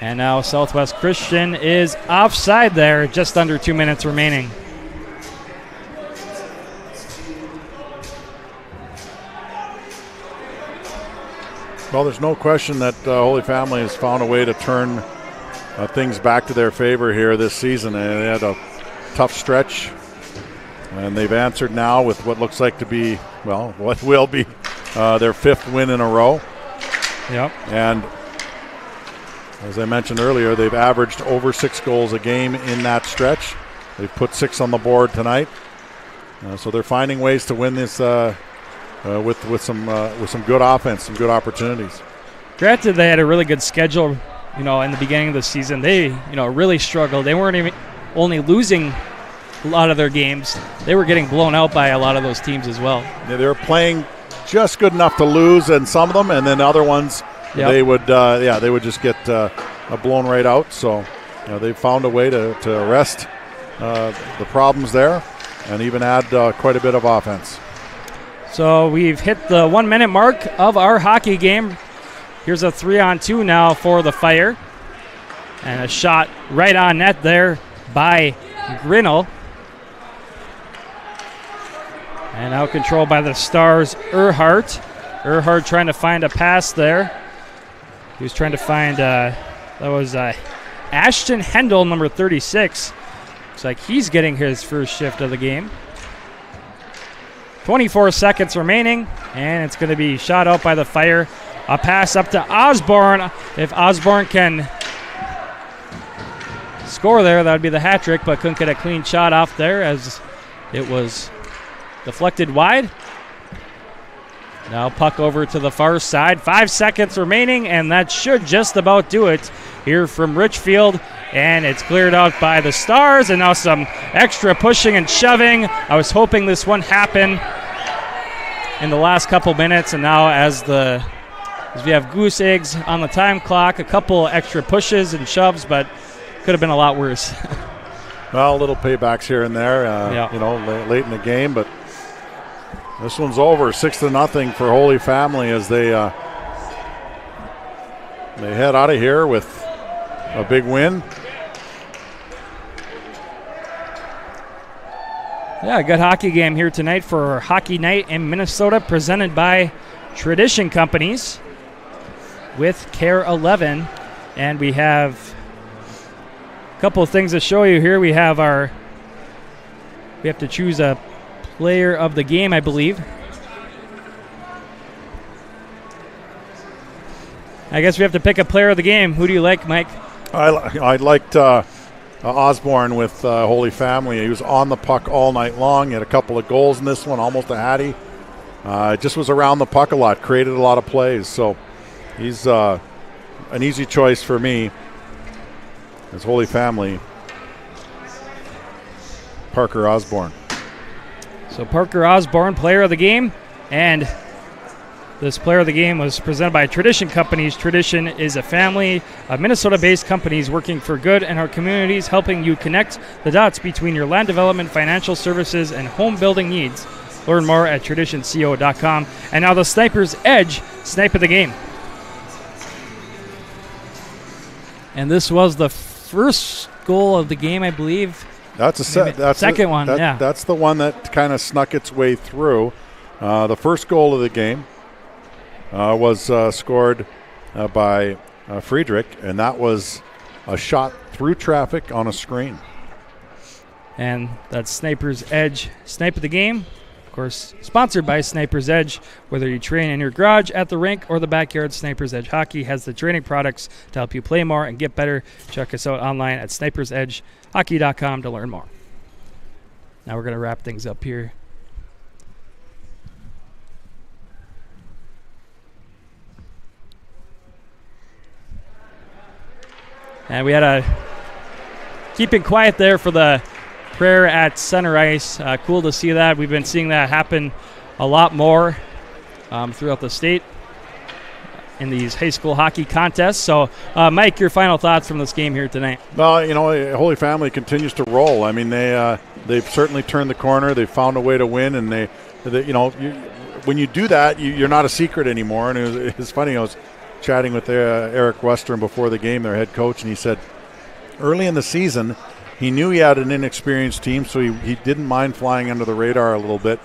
S1: And now Southwest Christian is offside there. Just under 2 minutes remaining.
S2: Well, there's no question that Holy Family has found a way to turn things back to their favor here this season. And they had a tough stretch, and they've answered now with what looks like to be, well, what will be their 5th win in a row.
S1: Yep.
S2: And as I mentioned earlier, they've averaged over 6 goals a game in that stretch. They've put 6 on the board tonight. So they're finding ways to win this with some good offense, some good opportunities.
S1: Granted, they had a really good schedule, in the beginning of the season. They, really struggled. They weren't even only losing a lot of their games. They were getting blown out by a lot of those teams as well.
S2: Yeah, they were playing just good enough to lose in some of them, and then other ones they would just get blown right out. So they've found a way to arrest the problems there and even add quite a bit of offense.
S1: So we've hit the 1 minute mark of our hockey game. Here's a 3-on-2 now for the Fire. And a shot right on net there by Grinnell. And now controlled by the Stars, Earhart. Earhart trying to find a pass there. He was trying to find, that was Ashton Hendel, number 36. Looks like he's getting his first shift of the game. 24 seconds remaining, and it's going to be shot out by the Fire. A pass up to Osborne. If Osborne can score there, that would be the hat trick, but couldn't get a clean shot off there as it was deflected wide. Now puck over to the far side. 5 seconds remaining, and that should just about do it here from Richfield. And it's cleared out by the Stars, and now some extra pushing and shoving. I was hoping this one happened in the last couple minutes, and now as we have goose eggs on the time clock, a couple extra pushes and shoves, but could have been a lot worse.
S2: Well, little paybacks here and there, late in the game, but this one's over, 6-0 for Holy Family as they head out of here with a big win.
S1: Yeah, a good hockey game here tonight for Hockey Night in Minnesota, presented by Tradition Companies with KARE 11. And we have a couple of things to show you here. We have to choose a player of the game, I believe. I guess we have to pick a player of the game. Who do you like, Mike?
S2: I liked Osborne with Holy Family. He was on the puck all night long. He had a couple of goals in this one, almost a hattie. Just was around the puck a lot, created a lot of plays. So he's an easy choice for me as Holy Family. Parker Osborne.
S1: So Parker Osborne, player of the game, and This player of the game was presented by Tradition Companies. Tradition is a family of Minnesota-based companies working for good in our communities, helping you connect the dots between your land development, financial services, and home building needs. Learn more at traditionco.com. And now the Sniper's Edge, Snipe of the Game. And this was the first goal of the game, I believe.
S2: That's a
S1: second one.
S2: That's the one that kind of snuck its way through. The first goal of the game was scored by Friedrich, and that was a shot through traffic on a screen.
S1: And that's Sniper's Edge, Snipe of the Game. Of course, sponsored by Sniper's Edge. Whether you train in your garage, at the rink, or the backyard, Sniper's Edge Hockey has the training products to help you play more and get better. Check us out online at snipersedgehockey.com to learn more. Now we're going to wrap things up here. And we had a keeping quiet there for the prayer at center ice. Cool to see that. We've been seeing that happen a lot more throughout the state in these high school hockey contests. So, Mike, your final thoughts from this game here tonight?
S2: Well, Holy Family continues to roll. I mean, they've certainly turned the corner. They've found a way to win, and when you do that, you're not a secret anymore. And it was funny. I was chatting with Eric Western before the game, their head coach, and he said early in the season he knew he had an inexperienced team, so he didn't mind flying under the radar a little bit.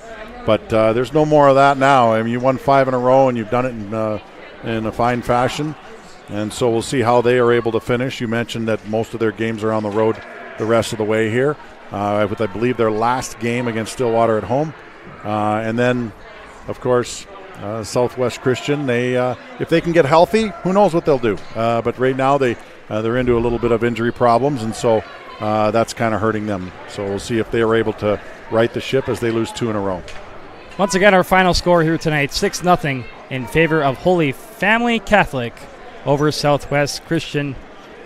S2: But there's no more of that now. I mean, you won 5 in a row, and you've done it in a fine fashion. And so we'll see how they are able to finish. You mentioned that most of their games are on the road the rest of the way here, with, I believe, their last game against Stillwater at home. And then, of course, Southwest Christian, if they can get healthy, who knows what they'll do. But right now they're into a little bit of injury problems, and so that's kind of hurting them. So we'll see if they are able to right the ship as they lose 2 in a row.
S1: Once again, our final score here tonight, 6-0 in favor of Holy Family Catholic over Southwest Christian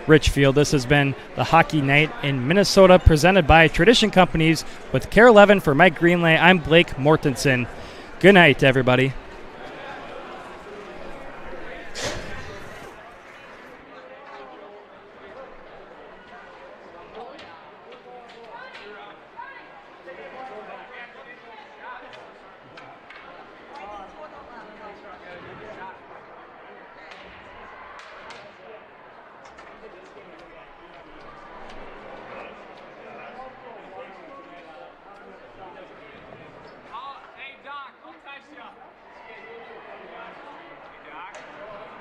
S1: Richfield. This has been the Hockey Night in Minnesota, presented by Tradition Companies with KARE 11. For Mike Greenlay, I'm Blake Mortensen. Good night, everybody.